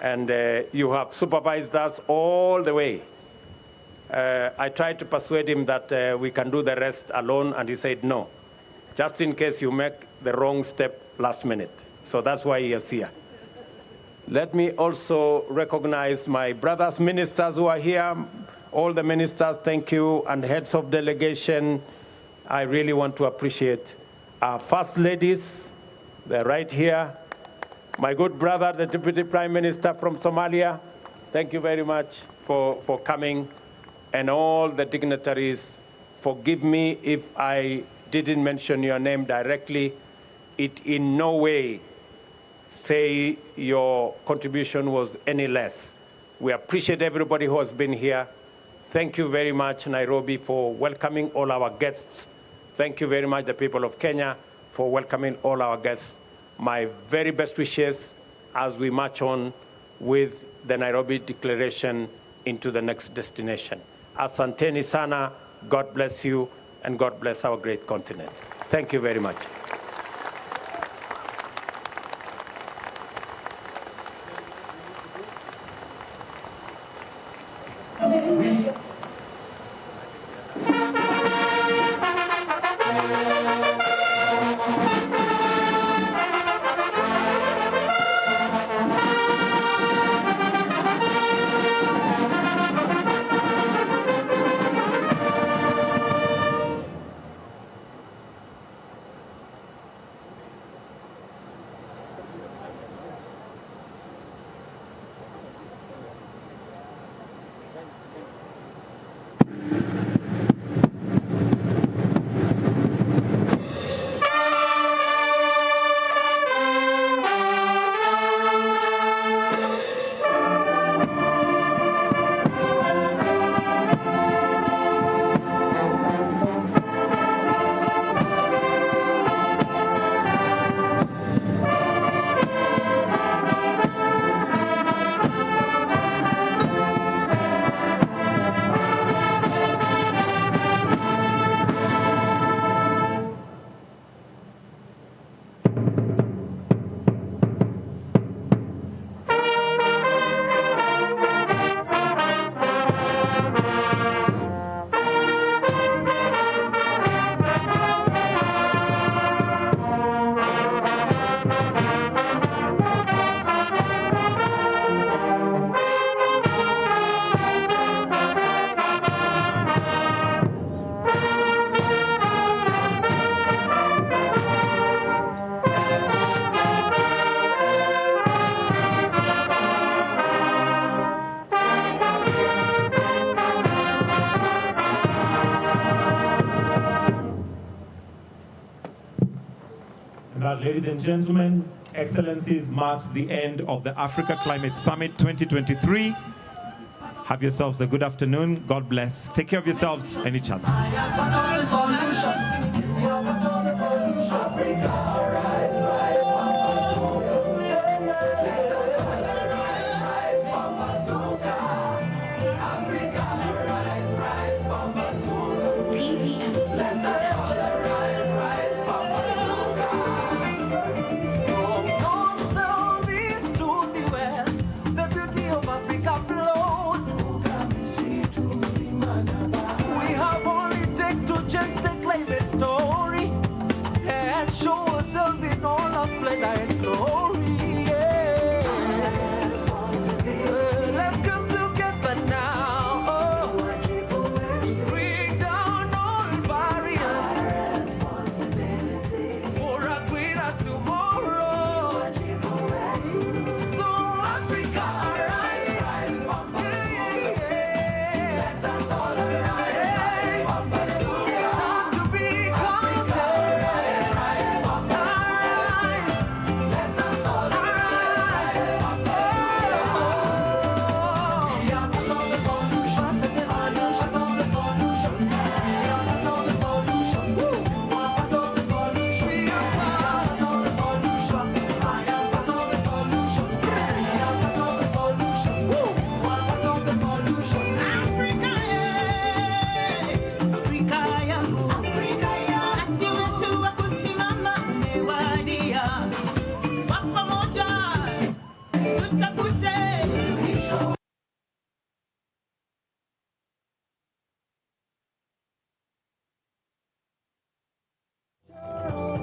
Speaker 4: And you have supervised us all the way. I tried to persuade him that we can do the rest alone, and he said no, just in case you make the wrong step last minute. So that's why he is here. Let me also recognize my brothers ministers who are here. All the ministers, thank you, and heads of delegation. I really want to appreciate our first ladies. They're right here. My good brother, the Deputy Prime Minister from Somalia, thank you very much for coming. And all the dignitaries, forgive me if I didn't mention your name directly. It in no way say your contribution was any less. We appreciate everybody who has been here. Thank you very much, Nairobi, for welcoming all our guests. Thank you very much, the people of Kenya, for welcoming all our guests. My very best wishes as we march on with the Nairobi Declaration into the next destination. Asanteni sana, God bless you, and God bless our great continent. Thank you very much.
Speaker 14: Ladies and gentlemen, Excellencies, marks the end of the Africa Climate Summit 2023. Have yourselves a good afternoon. God bless. Take care of yourselves and each other.
Speaker 12: We have all it takes to change the climate story.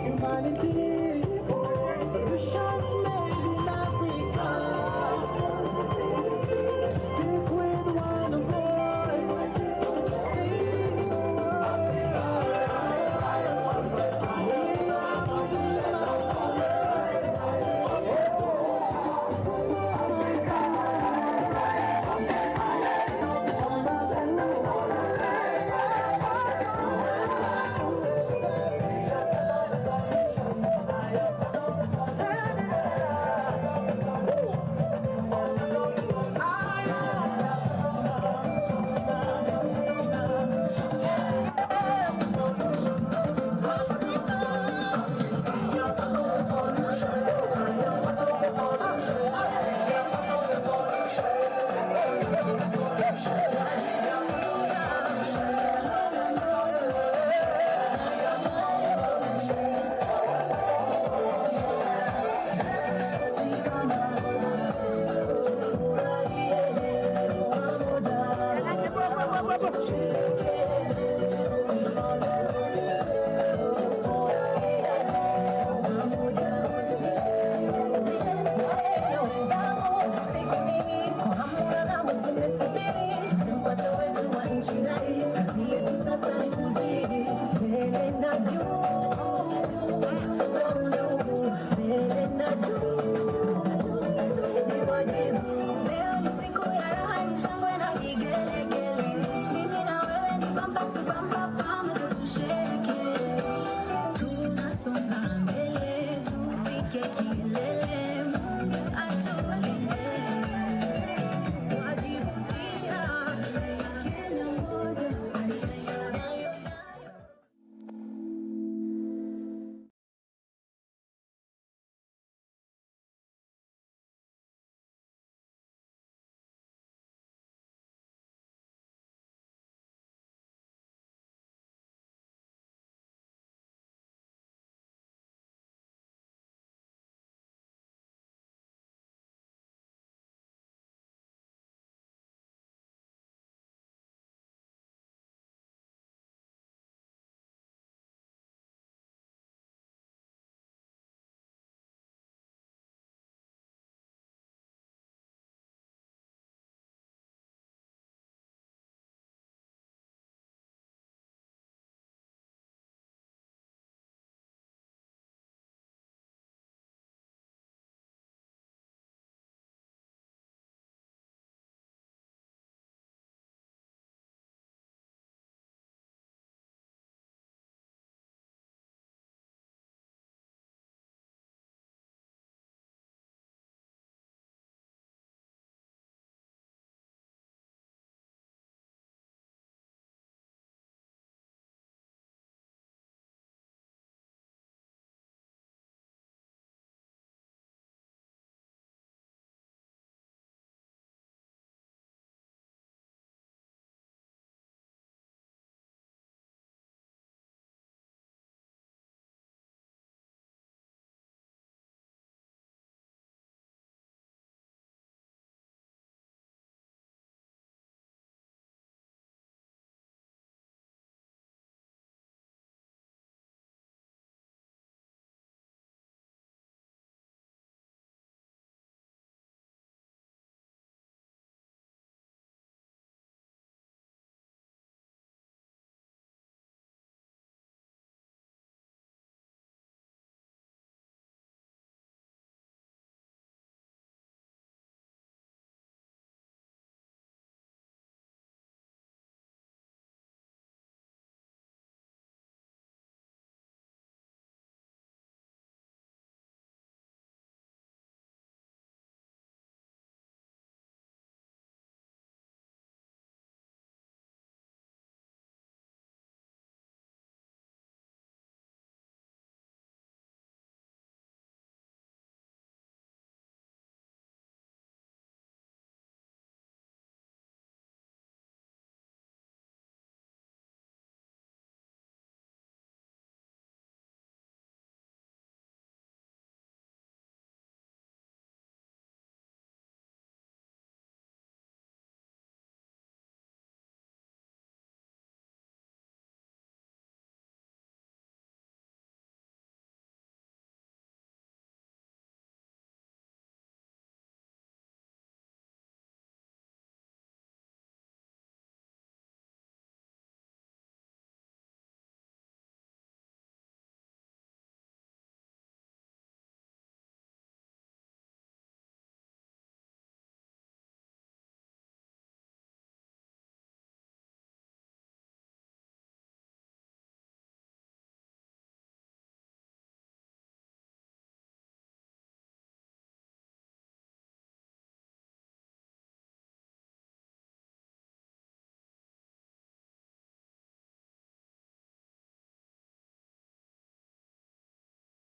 Speaker 12: Humanity, solutions made in Africa. Speak with one voice, sing the